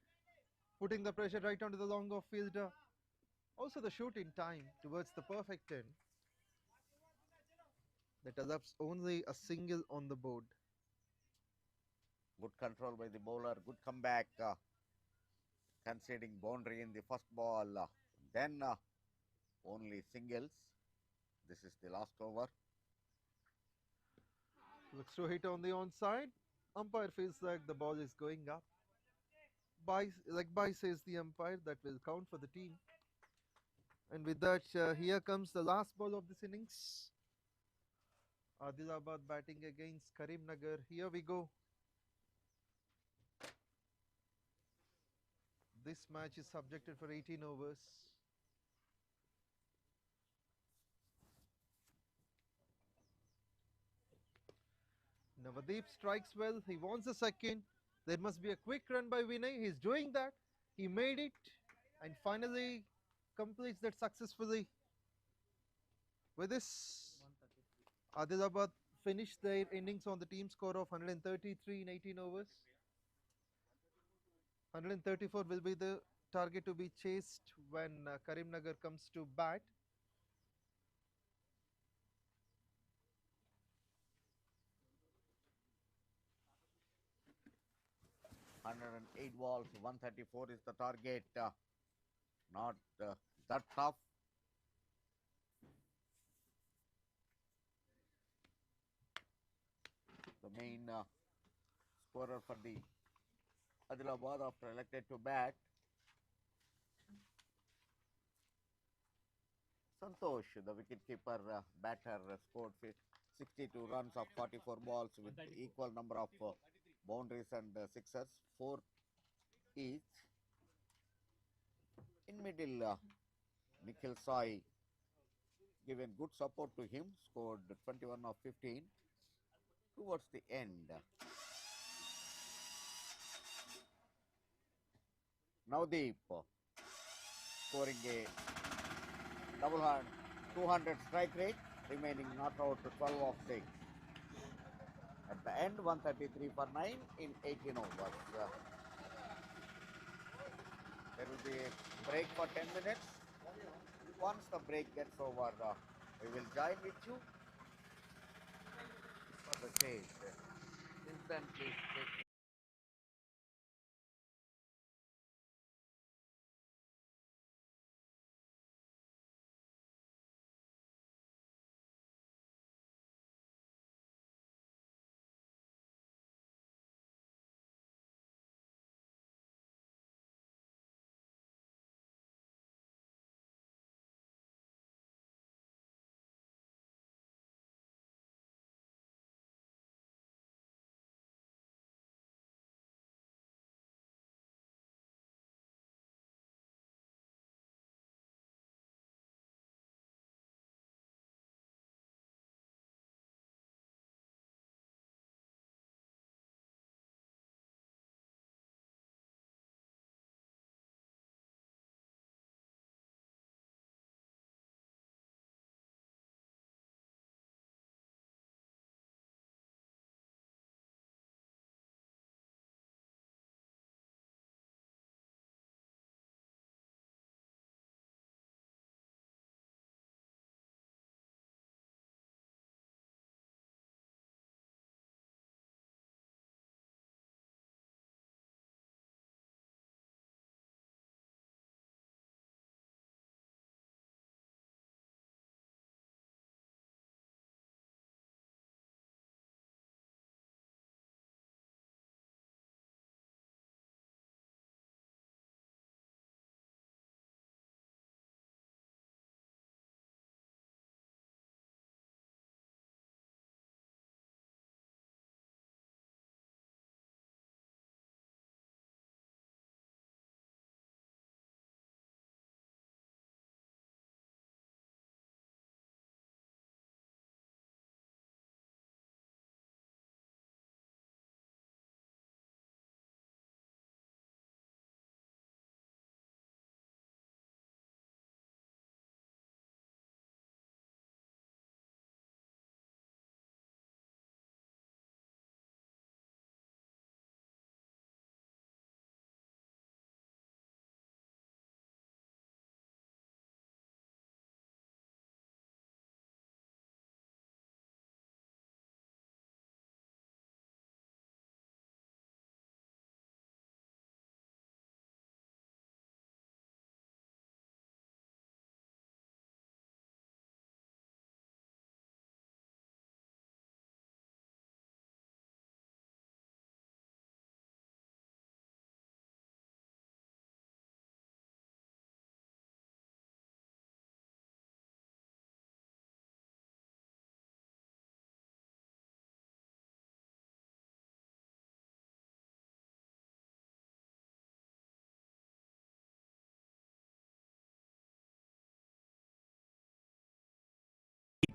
Putting the pressure right onto the long off fielder. Also the shoot in time towards the perfect end. That allows only a single on the board. Good control by the bowler, good comeback, conceding boundary in the first ball, then only singles. This is the last over. Looks to hit on the onside. Umpire feels like the ball is going up. Bye says the umpire, that will count for the team. And with that, here comes the last ball of this innings. Adilabad batting against Karimnagar. Here we go. This match is subjected for 18 overs. Navdeep strikes well. He wants a second. There must be a quick run by Vinay. He's doing that. He made it and finally completes that successfully. With this, Adilabad finished their innings on the team score of 133 in 18 overs. 134 will be the target to be chased when Karimnagar comes to bat. $108 balls, 134 is the target. Not that tough. The main scorer for the Adilabad after elected to bat. Santosh, the wicketkeeper batter, scored 62 runs of 44 balls with equal number of boundaries and sixers, 4 each. In middle, 𝗃𝗃𝗃 given good support to him, scored 21 of 15. Towards the end, Navdeep scoring a 200 strike rate, remaining not out to 12 of 6. At the end, 133 for 9 in 18 overs. There will be a break for 10 minutes. Once the break gets over, we will join with you for the chase. Since then, please take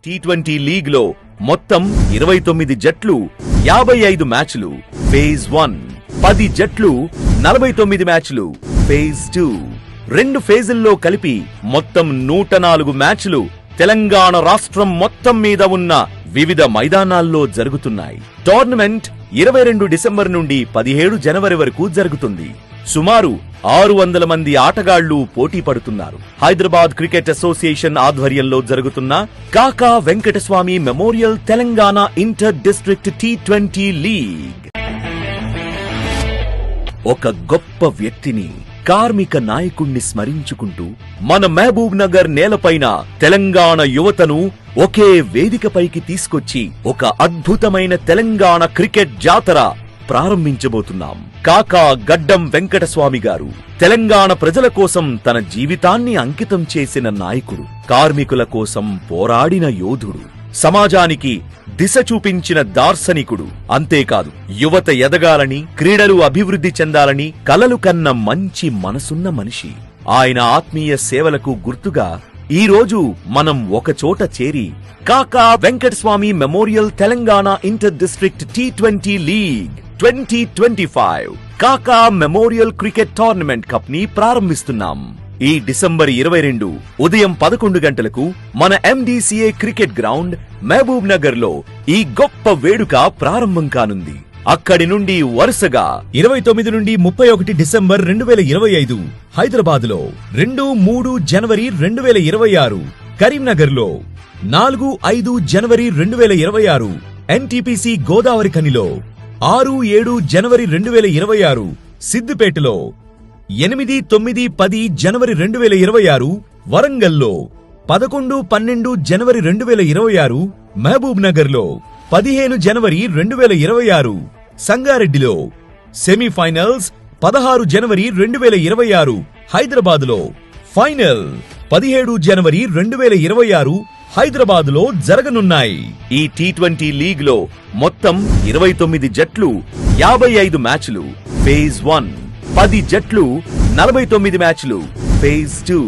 T20 league లో మొత్తం 29 జట్లు 55 మ్యాచ్లు phase 1, 10 జట్లు 49 మ్యాచ్లు phase 2, 2 ఫేజుల్లో కలిపి మొత్తం 104 మ్యాచ్లు తెలంగాణ రాష్ట్రం మొత్తం మీద ఉన్న వివిధ మైదానాల్లో జరుగుతున్నాయి. టోర్నమెంట్ 22 డిసెంబర్ నుండి 17 జనవరి వరకు జరుగుతుంది. సుమారు 600 మంది ఆటగాళ్లు పోటీ పడుతున్నారు. హైదరాబాద్ క్రికెట్ అసోసియేషన్ ఆధ్వర్యంలో జరుగుతున్న Kaka Venkataswamy memorial Telangana inter district T20 league. ఒక గొప్ప వ్యక్తిని, కార్మిక నాయకుణ్ణి స్మరించుకుంటూ మన మహబూబ్ నగర్ నేలపైన తెలంగాణ యువతను ఒకే వేదికపైకి తీసుకొచ్చి ఒక అద్భుతమైన తెలంగాణ క్రికెట్ జాతర ప్రారంభించబోతున్నాం. కాకా గడ్డం వెంకటస్వామి గారు తెలంగాణ ప్రజల కోసం తన జీవితాన్ని అంకితం చేసిన నాయకుడు, కార్మికుల కోసం పోరాడిన యోధుడు, సమాజానికి దిశ చూపించిన దార్శనికుడు. అంతేకాదు, యువత ఎదగాలని, క్రీడలు అభివృద్ధి చెందాలని కలలు కన్న మంచి మనసున్న మనిషి. ఆయన ఆత్మీయ సేవలకు గుర్తుగా ఈ రోజు మనం ఒకచోట చేరి కాకా Venkataswamy memorial Telangana inter district T20 league 2025 కాకా మెమోరియల్ క్రికెట్ టోర్నమెంట్ కప్ ని ప్రారంభిస్తున్నాం. ఈ డిసెంబర్ 22 ఉదయం 11 గంటలకు మన MDCA cricket ground Mahabubnagar లో ఈ గొప్ప వేడుక ప్రారంభం కానుంది. అక్కడి నుండి వరుసగా 29 నుండి 31 డిసెంబర్ 2025 హైదరాబాద్ లో, 2, 3 జనవరి 2026 కరీంనగర్ లో, 4, 5 జనవరి 2026 NTPC గోదావరి ఖనిలో, 6, 7 జనవరి 2026 సిద్దిపేటలో, 8, 9, 10 జనవరి 2026 వరంగల్లో, 11, 12 జనవరి 2026 మహబూబ్ నగర్ లో, 15 జనవరి 2026 సంగారెడ్డిలో, సెమీఫైనల్స్ 16 జనవరి 2026 హైదరాబాద్ లో, ఫైనల్ 17 జనవరి 2026 హైదరాబాద్ లో జరగనున్నాయి. ఈ టీ20 లీగ్ లో మొత్తం 29 జట్లు 55 మ్యాచ్లు ఫేజ్ 1, 10 జట్లు 49 మ్యాచ్లు ఫేజ్ 2,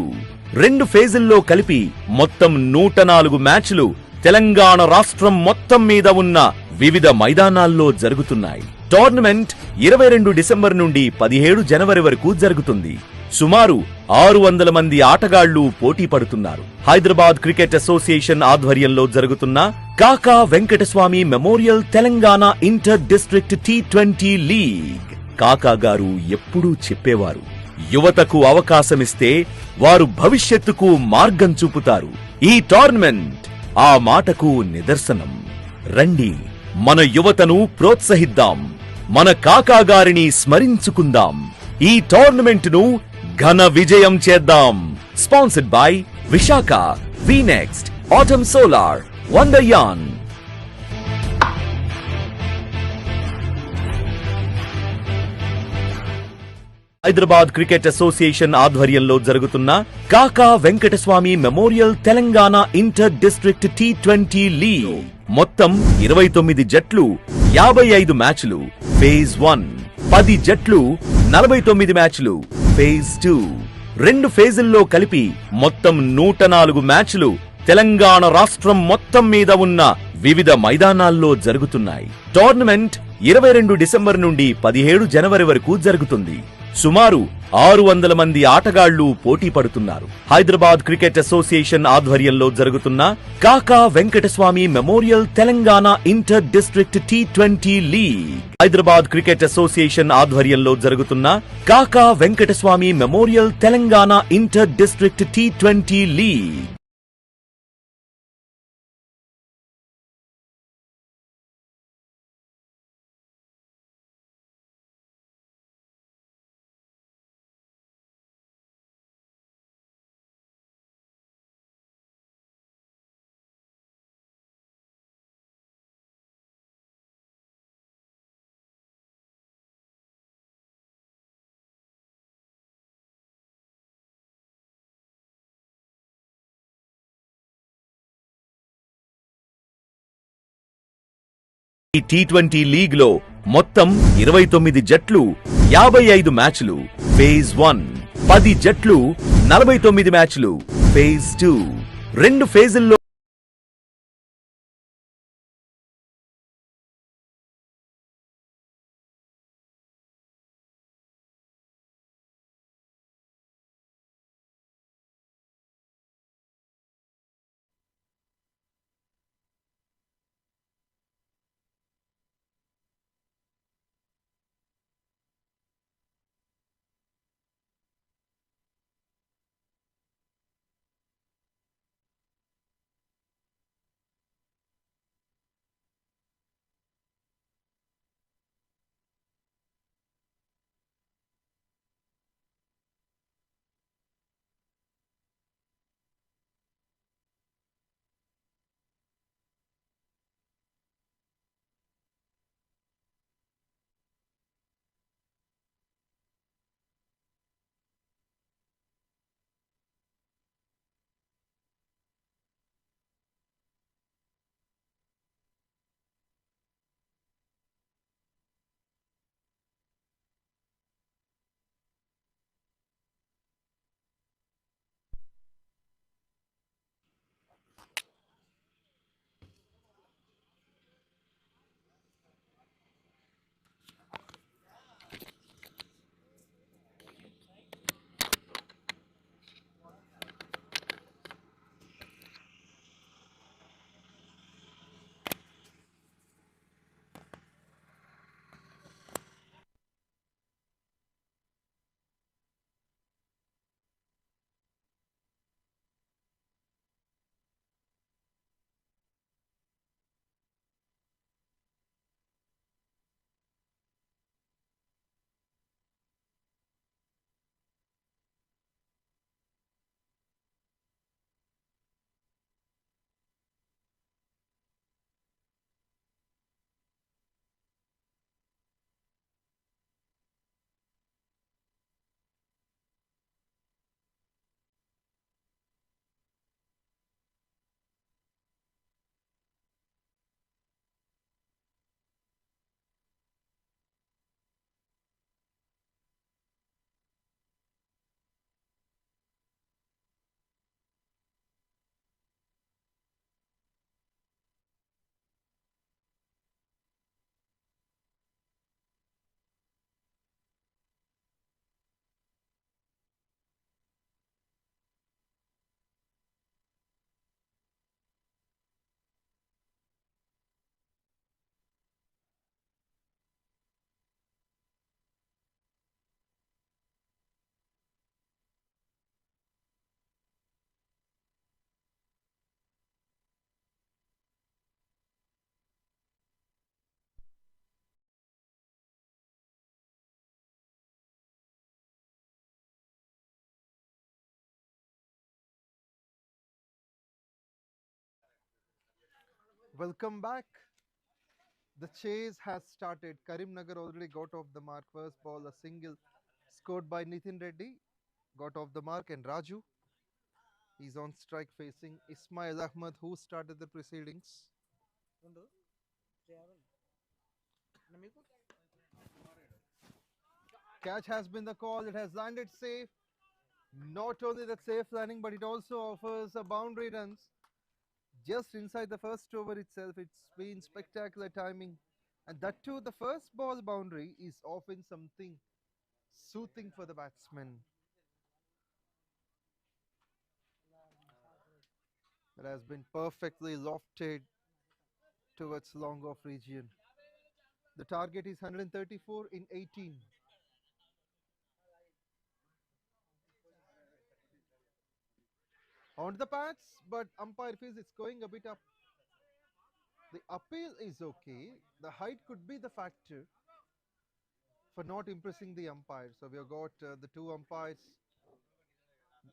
2 ఫేజుల్లో కలిపి మొత్తం 104 మ్యాచ్లు తెలంగాణ రాష్ట్రం మొత్తం మీద ఉన్న వివిధ మైదానాల్లో జరుగుతున్నాయి. టోర్నమెంట్ 22 డిసెంబర్ నుండి 17 జనవరి వరకు జరుగుతుంది. సుమారు 600 మంది ఆటగాళ్లు పోటీ పడుతున్నారు. హైదరాబాద్ క్రికెట్ అసోసియేషన్ ఆధ్వర్యంలో జరుగుతున్న Kaka Venkataswamy memorial Telangana inter district T20 league. కాకా గారు ఎప్పుడూ చెప్పేవారు, యువతకు అవకాశమిస్తే వారు భవిష్యత్తుకు మార్గం చూపుతారు. ఈ టోర్నమెంట్ ఆ మాటకు నిదర్శనం. రండి, మన యువతను ప్రోత్సహిద్దాం, మన కాకా గారిని స్మరించుకుందాం, ఈ టోర్నమెంట్ ను ఘన విజయం చేద్దాం. స్పాన్సర్డ్ బై విశాఖ, వీనెక్స్ట్, ఆటమ్ సోలార్, వండర్యాన్. హైదరాబాద్ క్రికెట్ అసోసియేషన్ ఆధ్వర్యంలో జరుగుతున్న Kaka Venkataswamy memorial Telangana inter district T20 league. మొత్తం 29 జట్లు 55 మ్యాచ్లు ఫేజ్ 1, 10 జట్లు 49 మ్యాచ్లు ఫేజ్ 2, 2 ఫేజుల్లో కలిపి మొత్తం 104 మ్యాచ్లు తెలంగాణ రాష్ట్రం మొత్తం మీద ఉన్న వివిధ మైదానాల్లో జరుగుతున్నాయి. టోర్నమెంట్ 22 డిసెంబర్ నుండి 17 జనవరి వరకు జరుగుతుంది. సుమారు 600 మంది ఆటగాళ్లు పోటీ పడుతున్నారు. హైదరాబాద్ క్రికెట్ అసోసియేషన్ ఆధ్వర్యంలో జరుగుతున్న Kaka Venkataswamy memorial Telangana inter district T20 league. Hyderabad cricket association ఆధ్వర్యంలో జరుగుతున్న Kaka Venkataswamy memorial Telangana inter district T20 league. ఈ టీ20 లీగ్ లో మొత్తం 29 జట్లు 55 మ్యాచ్లు ఫేజ్ 1, 10 జట్లు 49 మ్యాచ్లు phase 2, 2 ఫేజుల్లో Welcome back. The chase has started. Karimnagar already got off the mark. First ball, a single scored by Nitin Reddy. Got off the mark, and Raju, he's on strike facing Ismail Ahmed, who started the proceedings. Catch has been the call. It has landed safe. Not only that safe landing, but it also offers a boundary runs just inside the first over itself. It's been spectacular timing, and that too, the first ball boundary is often something soothing for the batsman. It has been perfectly lofted towards long off region. The target is 134 in 18. On the pads, but umpire feels it's going a bit up. The appeal is okay. The height could be the factor for not impressing the umpire. So we have got the two umpires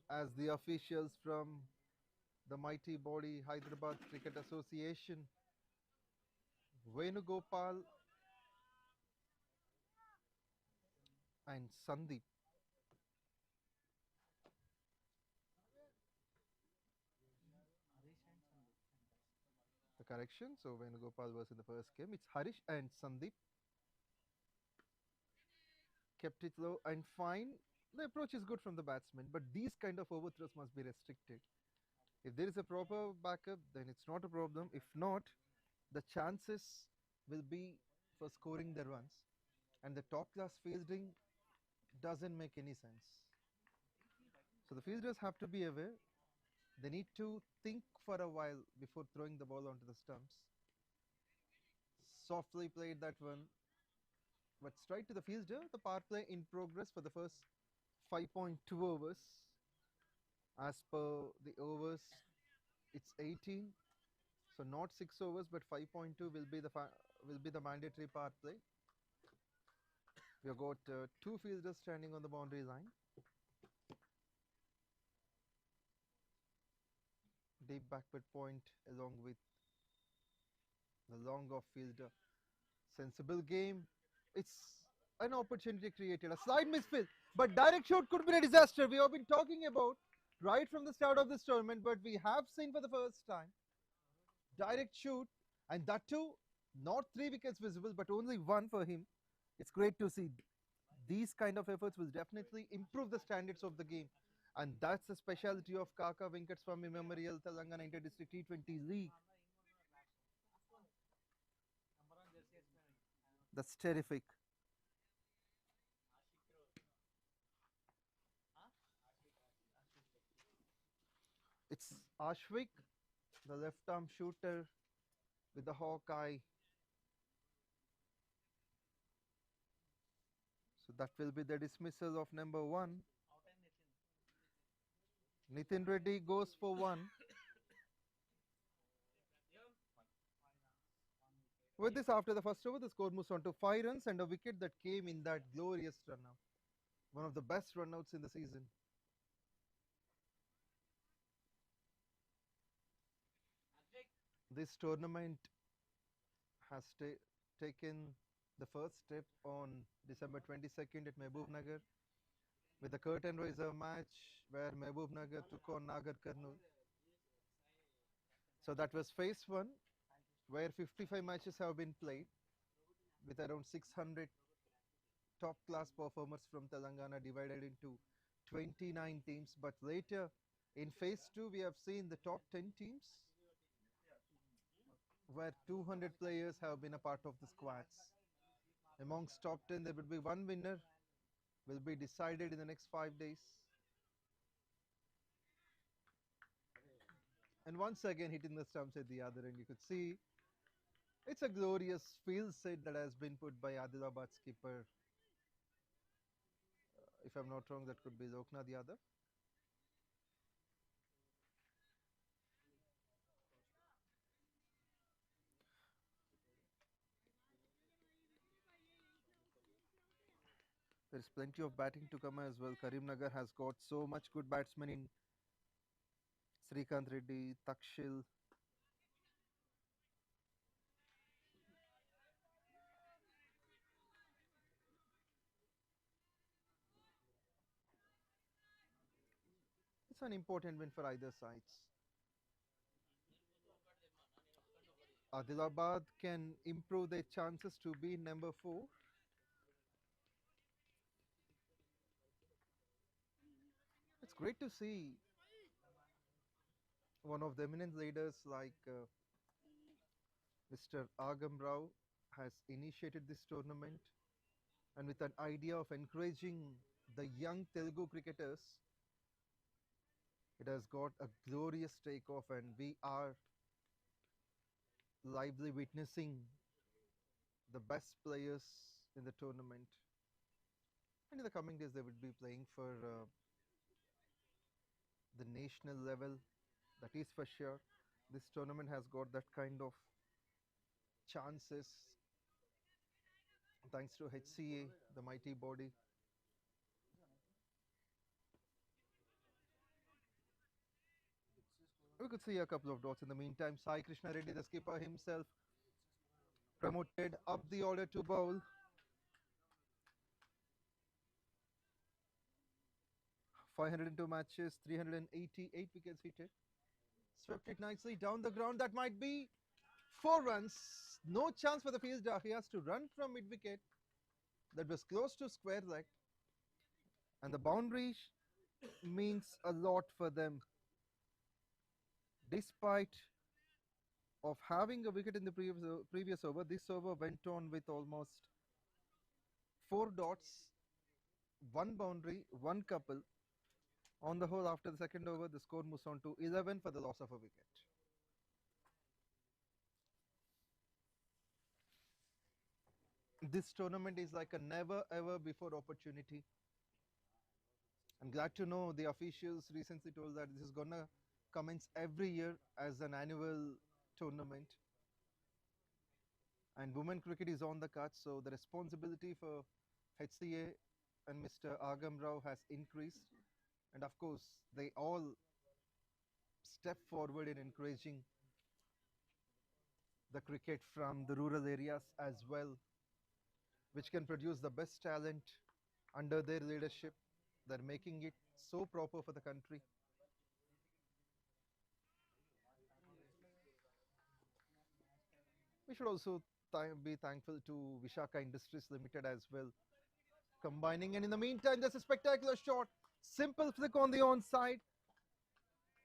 as the officials from the mighty body Hyderabad Cricket Association, 𝗬𝗚𝗃𝗃 and Sandeep. The correction, so 𝗬𝗚𝗃𝗃 was in the first game. It's Harish and Sandeep. Kept it low and fine. The approach is good from the batsman, but these kind of overthrows must be restricted. If there is a proper backup, then it's not a problem. If not, the chances will be for scoring the runs, and the top class fielding doesn't make any sense. So the fielders have to be aware. They need to think for a while before throwing the ball onto the stumps. Softly played that one, but straight to the fielder. The power play in progress for the first 5.2 overs. As per the overs, it's 18, so not 6 overs, but 5.2 will be the mandatory power play. We have got two fielders standing on the boundary line. Deep backward point along with the long off fielder. Sensible game. It's an opportunity created. A slight misfield, but direct shoot could be a disaster. We have been talking about right from the start of this tournament, but we have seen for the first time direct shoot, and that too not 3 wickets visible, but only 1 for him. It's great to see. These kind of efforts will definitely improve the standards of the game, and that's the specialty of KAKA Venkataswamy Memorial Telangana Inter-District T20 League. That's terrific. It's Ashwik, the left arm shooter with the hawk-eye. So that will be the dismissal of number 1. Nitin Reddy goes for 1. With this, after the first over, the score moves on to 5 runs and a wicket that came in that glorious run-out. One of the best run-outs in the season. This tournament has taken the first step on December 22nd at Mehboob-Nagar with the curtain raiser match where Mehboob-Nagar took on Nagar Kurnool. So that was phase 1, where 55 matches have been played with around 600 top class performers from Telangana divided into 29 teams. But later in phase 2, we have seen the top 10 teams where 200 players have been a part of the squads. Amongst top 10, there will be 1 winner, will be decided in the next 5 days. And once again hitting the stumps at the other end, you could see it's a glorious field set that has been put by Adilabad skipper. If I'm not wrong, that could be 𝗀𝗃𝗃𝗏. There's plenty of batting to come as well. Karimnagar has got so much good batsmen in Srikanth Reddy, Takshil, It's an important win for either sides. Adilabad can improve their chances to be number 4. It's great to see one of the eminent leaders like Mr. 𝗃𝗏 has initiated this tournament, and with an idea of encouraging the young Telugu cricketers, it has got a glorious takeoff, and we are lively witnessing the best players in the tournament. And in the coming days, they would be playing for the national level. That is for sure. This tournament has got that kind of chances thanks to 𝗬𝗂𝗃𝗃, the mighty body. We could see a couple of dots in the meantime. Sai Krishna Reddy, the skipper himself, promoted up the order to bowl. '502 matches, 388 wickets hit. Swept it nicely down the ground. That might be 4 runs. No chance for the fielder. He has to run from mid-wicket. That was close to square leg. And the boundary means a lot for them. Despite of having a wicket in the previous over, this over went on with almost 4 dots, 1 boundary, 1 couple. On the whole, after the second over, the score moves on to 11 for the loss of a wicket. This tournament is like a never ever before opportunity. I'm glad to know the officials recently told that this is gonna commence every year as an annual tournament. And women cricket is on the cards, so the responsibility for 𝗬𝗃𝗃 and Mr. 𝗃𝗏 has increased. And of course, they all step forward in encouraging the cricket from the rural areas as well, which can produce the best talent under their leadership. They're making it so proper for the country. We should also be thankful to Vishaka Industries Limited as well, combining. And in the meantime, there's a spectacular shot. Simple flick on the onside.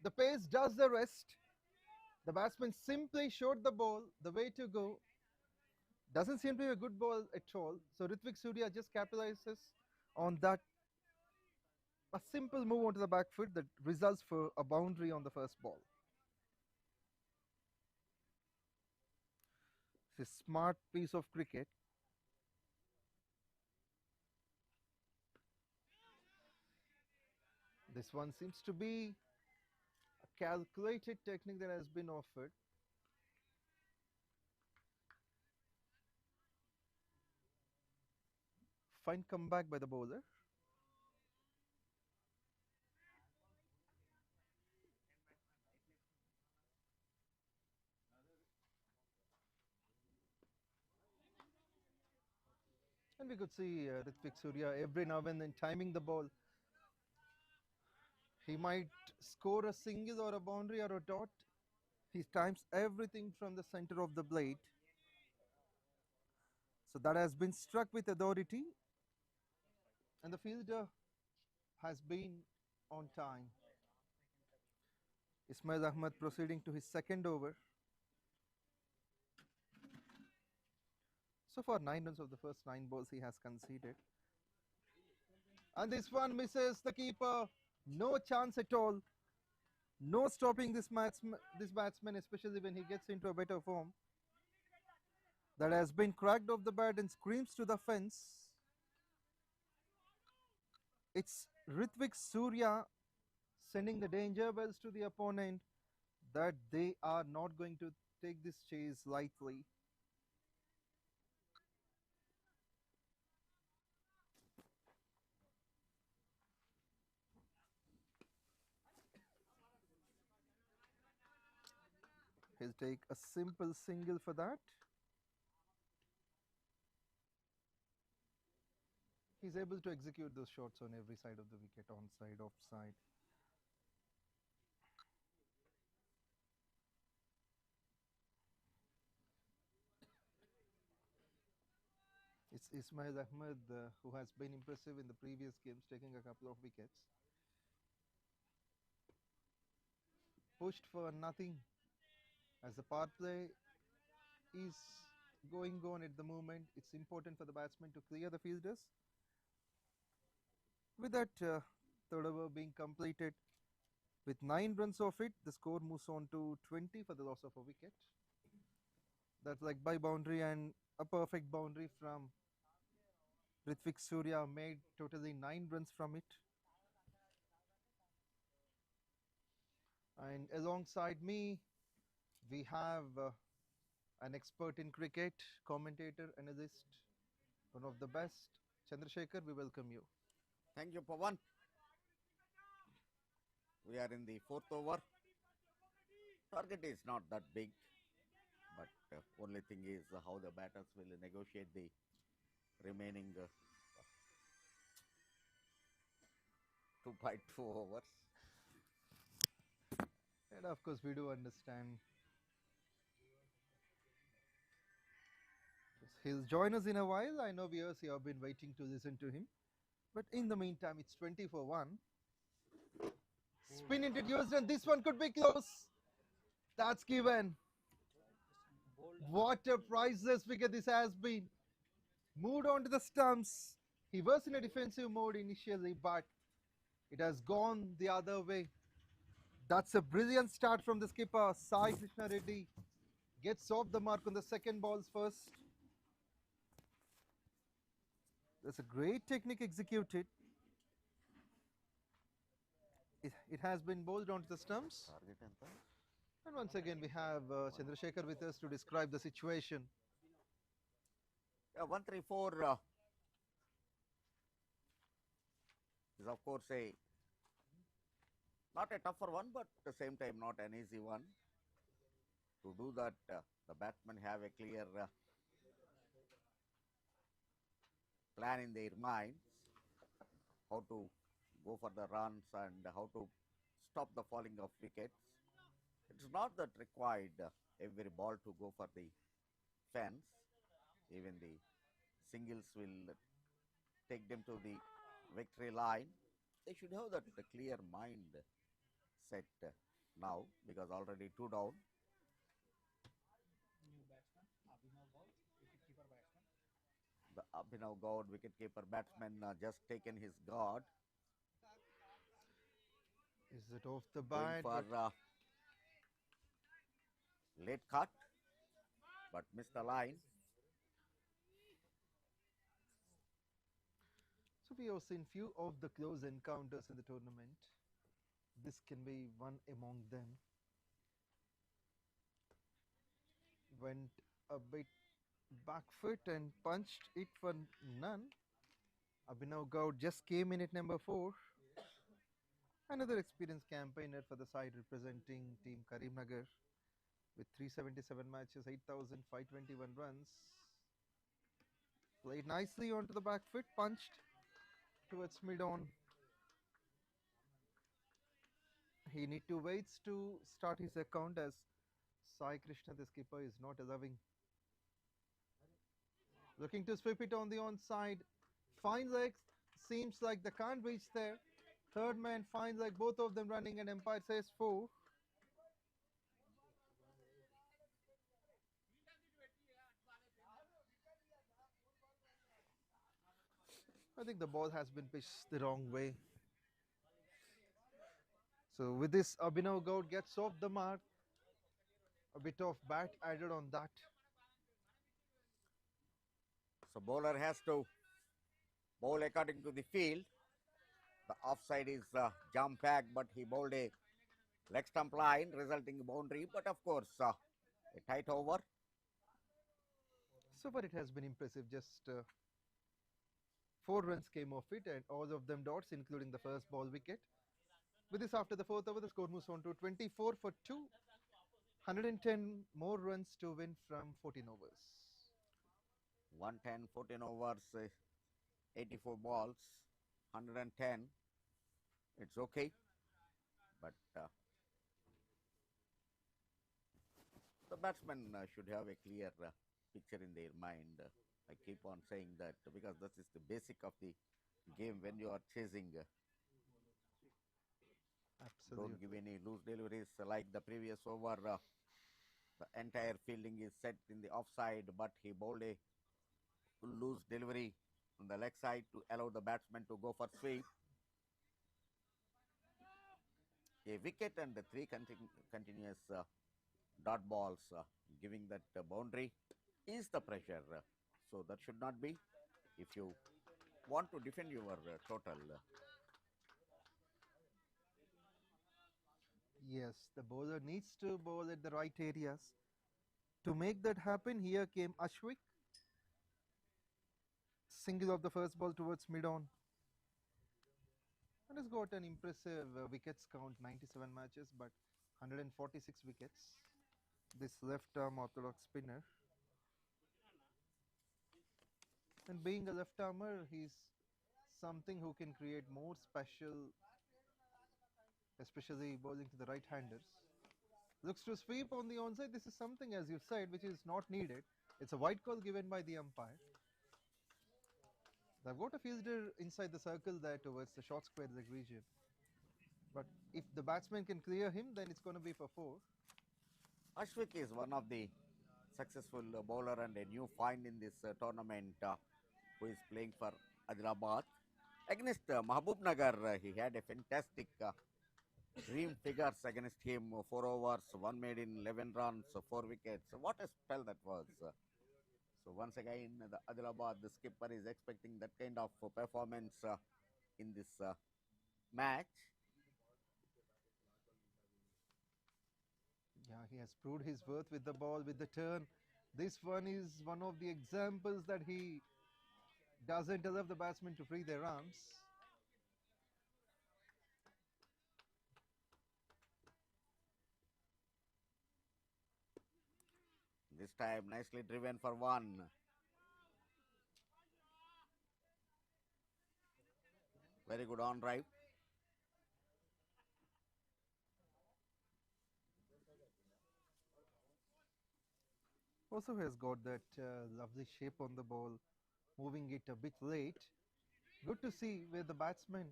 The pace does the rest. The batsman simply showed the ball the way to go. Doesn't seem to be a good ball at all. So 𝗬𝗏𝗃𝗲 just capitalizes on that. A simple move onto the back foot that results for a boundary on the first ball. It's a smart piece of cricket. This one seems to be a calculated technique that has been offered. Fine comeback by the bowler. And we could see 𝗬𝗃𝗃𝗃 every now and then timing the ball. He might score a single or a boundary or a dot. He times everything from the center of the blade. So that has been struck with authority. And the fielder has been on time. Ismail Ahmed proceeding to his second over. So far 9 runs of the first 9 balls he has conceded. And this one misses the keeper. No chance at all. No stopping this batsman, especially when he gets into a better form. That has been cracked off the bat and screams to the fence. It's 𝗬𝗃𝗃𝗃 sending the danger bells to the opponent that they are not going to take this chase lightly. He'll take a simple single for that. He's able to execute those shots on every side of the wicket, onside, offside. 𝗬𝗁𝗪, who has been impressive in the previous games, taking a couple of wickets. Pushed for nothing as the power play is going on at the moment. It's important for the batsmen to clear the fielders. With that, third over being completed with 9 runs of it, the score moves on to 20 for the loss of a wicket. That's like by boundary and a perfect boundary from 𝗬𝗏𝗃𝗃 made totally 9 runs from it. And alongside me, we have an expert in cricket, commentator, analyst, one of the best, 𝗃𝗏𝗃𝗃. We welcome you. Thank you, Pawan. We are in the 4th over. Target is not that big, but only thing is how the batters will negotiate the remaining 2.2 overs. And of course, we do understand. He'll join us in a while. I know viewers here have been waiting to listen to him. But in the meantime, it's 20 for 1. Spin introduced, and this one could be close. That's given. What a priceless wicket this has been. Moved on to the stumps. He was in a defensive mode initially, but it has gone the other way. That's a brilliant start from the skipper. Sai Krishna Reddy gets off the mark on the second balls first. That's a great technique executed. It has been bowled onto the stumps. And once again, we have 𝗃𝗏𝗃𝗃 with us to describe the situation. 134 is of course not a tougher one, but at the same time not an easy one. To do that, the batsmen have a clear plan in their minds, how to go for the runs and how to stop the falling of wickets. It is not that required every ball to go for the fence. Even the singles will take them to the victory line. They should have that clear mind set now, because already 2 down. The 𝗵𝗏𝗃𝗃 wicket-keeper batsman just taken his guard. Is it off the Going bat? for late cut, but missed the line. So we have seen few of the close encounters in the tournament. This can be one among them. Went a bit back foot and punched it for none. 𝗵𝗏𝗃𝗃 just came in at number 4. Another experienced campaigner for the side representing team Karimnagar with 377 matches, 8,521 runs. Played nicely onto the back foot, punched towards mid-on. He need to wait to start his account as Sai Krishna, the skipper, is not allowing. Looking to sweep it on the onside. Fine legs. Seems like they can't reach there. Third man finds like both of them running, and umpire says 4. I think the ball has been pitched the wrong way. So with this, 𝗵𝗏𝗃𝗃 gets off the mark. A bit of bat added on that. So bowler has to bowl according to the field. The offside is jump back, but he bowled a leg stump line, resulting in boundary. But of course, a tight over. So far it has been impressive. Just 4 runs came off it, and all of them dots, including the first ball wicket. With this, after the 4th over, the score moves on to 24 for 2. 110 more runs to win from 14 overs. 110, 14 overs, 84 balls, 110. It's okay, but the batsmen should have a clear picture in their mind I keep on saying that because that is the basic of the game when you are chasing. Don't give any loose deliveries like the previous over. The entire fielding is set in the offside, but he bowled a loose delivery on the leg side to allow the batsman to go for sweep. A wicket and the three continuous dot balls giving that boundary is the pressure. So that should not be if you want to defend your total. Yes, the bowler needs to bowl at the right areas. To make that happen, here came Ashwik. Single of the first ball towards mid-on. And has got an impressive wickets count, 97 matches, but 146 wickets. This left-arm orthodox spinner. And being a left-armer, he's something who can create more special, especially bowling to the right-handers. Looks to sweep on the onside. This is something, as you said, which is not needed. It's a white call given by the umpire. They've got a fielder inside the circle there towards the 𝗃𝗃𝗍𝗃 region. But if the batsman can clear him, then it's going to be for 4. Ashwik is one of the successful bowler and a new find in this tournament who is playing for Adilabad. Against Mahbubnagar, he had a fantastic dream figures against him. 4 overs, 1 made in 11 runs, 4 wickets. What a spell that was. So once again, the Adilabad, the skipper is expecting that kind of performance in this match. Yeah, he has proved his worth with the ball, with the turn. This one is one of the examples that he doesn't allow the batsmen to free their arms. This time nicely driven for 1. Very good on drive. Also has got that lovely shape on the ball, moving it a bit late. Good to see where the batsmen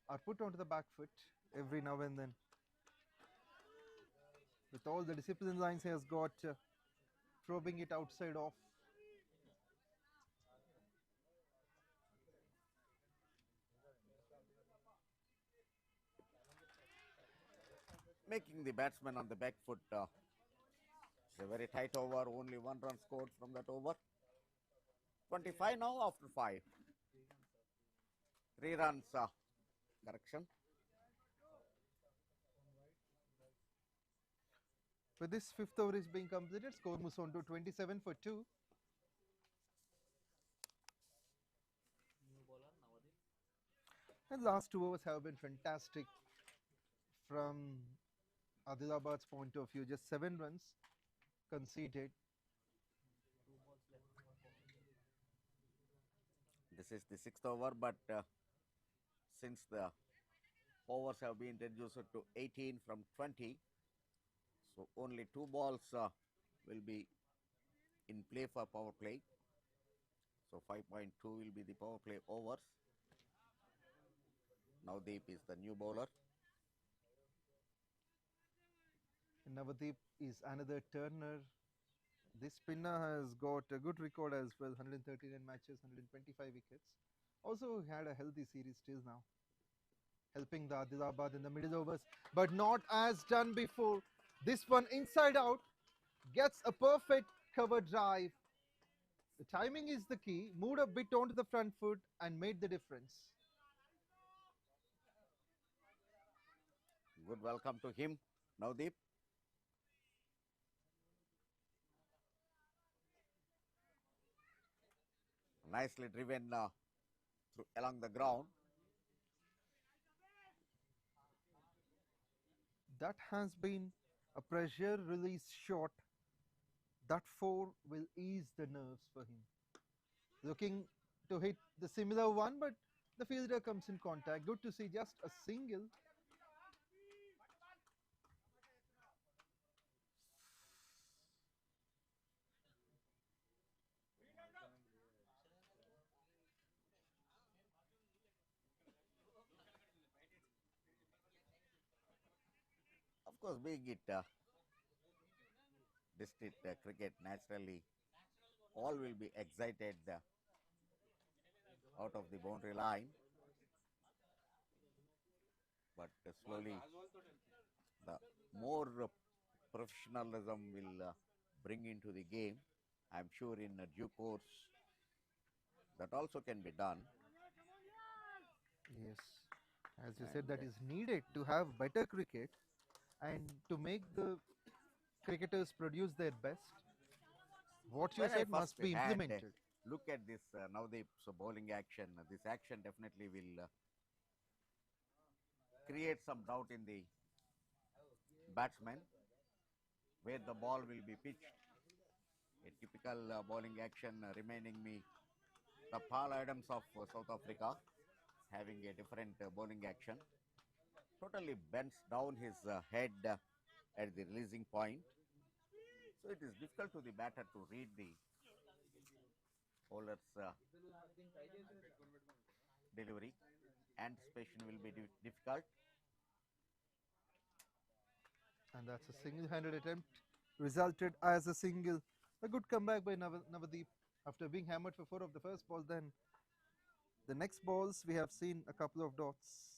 are put onto the back foot every now and then. With all the discipline lines he has got, probing it outside off. Making the batsman on the back foot. It's a very tight over, only 1 run scored from that over. 25 now after 5. 3 runs correction. With this 5th over is being completed, score moves on to 27 for 2. And last 2 overs have been fantastic from Adilabad's point of view. Just 7 runs conceded. This is the 6th over, but since the overs have been reduced to 18 from 20, so only 2 balls will be in play for power play. So 5.2 will be the power play overs. Navdeep is the new bowler. Navdeep is another turner. This spinner has got a good record as well, 139 matches, 125 wickets. Also had a healthy series till now, helping the Adilabad in the middle overs, but not as done before. This one inside out, gets a perfect cover drive. The timing is the key, moved a bit onto the front foot and made the difference. Good welcome to him, Navdeep. Nicely driven along the ground. That has been a pressure release shot. That 4 will ease the nerves for him. Looking to hit the similar one, but the fielder comes in contact. Good to see just a single. Of course, being it district cricket, naturally all will be excited out of the boundary line. But slowly the more professionalism will bring into the game. I'm sure in due course that also can be done. Yes, as you said, that is needed to have better cricket and to make the cricketers produce their best. What you When I said must first be had implemented. look at this Navdeep's bowling action. This action definitely will create some doubt in the batsman where the ball will be pitched. A typical bowling action reminding me the 𝗙𝗪𝗏 of South Africa, having a different bowling action. Totally bends down his head at the releasing point. So it is difficult to the batter to read the bowler's delivery. Anticipation will be difficult. And that's a single-handed attempt, resulted as a single. A good comeback by Navdeep after being hammered for 4 of the first ball. Then the next balls we have seen a couple of dots.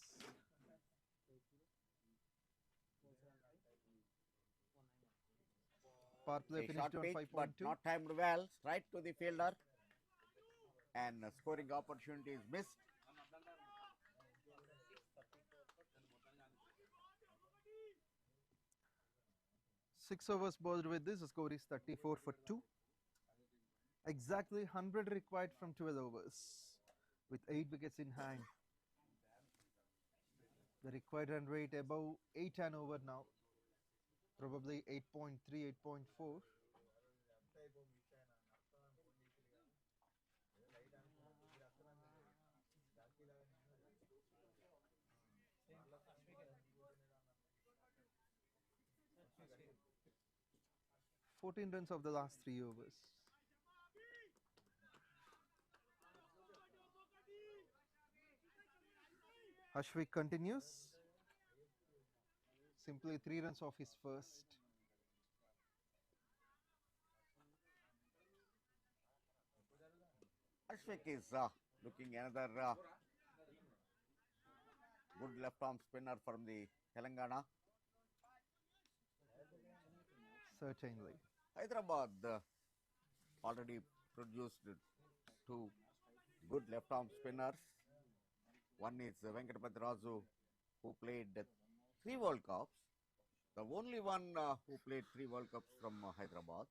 Power play A finished short on pitch, 5.2. but not timed well. Straight to the fielder, and scoring opportunity is missed. Six overs bowled with this. The score is 34 for 2. Exactly 100 required from 12 overs with 8 wickets in hand. The required run rate above 8 an over now. Probably 8.3, 8.4. Fourteen runs of the last 3 overs. 𝗪𝗏 continues. Simply 3 runs off his first. 𝗪𝗏 is looking another good left arm spinner from the Telangana. Certainly. Hyderabad already produced 2 good left arm spinners. One is 𝗬𝗏𝗃𝗏, who played 3 World Cups. The only one who played 3 World Cups from Hyderabad.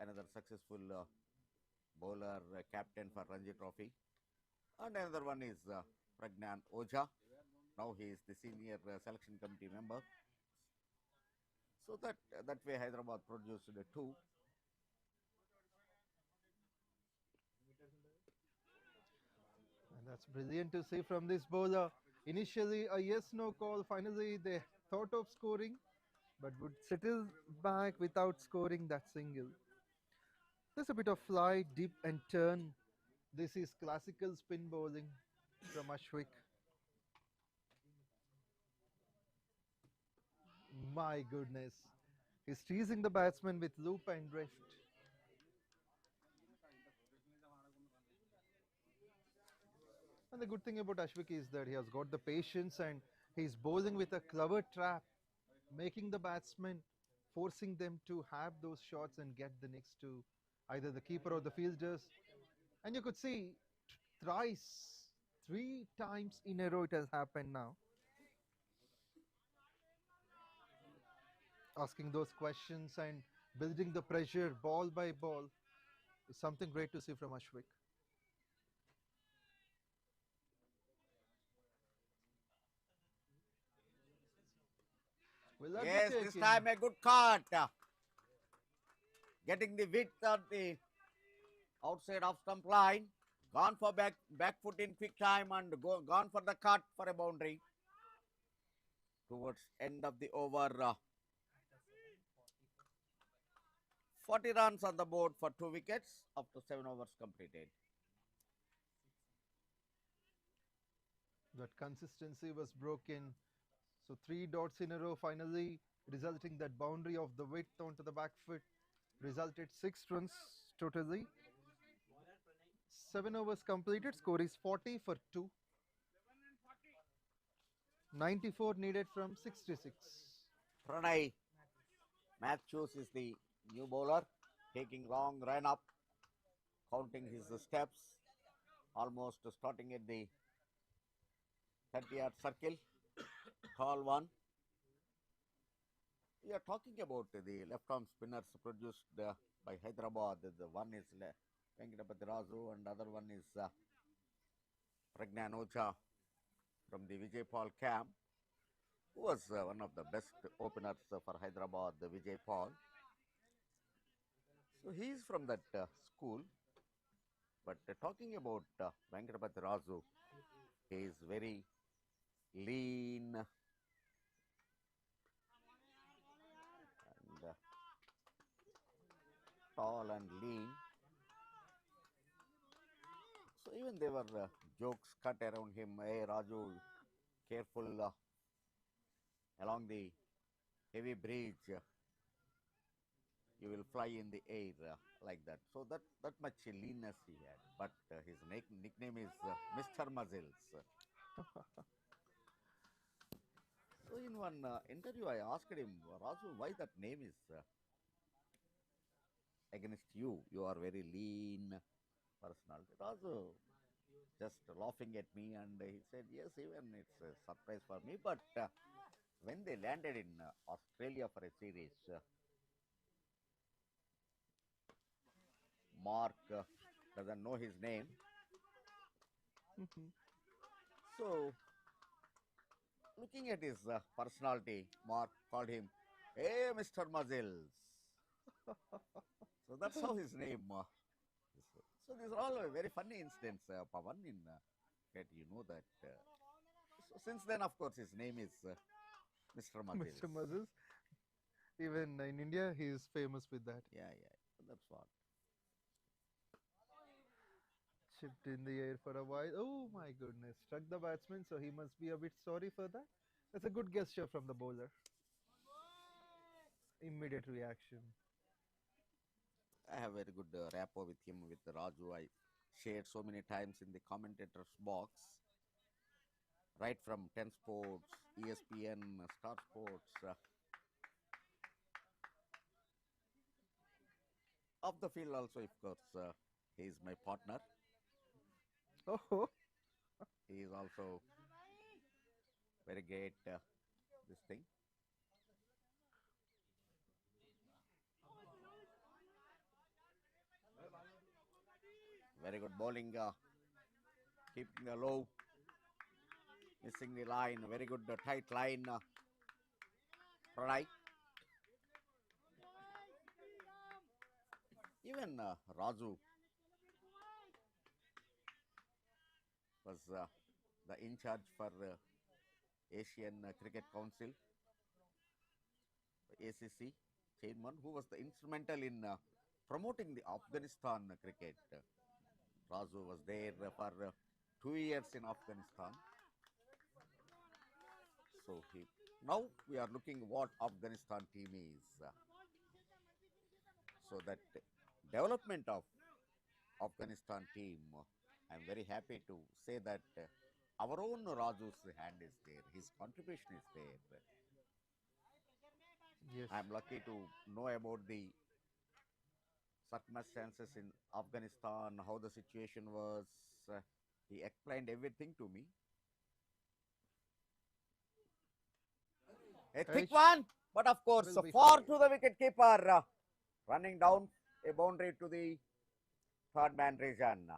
Another successful bowler, captain for Ranji Trophy. And another one is Pragnan Ojha. Now he is the senior selection committee member. So that way Hyderabad produced 2. And that's brilliant to see from this bowler. Initially a yes-no call. Finally they thought of scoring, but would settle back without scoring that single. There's a bit of fly, dip and turn. This is classical spin bowling from 𝗪𝗏. My goodness. He's teasing the batsman with loop and drift. And the good thing about 𝗪𝗏 is that he has got the patience and he's bowling with a clever trap, making the batsmen, forcing them to have those shots and get the next to either the keeper or the fielders. And you could see thrice, 3 times in a row it has happened now. Asking those questions and building the pressure ball by ball is something great to see from 𝗪𝗏. Yes, this time a good cut. Getting the width on the outside of stump line. Gone for back foot in quick time and gone for the cut for a boundary. Towards end of the over. 40 runs on the board for 2 wickets after 7 overs completed. That consistency was broken. So 3 dots in a row finally resulting that boundary of the width onto the back foot resulted 6 runs totally. 7 overs completed, score is 40 for 2. 94 needed from 66. Pranay Matthews is the new bowler, taking long run up, counting his steps, almost starting at the 30-yard circle. Call one. We are talking about the left-arm spinners produced by Hyderabad. The one is 𝗃𝗵𝗃𝗲 and other one is 𝗃𝗃𝗃𝗃 from the 𝗬𝗃𝗃𝗃 camp, who was one of the best openers for Hyderabad, the 𝗬𝗃𝗃𝗃. So he is from that school. But talking about 𝗃𝗃𝗃𝗃, he is very lean and tall and lean. So even there were jokes cut around him. Hey Raju, careful along the heavy bridge. You will fly in the air like that. So that much leanness he had. But his nickname is Mr. Muscles. So in one interview, I asked him, Raju, why that name is against you? You are very lean personality. Raju just laughing at me, and he said, yes, even it's a surprise for me. But when they landed in Australia for a series, Mark doesn't know his name. So, looking at his personality, Mark called him, hey, Mr. Muscles. So that's how his name. So these are all very funny incidents, Pawan, in that you know that. So since then, of course, his name is Mr. Muscles. Mr. Muscles. Even in India, he is famous with that. Yeah, that's what. Chipped in the air for a while. Oh my goodness. Struck the batsman, so he must be a bit sorry for that. That's a good gesture from the bowler. Immediate reaction. I have very good rapport with him, with Raju. I shared so many times in the commentator's box. Right from 10 Sports, ESPN, Star Sports. Off the field also, of course, he is my partner. Oh, he is also very great, this thing. Very good bowling, keeping the low, missing the line, very good tight line, Pranay. Even Raju was the in charge for Asian Cricket Council, ACC chairman, who was the instrumental in promoting the Afghanistan cricket. Raju was there for 2 years in Afghanistan. So now we are looking what Afghanistan team is. So that development of Afghanistan team, I'm very happy to say that our own Raju's hand is there. His contribution is there. Yes. I'm lucky to know about the circumstances in Afghanistan, how the situation was. He explained everything to me. A thick one, but of course, far to the wicket keeper, running down a boundary to the third man region.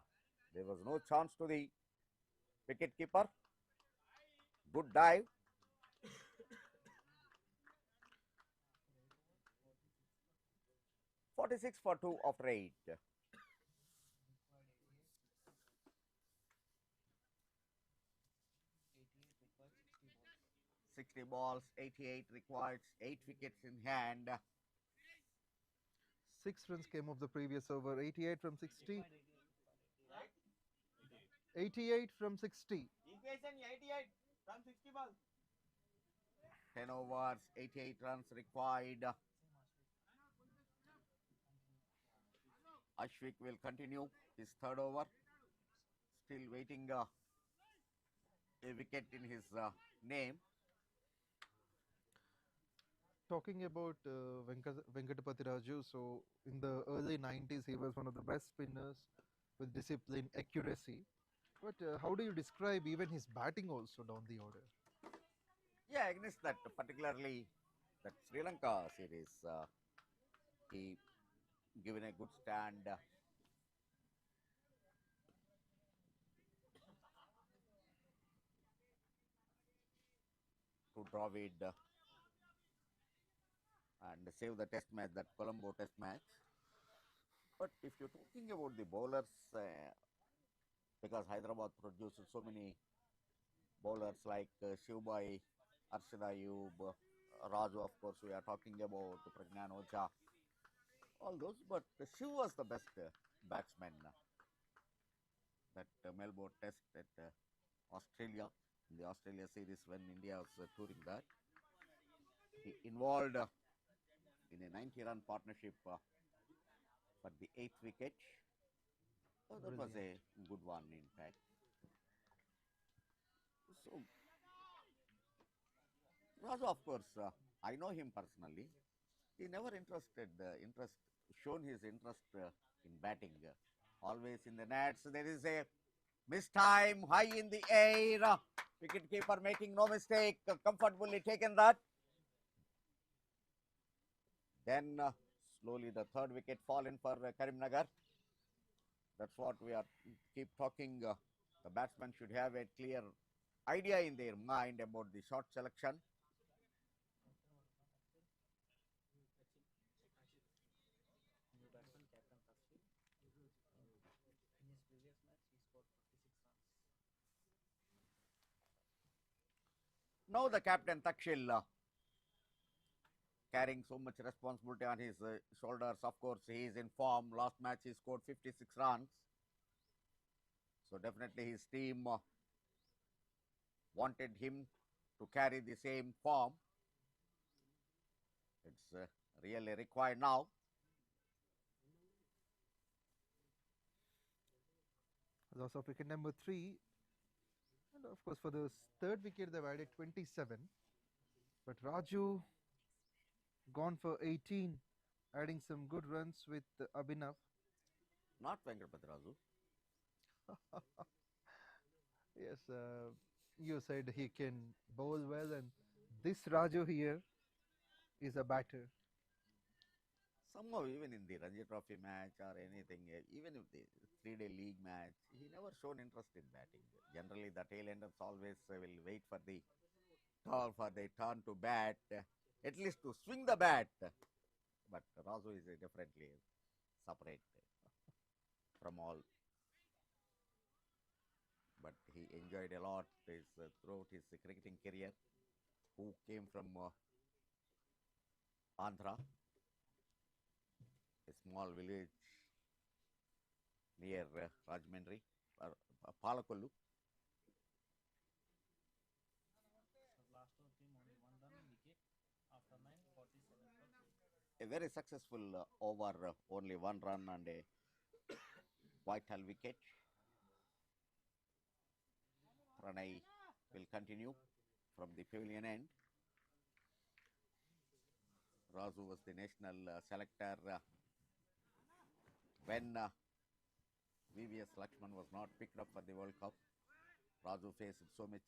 There was no chance to the wicket keeper. Good dive. "46 for 2 after 8. 60 balls, 88 required, 8 wickets in hand. 6 runs came off the previous over. 88 from 60. 88 from 60. 88 from 60 balls. 10 overs, 88 runs required. Ashwik will continue his third over. Still waiting a wicket in his name. Talking about 𝗬𝗃𝗃, so in the early 90s, he was one of the best spinners with discipline, accuracy. But how do you describe even his batting also down the order? Yeah, against that, particularly that Sri Lanka series, he given a good stand. To 𝗀𝗏 and save the test match, that Colombo test match. But if you're talking about the bowlers, because Hyderabad produces so many bowlers like 𝗀𝗏, 𝗪𝗏𝗍𝗪, Raju, of course, we are talking about Pragyan Oja, all those, but Shiv was the best batsman. That Melbourne test at Australia, in the Australia series when India was touring that. He involved in a 90-run partnership for the 8th wicket. So that was a good one, in fact. So, Raju, of course, I know him personally. He never shown his interest in batting. Always in the nets. There is a missed time, high in the air. Wicket keeper making no mistake, comfortably taken that. Then slowly the third wicket fallen for Karimnagar. That's what we are keep talking. The batsman should have a clear idea in their mind about the shot selection. Now the captain 𝗃𝗃 carrying so much responsibility on his shoulders. Of course, he is in form. Last match he scored 56 runs. So definitely his team wanted him to carry the same form. It's really required now. Loss of wicket number 3. And of course, for the third wicket, they've added 27. But Raju gone for 18, adding some good runs with Abhinav. Not Venkatapati Raju. Yes, you said he can bowl well, and this Raju here is a batter. Somehow, even in the Ranji Trophy match or anything, even if the 3-day league match, he never shown interest in batting. Generally, the tail-enders always will wait for the turn to bat, at least to swing the bat. But Raju is definitely separate from all. But he enjoyed a lot throughout his cricketing career. Who came from Andhra, a small village near Rajahmundry, Palakollu. A very successful over, only 1 run and a vital wicket. Pranay will continue from the pavilion end. Raju was the national selector when 𝗬𝗏𝗃𝗃 was not picked up for the World Cup. Raju faced so much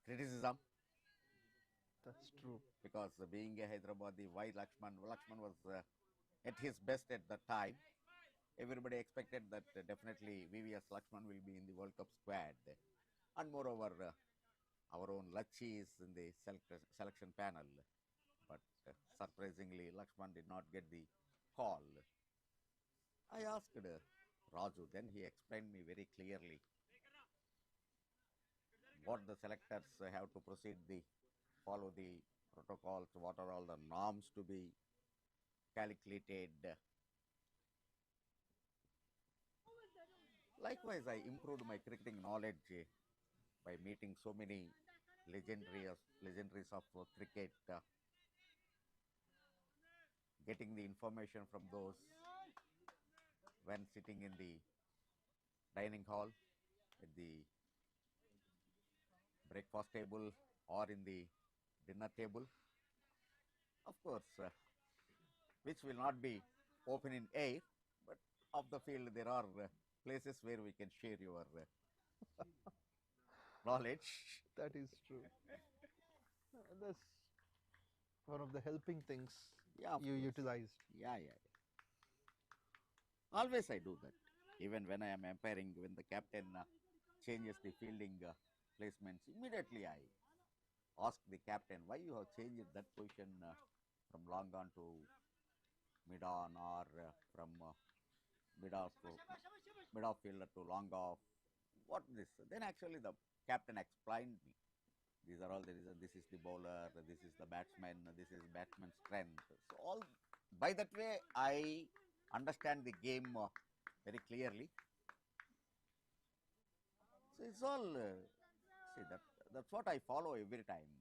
criticism. That's true. Because being a Hyderabadi, why Lakshman was at his best at that time. Everybody expected that definitely 𝗬𝗏𝗃𝗃 will be in the World Cup squad. And moreover, our own 𝗀𝗏𝗃 is in the selection panel. But surprisingly, Lakshman did not get the call. I asked Raju, then he explained me very clearly what the selectors have to proceed, follow the protocols, what are all the norms to be calculated. Likewise, I improved my cricketing knowledge by meeting so many legendaries of cricket, getting the information from those when sitting in the dining hall, at the breakfast table, or in the dinner table. Of course, which will not be open in air, but off the field there are places where we can share your knowledge. That is true. That's one of the helping things you utilized. Yeah. Always I do that. Even when I am umpiring, when the captain changes the fielding placements, immediately I ask the captain why you have changed that position from long on to mid on, or from mid off fielder to long off. What this? Then actually the captain explained me. These are all the reasons. This is the bowler, this is the batsman, this is batsman's strength. So all by that way I understand the game very clearly. So it's all see that's what I follow every time.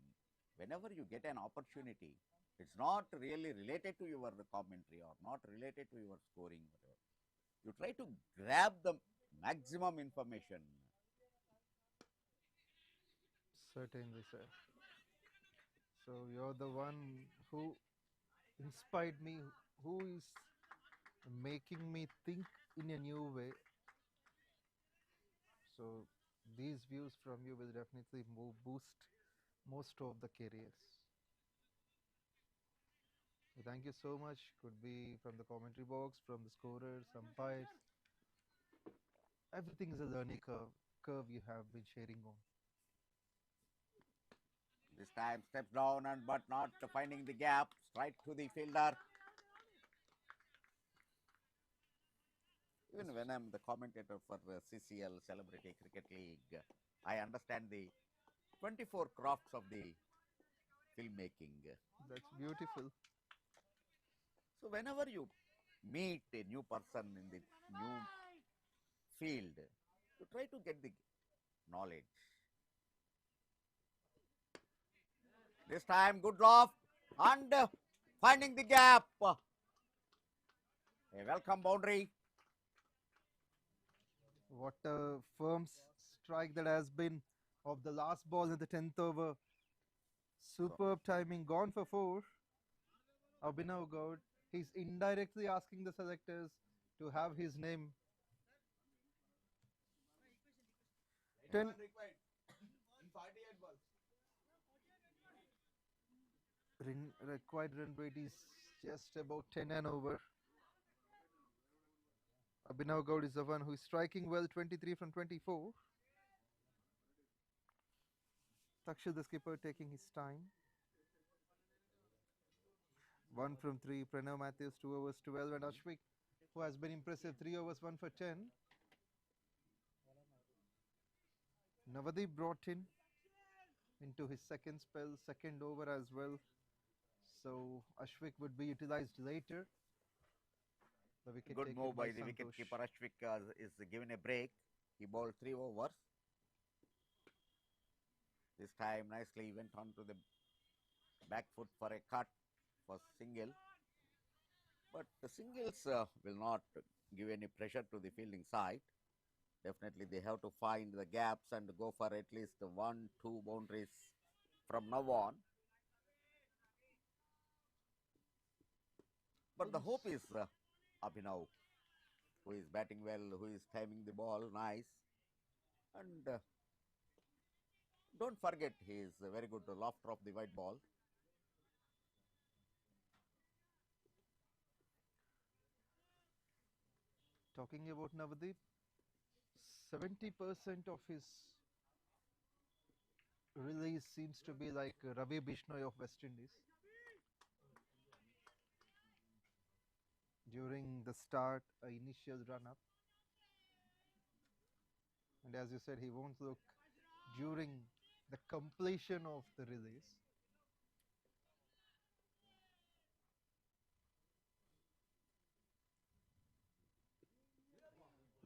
Whenever you get an opportunity, it's not really related to your commentary or not related to your scoring, whatever. You try to grab the maximum information. Certainly, sir. So you're the one who inspired me, who is making me think in a new way. So these views from you will definitely boost most of the careers. So thank you so much. Could be from the commentary box, from the scorers, umpires. Everything is a learning curve you have been sharing on. This time step down but not finding the gap, straight to the fielder. Even when I'm the commentator for CCL, Celebrity Cricket League, I understand the 24 crafts of the filmmaking. That's beautiful. So whenever you meet a new person in the new field, you try to get the knowledge. This time good loft and finding the gap. A welcome boundary. What a firm strike that has been of the last ball in the 10th over. Superb timing, gone for 4. 𝗷𝗏𝗃𝗀, he's indirectly asking the selectors to have his name. 10 required run rate is just about 10 and over. 𝗷𝗏𝗃𝗀 is the one who is striking well, 23 from 24. Takshil, the skipper, taking his time. 1 from 3. Pranav Matthews, 2 overs 12, and Ashwik, who has been impressive, 3 overs 1 for 10. Navdeep brought into his second spell, second over as well. So Ashwik would be utilized later. The wicket Good taken move by the Santosh. wicket-keeper. Ashwik is given a break. He bowled 3 overs. This time nicely he went on to the back foot for a cut for single. But the singles will not give any pressure to the fielding side. Definitely they have to find the gaps and go for at least 1-2 boundaries from now on. But the hope is Abhinav, who is batting well, who is timing the ball nice. And don't forget, he is a very good lofter of the white ball. Talking about Navdeep, 70% of his release seems to be like Ravi Bishnoi of West Indies. During the start, initial run-up. And as you said, he won't look during the completion of the release.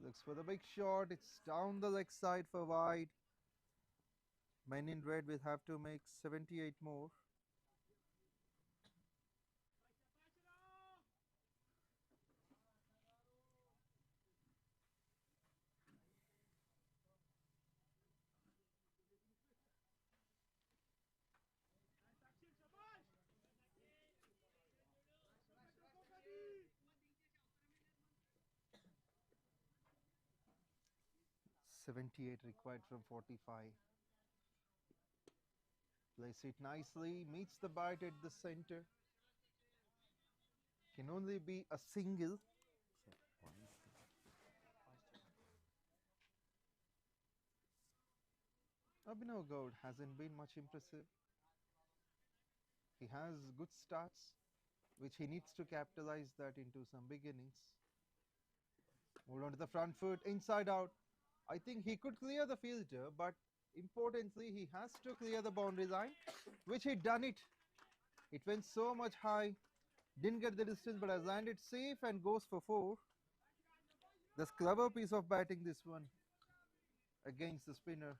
Looks for the big shot. It's down the leg side for wide. Men in red will have to make 78 more. '78 required from 45. Place it nicely, meets the bat at the center. Can only be a single. 𝗵𝗡𝗃𝗀 hasn't been much impressive. He has good starts, which he needs to capitalize that into some big innings. Moved on to the front foot, inside out. I think he could clear the fielder, but importantly, he has to clear the boundary line, which he done it. It went so much high, didn't get the distance, but has landed safe and goes for 4. This clever piece of batting, this one, against the spinner.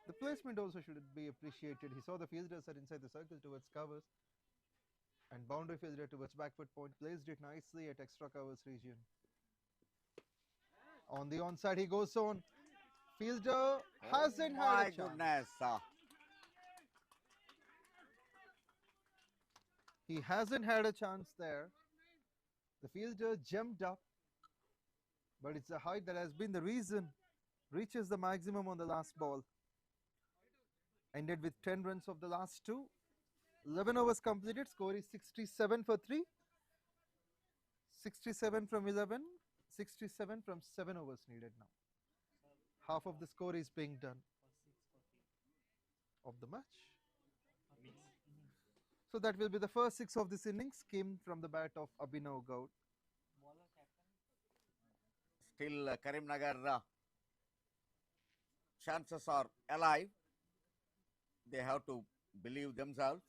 The placement also should be appreciated. He saw the fielders are inside the circle towards covers, and boundary fielder towards back foot point, placed it nicely at extra covers region. On the onside, he goes on. Fielder hasn't had a chance. Goodness. He hasn't had a chance there. The fielder jumped up, but it's the height that has been the reason. Reaches the maximum on the last ball. Ended with 10 runs of the last 2. 11 overs completed. Score is 67 for 3. 67 from 11. 67 from 7 overs needed now. Half of the score is being done of the match. So that will be the first 6 of this innings came from the bat of 𝗵𝗡𝗃𝗀. Still Karimnagar chances are alive. They have to believe themselves,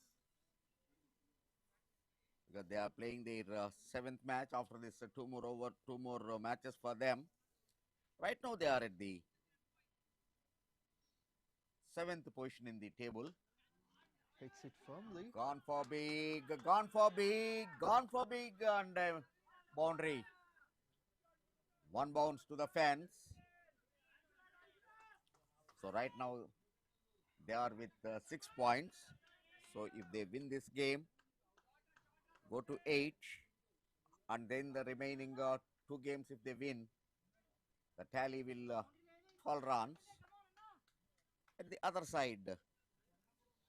because they are playing their 7th match after this 2 more matches for them. Right now they are at the 7th position in the table. Takes it firmly. Gone for big, gone for big, gone for big, and boundary. 1 bounce to the fence. So right now they are with 6 points. So if they win this game, go to 8, and then the remaining 2 games, if they win, the tally will 12 runs. At the other side,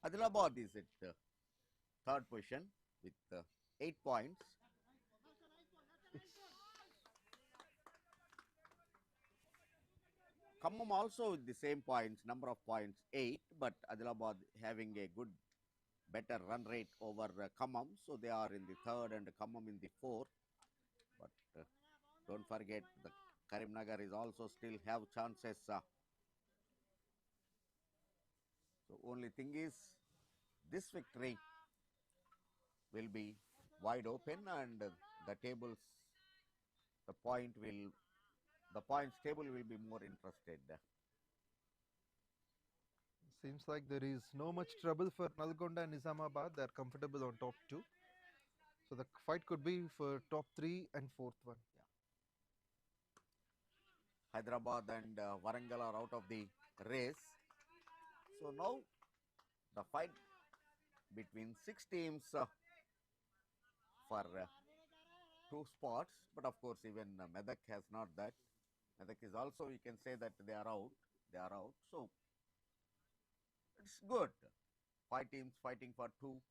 Adilabad is at 3rd position with 8 points. 𝗂𝗏 also with the same points, number of points 8, but Adilabad having a good, better run rate over 𝗂𝗏, so they are in the 3rd and 𝗂𝗏 in the 4th. But don't forget, the Karimnagar is also still have chances. So only thing is, this victory will be wide open, and the points table will be more interested. Seems like there is no much trouble for Nalgonda and Nizamabad. They are comfortable on top 2. So the fight could be for top 3 and 4th one. Hyderabad and Warangal are out of the race. So now the fight between 6 teams for 2 spots. But of course, even Medak has not that. Medak is also, we can say that they are out. They are out. So it's good. 5 teams fighting for 2.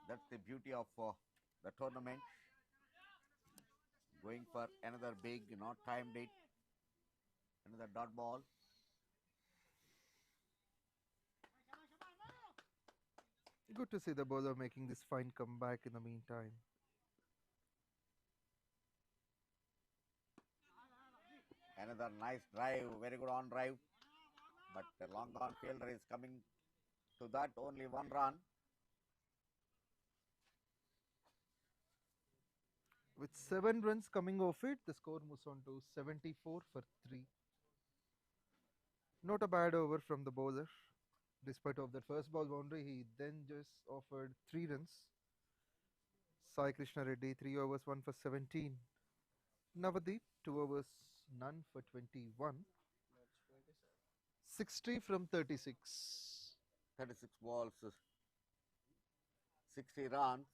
That's the beauty of the tournament. Going for another big, not timed it. Another dot ball. Good to see the bowler making this fine comeback in the meantime. Another nice drive, very good on drive. But the long on fielder is coming to that, only 1 run. With 7 runs coming off it, the score moves on to 74 for 3. Not a bad over from the bowler. Despite of that first ball boundary, he then just offered 3 runs. Sai Krishna Reddy, 3 overs, 1 for 17. Navadeep, 2 overs, none for 21. 60 from 36. 36 balls, 60 runs,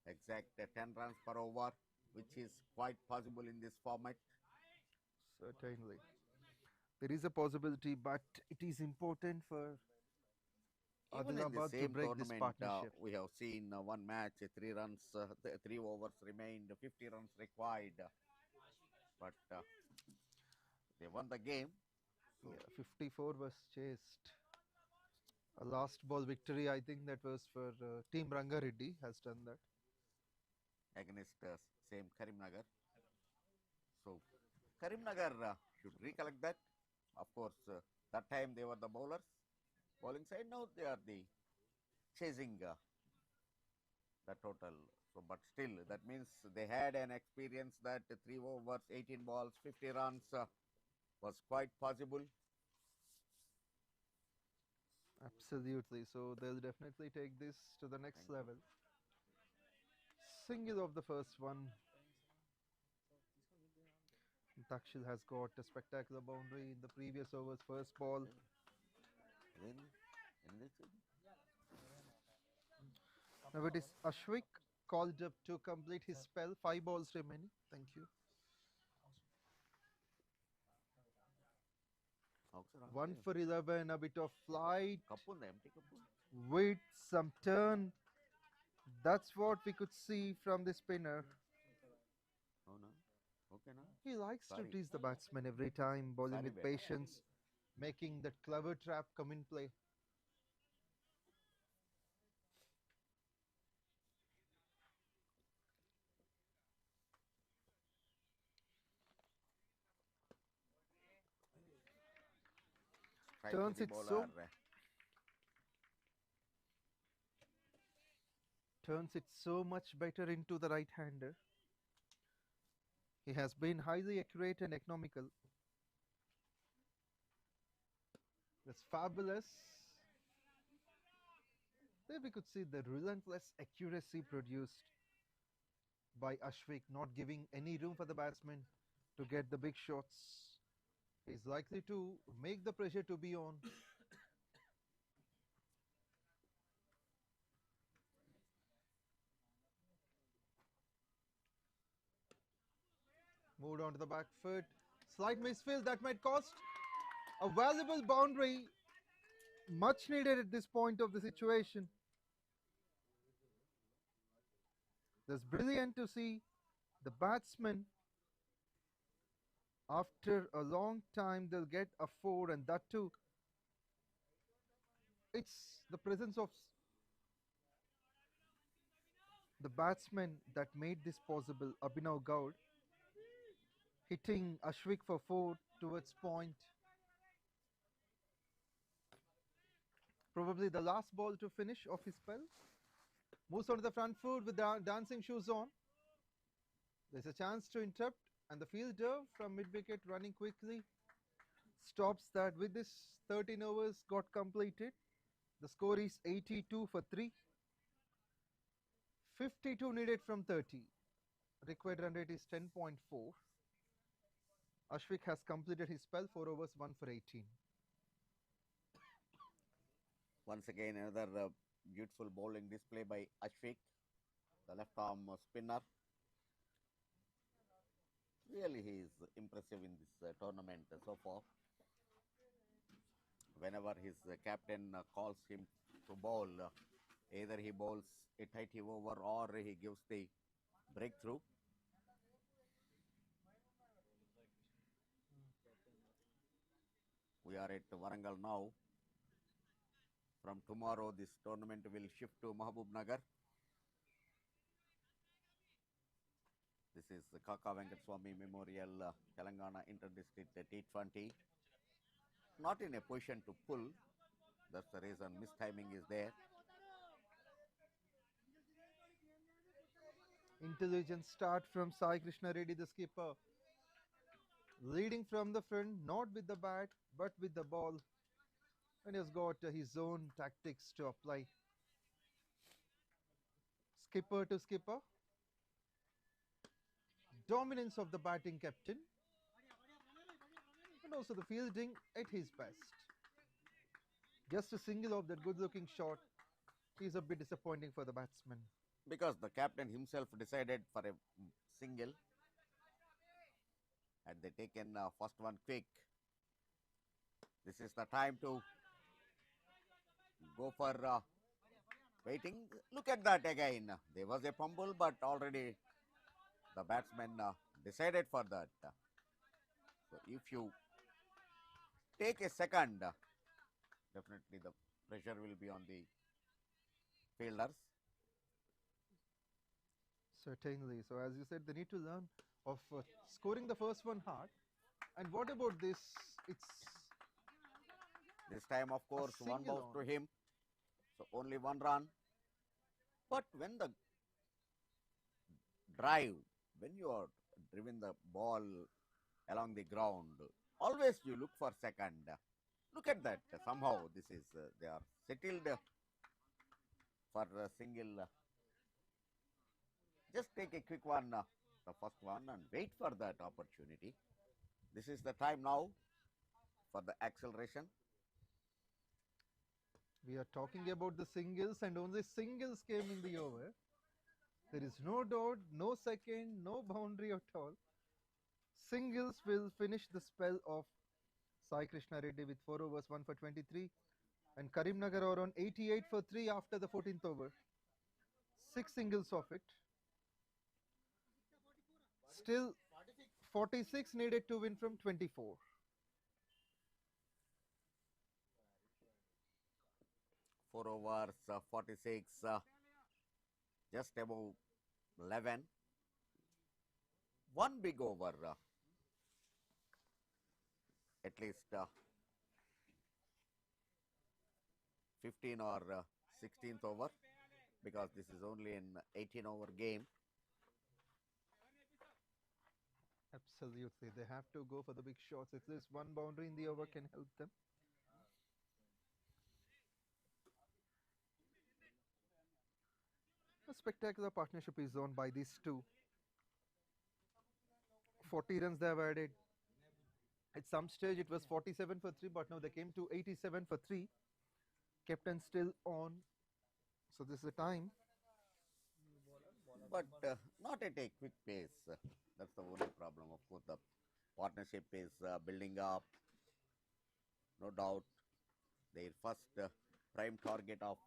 exact 10 runs per over, which is quite possible in this format. Certainly. There is a possibility, but it is important for Even in the Adilabad to same break this tournament, partnership. we have seen one match, 3 runs, 3 overs remained, 50 runs required. But they won the game. So Yeah, 54 was chased. A last ball victory, I think that was for Team Rangareddy has done that. Against same Karimnagar. So Karimnagar should recollect that. Of course, that time they were the bowlers, bowling side. Now they are the chasing the total. So, but still, that means they had an experience that 3 overs, 18 balls, 50 runs was quite possible. Absolutely. So they'll definitely take this to the next level. Single of the first one. Takshil has got a spectacular boundary in the previous over's first ball. Now it is Ashwik called up to complete his spell. 5 balls remaining. Thank you. 1 for 11, a bit of flight with some turn. That's what we could see from the spinner. Oh no. Okay, no. He likes to tease the batsman every time, bowling with patience, making that clever trap come in play. Turns it so much better into the right-hander. He has been highly accurate and economical. That's fabulous. There we could see the relentless accuracy produced by Ashwik, not giving any room for the batsman to get the big shots. He's likely to make the pressure to be on. Moved on to the back foot. Slight misfield that might cost a valuable boundary. Much needed at this point of the situation. It's brilliant to see the batsman, after a long time, they'll get a 4, and that too. It's the presence of the batsman that made this possible. Abhinav Gaud hitting Ashwik for 4 towards point. Probably the last ball to finish off his spell. Moves onto the front foot with the dancing shoes on. There's a chance to interrupt, and the fielder from mid-wicket running quickly stops that. With this, 13 overs got completed. The score is 82 for 3. 52 needed from 30. Required run rate is 10.4. Ashwik has completed his spell, 4 overs, 1 for 18. Once again, another beautiful bowling display by Ashwik, the left arm spinner. Really, he is impressive in this tournament so far. Whenever his captain calls him to bowl, either he bowls a tighty over or he gives the breakthrough. We are at Warangal now. From tomorrow, this tournament will shift to Mahabubnagar. This is the KAKA Venkataswamy Memorial Telangana Inter-District T20. Not in a position to pull. That's the reason mistiming is there. Intelligent start from 𝗙𝗃𝗃 the skipper. Leading from the front, not with the bat, but with the ball. And he has got his own tactics to apply. Skipper to skipper. Dominance of the batting captain. And also the fielding at his best. Just a single of that good-looking shot is a bit disappointing for the batsman. Because the captain himself decided for a single. And they taken first one quick. This is the time to go for waiting. Look at that again. There was a fumble, but already the batsman decided for that. So if you take a second, definitely the pressure will be on the fielders. Certainly. So as you said, they need to learn of scoring the first one hard. And what about this? It's this time, of course, one bounce to him. So only one run. But when the drive, when you are driving the ball along the ground, always you look for second. Look at that. Somehow this is they are settled for a single. Just take a quick one, the first one, and wait for that opportunity. This is the time now for the acceleration. We are talking about the singles, and only singles came in the over. There is no dot, no second, no boundary at all. Singles will finish the spell of 𝗙𝗃𝗃 with 4 overs, 1 for 23. And Karimnagar are on 88 for 3 after the 14th over. 6 singles of it. Still 46 needed to win from 24. Four overs, 46, just above 11. One big over, at least 15 or 16th over, because this is only an 18-over game. Absolutely, they have to go for the big shots. At least one boundary in the over can help them. A spectacular partnership is owned by these two. 40 runs they have added. At some stage it was 47 for 3, but now they came to 87 for 3. Captain still on. So this is the time. But not at a quick pace. That's the only problem. Of course, the partnership is building up. No doubt, their first prime target of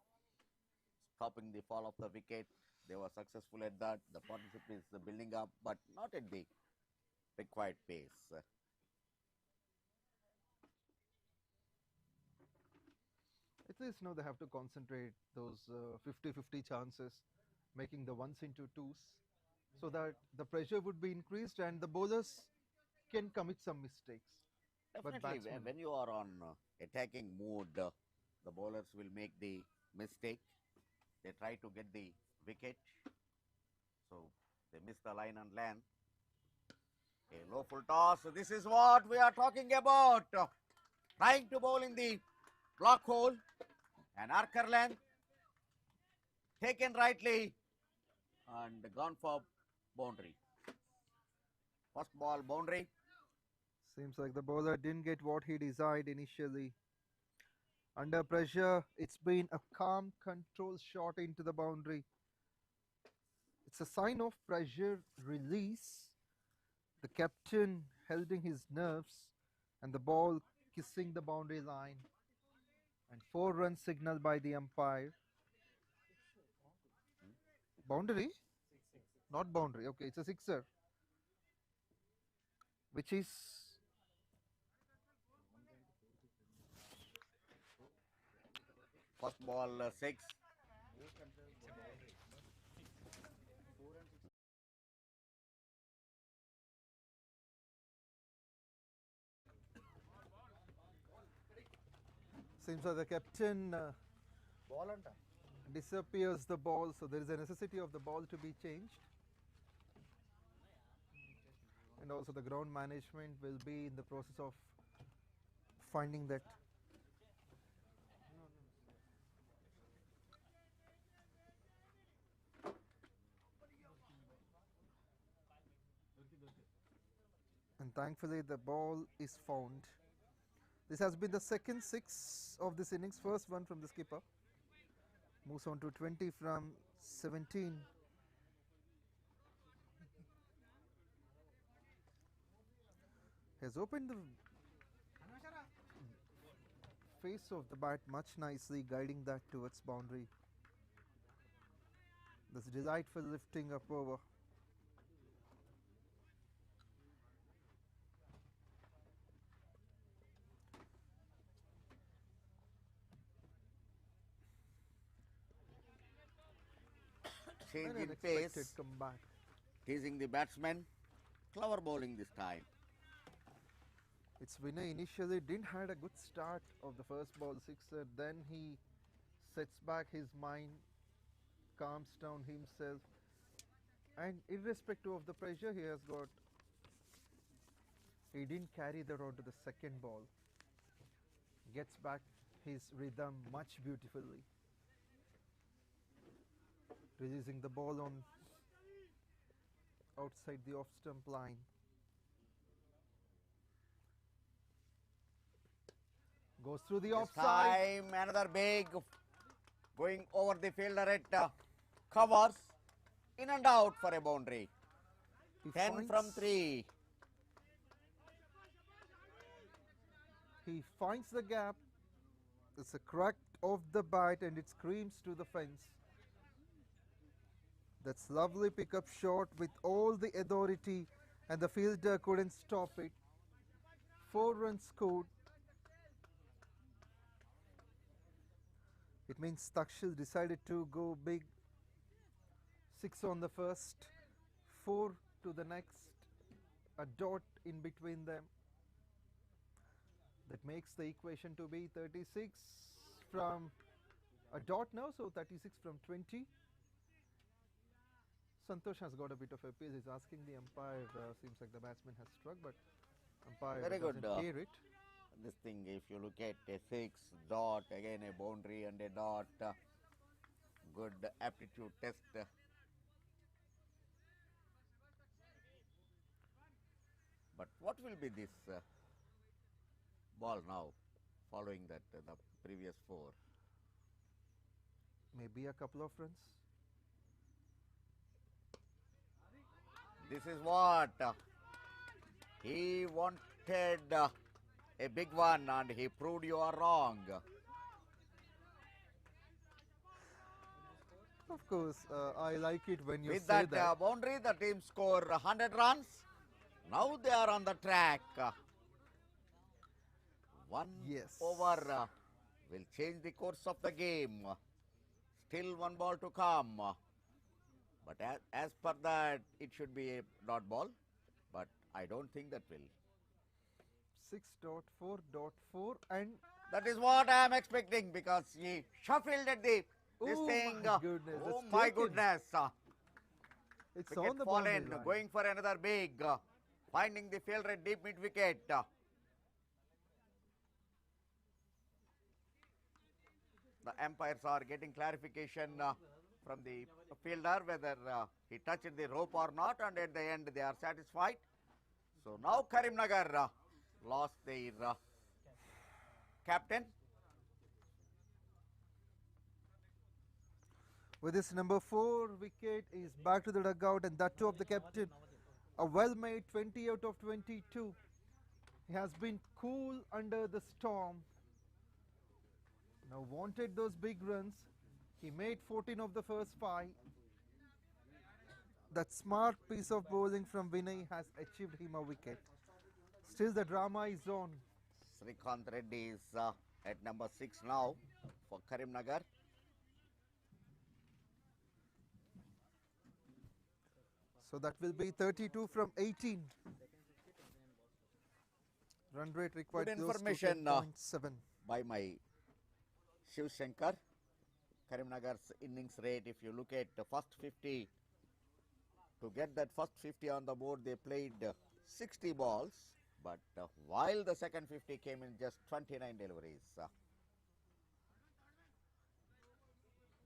stopping the fall of the wicket, they were successful at that. The partnership is building up, but not at the required pace. At least now they have to concentrate those 50-50 chances, making the ones into twos, so that the pressure would be increased and the bowlers can commit some mistakes. Definitely, when you are on attacking mood, the bowlers will make the mistake. They try to get the wicket, so they miss the line and land. A low full toss. So this is what we are talking about. Trying to bowl in the block hole. An archer length taken rightly and gone for boundary. First ball boundary. Seems like the bowler didn't get what he desired initially. Under pressure, it's been a calm, controlled shot into the boundary. It's a sign of pressure release. The captain holding his nerves and the ball kissing the boundary line. And 4 runs signaled by the umpire. Boundary? Not boundary. Okay, it's a sixer. Which is first ball 6. Seems like the captain disappears the ball, so there is a necessity of the ball to be changed. and also the ground management will be in the process of finding that. And thankfully the ball is found. This has been the second 6 of this innings, first one from the skipper. Moves on to 20 from 17. Has opened the face of the bat much nicely, guiding that towards boundary. This delightful lifting up over. Change in pace, comeback. teasing the batsman, clever bowling this time. It's Vinay initially didn't had a good start of the first ball sixer, then he sets back his mind, calms down himself, and irrespective of the pressure he has got, he didn't carry that on to the second ball. Gets back his rhythm much beautifully. Releasing the ball on outside the off stump line. Goes through the offside. Time another big going over the fielder at covers, in and out for a boundary. 10 from 3. He finds the gap. It's a crack of the bat and it screams to the fence. That's lovely pickup shot with all the authority and the fielder couldn't stop it. 4 runs scored. It means 𝗃𝗃 decided to go big. 6 on the first, 4 to the next, a dot in between them. That makes the equation to be 36 from a dot now, so 36 from 20. Santosh has got a bit of a piece. He's asking the umpire. Seems like the batsman has struck, but umpire Very good. doesn't hear it. This thing, if you look at a 6 dot, again a boundary and a dot, good aptitude test. But what will be this ball now, following that the previous 4? Maybe a couple of runs. This is what he wanted, a big one, and he proved you are wrong. Of course, I like it when you With say that boundary, the team score 100 runs. Now they are on the track. 1 over will change the course of the game. Still 1 ball to come. But as per that, it should be a dot ball. But I don't think that will. 6.4.4 and that is what I am expecting, because he shuffled at this thing. My goodness, oh it's my taken. goodness. It's Wicket on the boundary fallen, line. going for another big, finding the fielder at deep mid wicket. The umpires are getting clarification from the fielder whether he touched the rope or not, and at the end they are satisfied. So now Karimnagar lost their captain. With his number 4 wicket, is back to the dugout, and that too of the captain. A well-made 20 out of 22. He has been cool under the storm. Now wanted those big runs. He made 14 of the first 5. That smart piece of bowling from Vinay has achieved him a wicket. Still the drama is on. Srikanth Reddy is at number 6 now for Karimnagar. So that will be 32 from 18. Run rate required Good close to information 10.7. by my 𝗫𝗺𝗃𝗃. Karimnagar's innings rate, if you look at the first 50, to get that first 50 on the board, they played 60 balls, but while the second 50 came in just 29 deliveries.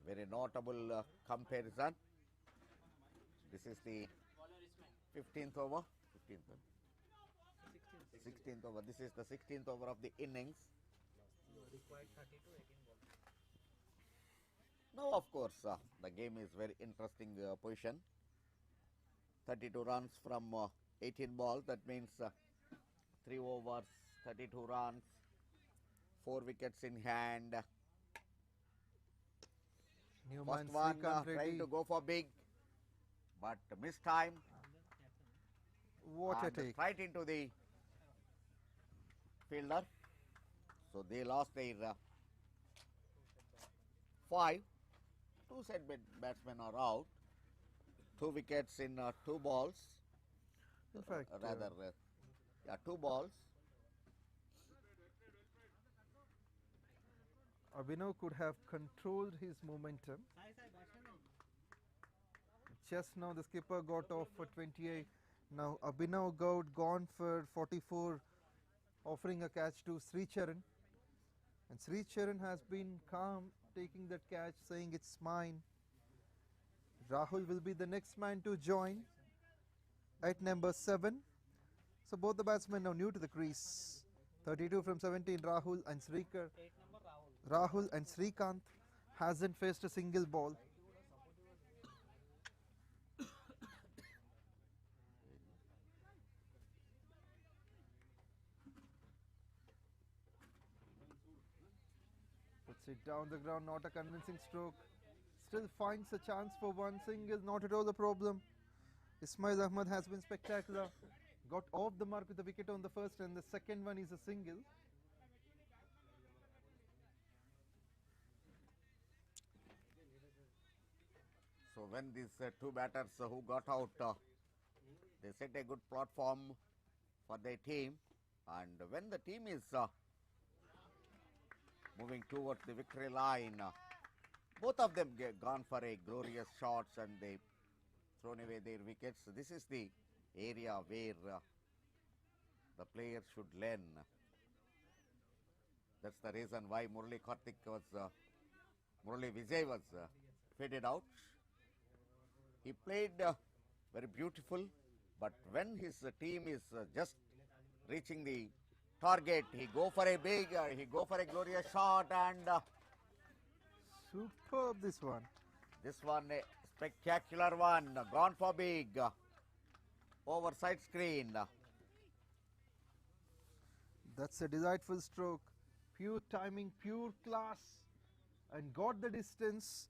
Very notable comparison. This is the 15th over. 16th over. This is the 16th over of the innings. Now, of course, the game is very interesting position. 32 runs from 18 balls. That means 3 overs, 32 runs, 4 wickets in hand. First one trying to go for big, but missed time. What a take. Right into the fielder. So they lost their 5. 2 set batsmen are out. 2 wickets in 2 balls. In fact, rather, 2 balls. Abhinav could have controlled his momentum. Just now the skipper got off for 28. Now Abhinav gone for 44, offering a catch to 𝗏𝗏. And 𝗏𝗏 has been calm, taking that catch, saying it's mine. Rahul will be the next man to join at number 7. So both the batsmen now new to the crease. 32 from 17, Rahul and Srikanth hasn't faced a single ball. Puts it down the ground, not a convincing stroke. Still finds a chance for one single, not at all a problem. Ismail Ahmad has been spectacular. Got off the mark with a wicket on the first, and the second one is a single. So when these 2 batters who got out, they set a good platform for their team, and when the team is moving towards the victory line, both of them gone for a glorious shots and they thrown away their wickets. This is the area where the players should learn. That's the reason why 𝗬𝗏𝗃𝗲 was faded out. He played very beautiful, but when his team is just reaching the target, he go for a glorious shot, and superb this one. This one a spectacular one, gone for big, over side screen. That's a delightful stroke. Pure timing, pure class, and got the distance.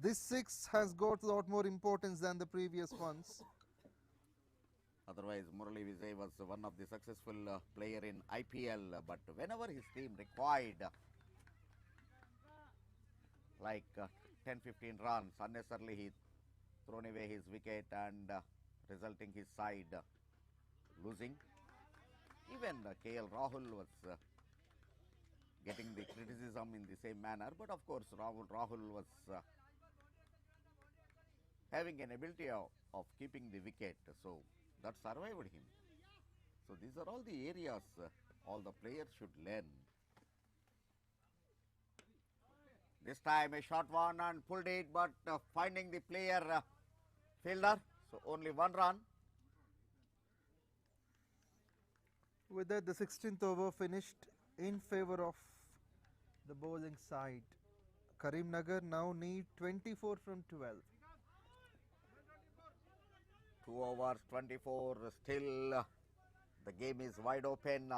This 6 has got a lot more importance than the previous ones. Otherwise, 𝗬𝗏𝗃𝗲 was one of the successful player in IPL, but whenever his team required like 10-15 runs, unnecessarily he thrown away his wicket and resulting his side losing. Even KL Rahul was getting the criticism in the same manner, but of course Rahul was having an ability of keeping the wicket, so that survived him. So these are all the areas all the players should learn. This time a short one and pulled it, but finding the player fielder, so only 1 run. With that, the 16th over finished in favor of the bowling side. Karimnagar now need 24 from 12. 2 overs, 24, still the game is wide open,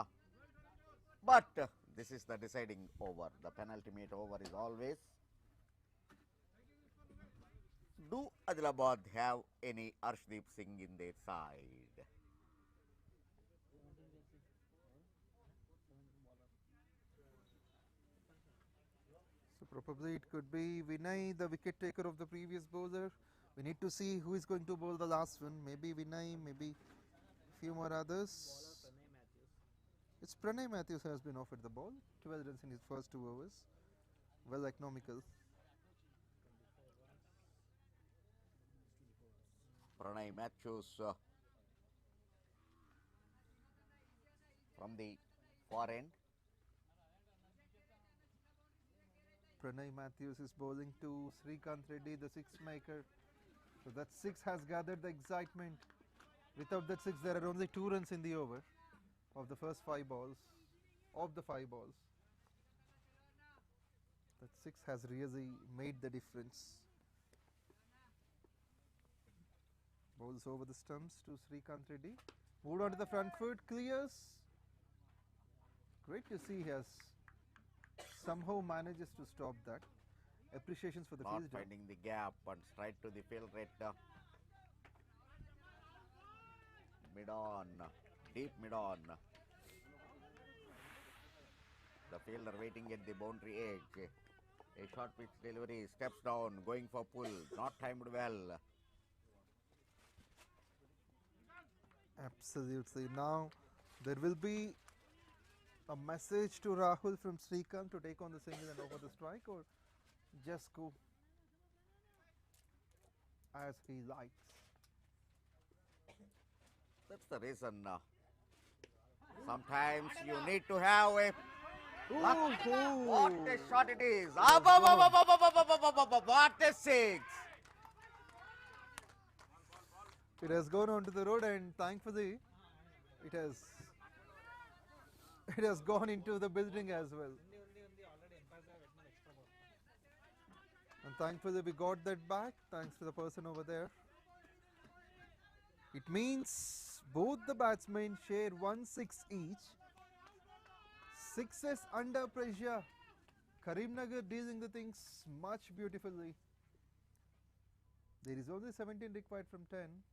but this is the deciding over. The penultimate over is always. Do Adilabad have any 𝗙RSHDEEP Singh in their side? So probably it could be Vinay, the wicket taker of the previous bowler. We need to see who is going to bowl the last one. Maybe Vinay, maybe a few more others. It's Pranay Matthews who has been offered the ball. 12 runs in his first 2 overs. Well economical. Pranay Matthews from the far end. Pranay Matthews is bowling to Srikanth Reddy, the six maker. So that six has gathered the excitement. Without that six, there are only 2 runs in the over of the first 5 balls. That six has really made the difference. Bowls over the stumps to Srikanth Reddy. Moved on to the front foot, clears. Great to see he has somehow manages to stop that. Appreciations for the Not fielder. finding the gap and straight to the field rate. Mid on, deep mid on. The fielder waiting at the boundary edge. A short pitch delivery, steps down, going for pull, not timed well. Absolutely. Now there will be a message to Rahul from Srikanth to take on the single and over the strike, or just go as he likes. That's the reason. Sometimes you need to have a luck. What a shot it is. What a six. It has gone onto the road, and thankfully it has gone into the building as well. And thankfully we got that back thanks to the person over there. It means both the batsmen share 1 6 each. Sixes under pressure. Karimnagar dealing the things much beautifully. There is only 17 required from 10.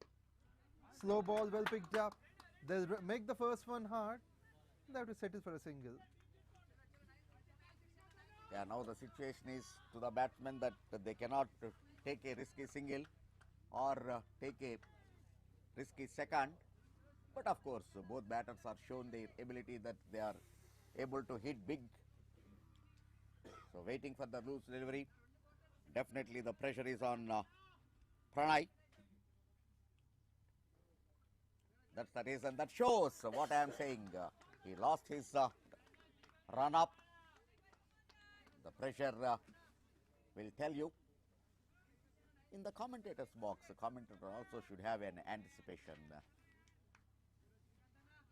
Slow ball, well picked up. They'll make the first one hard. They have to settle for a single. Yeah, now the situation is to the batsmen that they cannot take a risky single or take a risky second. But of course, both batters are shown their ability that they are able to hit big. So waiting for the loose delivery. Definitely the pressure is on Pranay. That's the reason. That shows what I am saying. He lost his run up. The pressure will tell you. In the commentator's box, the commentator also should have an anticipation.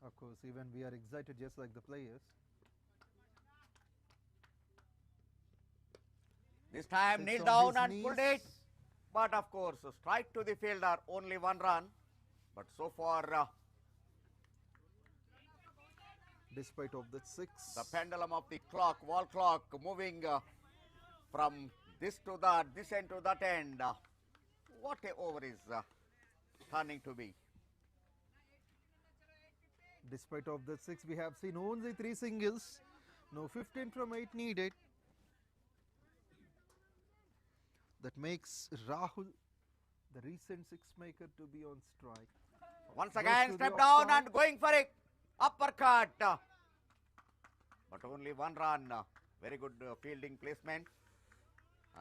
Of course, even we are excited just like the players. This time kneel down and pulled it. But of course, strike to the fielder, only 1 run. But so far, despite of that 6, the pendulum of the clock, wall clock, moving from this to that, this end to that end. What a over is turning to be. Despite of that 6, we have seen only 3 singles. No 15 from 8 needed. That makes Rahul the recent 6 maker to be on strike. Once again, step down and going for it. Uppercut. But only 1 run. Very good fielding placement.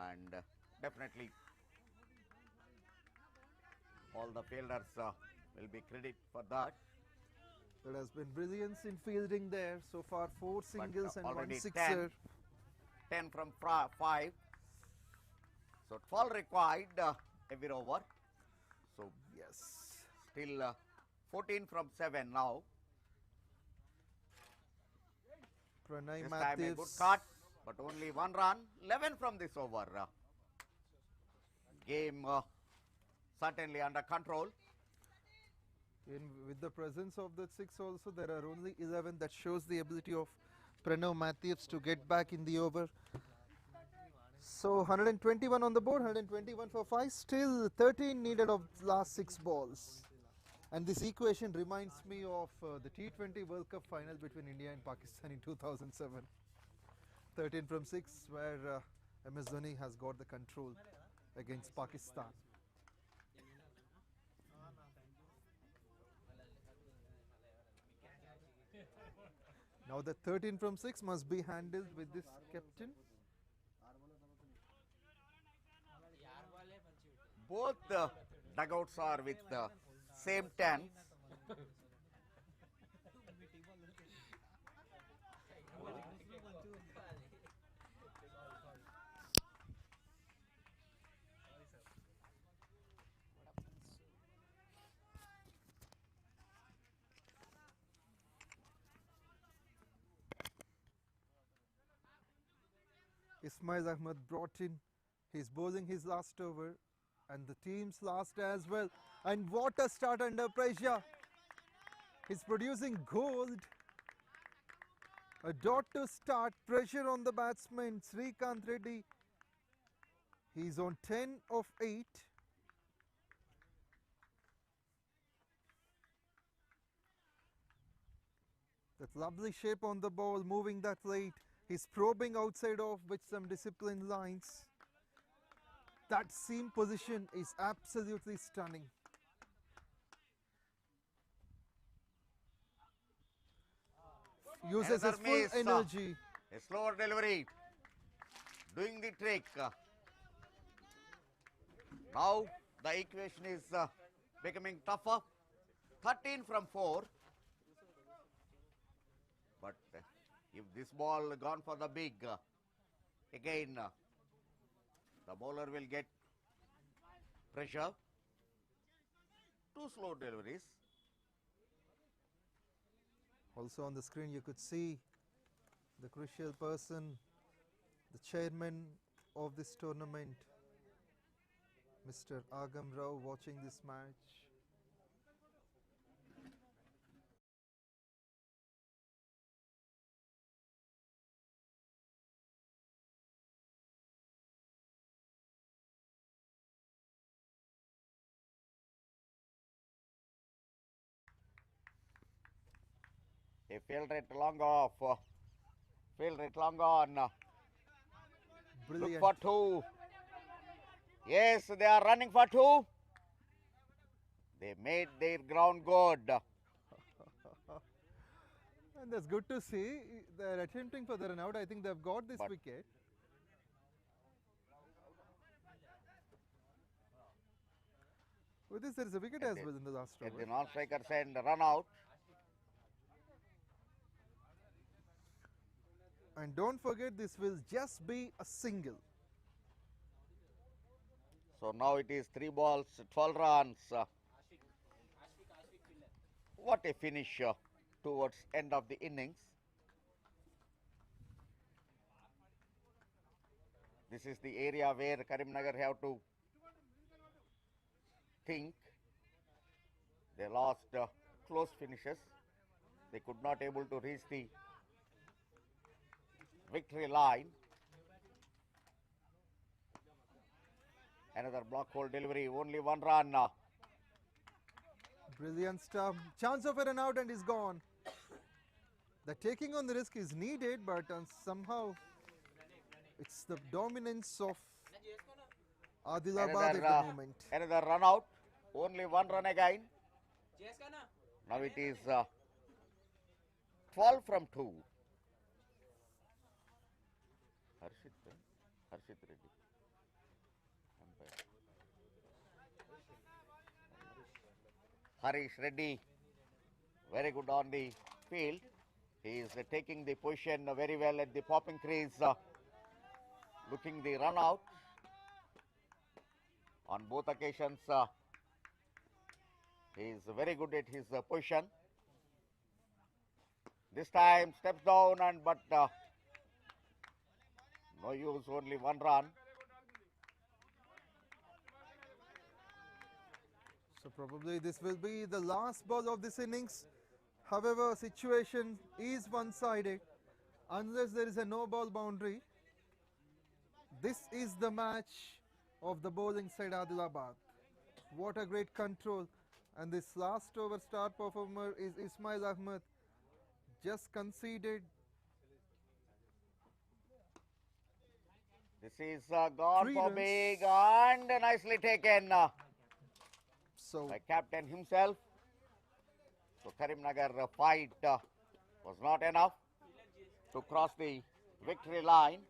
And definitely all the fielders will be credit for that. There has been brilliance in fielding there. So far 4 singles and 1 10, sixer. 10 from 5. So 12 required every over. So yes, still 14 from 7 now. Pranay This Matthews. time a good cut, but only 1 run. 11 from this over. Game certainly under control. With the presence of the 6 also, there are only 11. That shows the ability of Pranay Matthews to get back in the over. So 121 on the board, 121 for 5. Still 13 needed of last 6 balls. And this equation reminds me of the T20 World Cup final between India and Pakistan in 2007. 13 from 6, where MS Dhoni has got the control against Pakistan. Now the 13 from 6 must be handled with this captain. Both dugouts are with the same 10. 𝗬𝗎𝗃𝗃 brought in. He's bowling his last over and the team's last as well. And what a start under pressure. He's producing gold. A dot to start, pressure on the batsman Srikanth Reddy. He's on 10 of 8. That lovely shape on the ball, moving that late. He's probing outside off with some disciplined lines. That seam position is absolutely stunning. Uses his full energy. A slower delivery. Doing the trick. Now the equation is becoming tougher. 13 from 4. But if this ball gone for the big, again the bowler will get pressure. 2 slow deliveries. Also on the screen you could see the crucial person, the chairman of this tournament, Mr. 𝗙𝗏𝗪 watching this match. A field rate long off. Field rate long on. Brilliant. Look for 2. Yes, they are running for 2. They made their ground good. And that's good to see. They're attempting for the run out. I think they've got this wicket. With this, there is a wicket as well in the last over. The non-strikers end run out. And don't forget, this will just be a single. So now it is 3 balls, 12 runs. What a finish towards end of the innings. This is the area where Karimnagar have to think. They lost close finishes. They could not able to reach the victory line. Another block hole delivery, only 1 run. Brilliant stuff. Chance of a run out and he's gone. The taking on the risk is needed, but somehow it's the dominance of Adilabad at the moment. Another run out, only 1 run again. Now it is 12 from 2. 𝗪𝗏𝗃𝗃 Reddy. 𝗪𝗏 Reddy, very good on the field. He is taking the position very well at the popping crease, looking the run out. On both occasions, he is very good at his position. This time steps down but no use, only 1 run. So probably this will be the last ball of this innings. However, situation is one-sided. Unless there is a no-ball boundary, this is the match of the bowling side Adilabad. What a great control. And this last over star performer is 𝗙𝗎𝗃𝗃. Just conceded. This is gone 3 for runs. big and nicely taken So by captain himself. So Karimnagar fight was not enough to cross the victory line.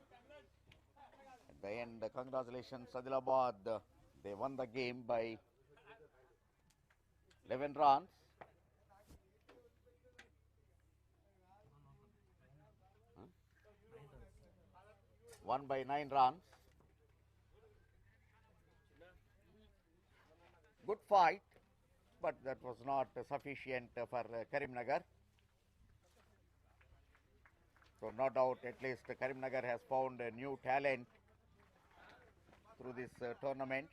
At the end, congratulations Adilabad. They won the game by 11 runs. Won by 9 runs. Good fight, but that was not sufficient for Karimnagar. So no doubt, at least Karimnagar has found a new talent through this tournament.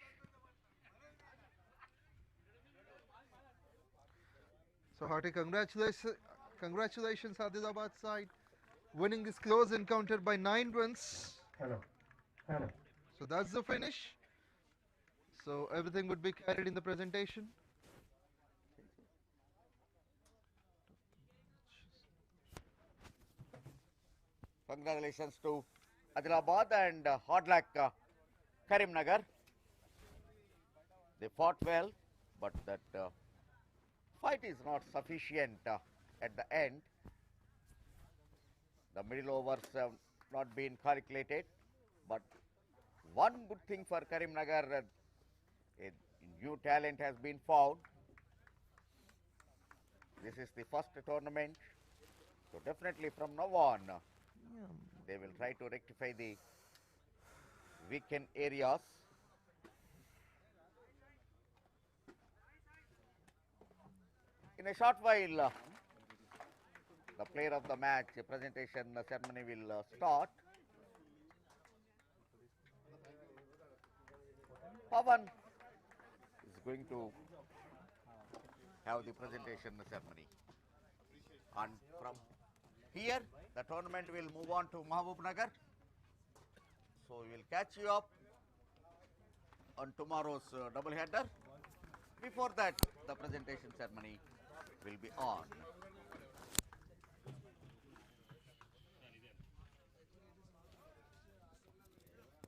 So hearty congratulations Adilabad side, winning this close encounter by 9 runs. So that's the finish. So everything would be carried in the presentation. Congratulations to Adilabad and hard luck Karimnagar. They fought well, but that fight is not sufficient at the end. The middle overs have not been calculated, but one good thing for Karimnagar, a new talent has been found. This is the first tournament, so definitely from now on, they will try to rectify the weakened areas. In a short while, the player of the match presentation ceremony will start. Pavan is going to have the presentation ceremony. And from here, the tournament will move on to 𝗵𝗶𝗃𝗃. So we will catch you up on tomorrow's double header. Before that, the presentation ceremony will be on.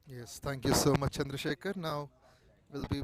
Yes, thank you so much, Chandrasekhar. Now we'll be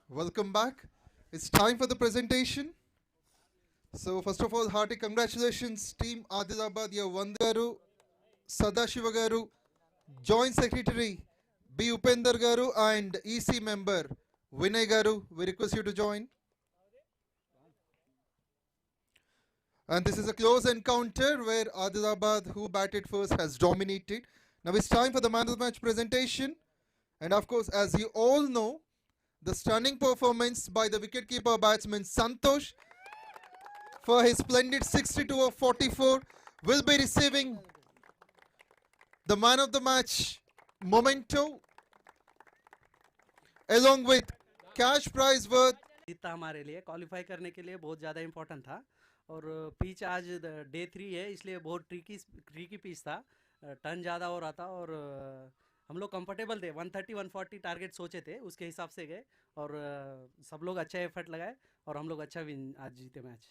welcome back. It's time for the presentation. So first of all, hearty congratulations, Team Adilabad, your Vandaru, Sadashiva Garu, Joint Secretary 𝗵𝗶𝗃𝗃 Garu, and EC member Vinay Garu. We request you to join. And this is a close encounter where Adilabad, who batted first, has dominated. Now it's time for the man of the match presentation. And of course, as you all know, the stunning performance by the wicketkeeper batsman Santosh for his splendid 62 of 44 will be receiving the man of the match memento along with cash prize worth. जीतना हमारे लिए qualify करने के लिए बहुत ज़्यादा important था और पिच आज डे 3 है इसलिए बहुत ट्रिकी पिच था, टर्न ज़्यादा हो रहा था और हम लोग कंफर्टेबल थे, 130-140 टारगेट सोचे थे, उसके हिसाब से गए और सब लोग अच्छा एफर्ट लगाए और हम लोग अच्छा विन आज जीते मैच।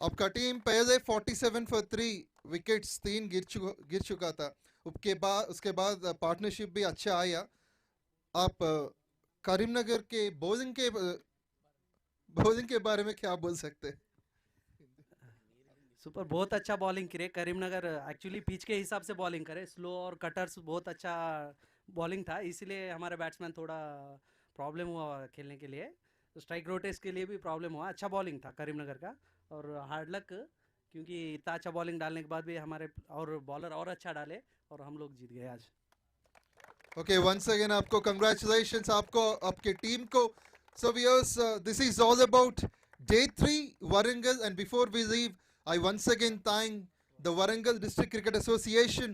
आपका टीम पहले 47 for 3 विकेट्स 3 गिर चुका था, उसके बाद पार्टनरशिप भी अच्छा आया। आप करीमनगर के बॉलिंग के बारे में क्या बोल सकते हैं? सुपर, बहुत अच्छा बॉलिंग करे करीमनगर, एक्चुअली पिच के हिसाब से बॉलिंग करे, स्लो और कटर्स बहुत अच्छा बॉलिंग था, इसीलिए हमारे बैट्समैन थोड़ा प्रॉब्लम हुआ खेलने के लिए, तो स्ट्राइक रोटेस के लिए भी प्रॉब्लम हुआ। अच्छा बॉलिंग था करीमनगर का और हार्ड लक, क्योंकि इतना अच्छा बॉलिंग डालने के बाद भी हमारे और बॉलर और अच्छा डाले और हम लोग जीत गए आज। Okay, once again आपको congratulations, आपको आपके टीम को। So viewers, this is all about day 3 Warangal, and before we leave, I once again thank the Warangal District Cricket Association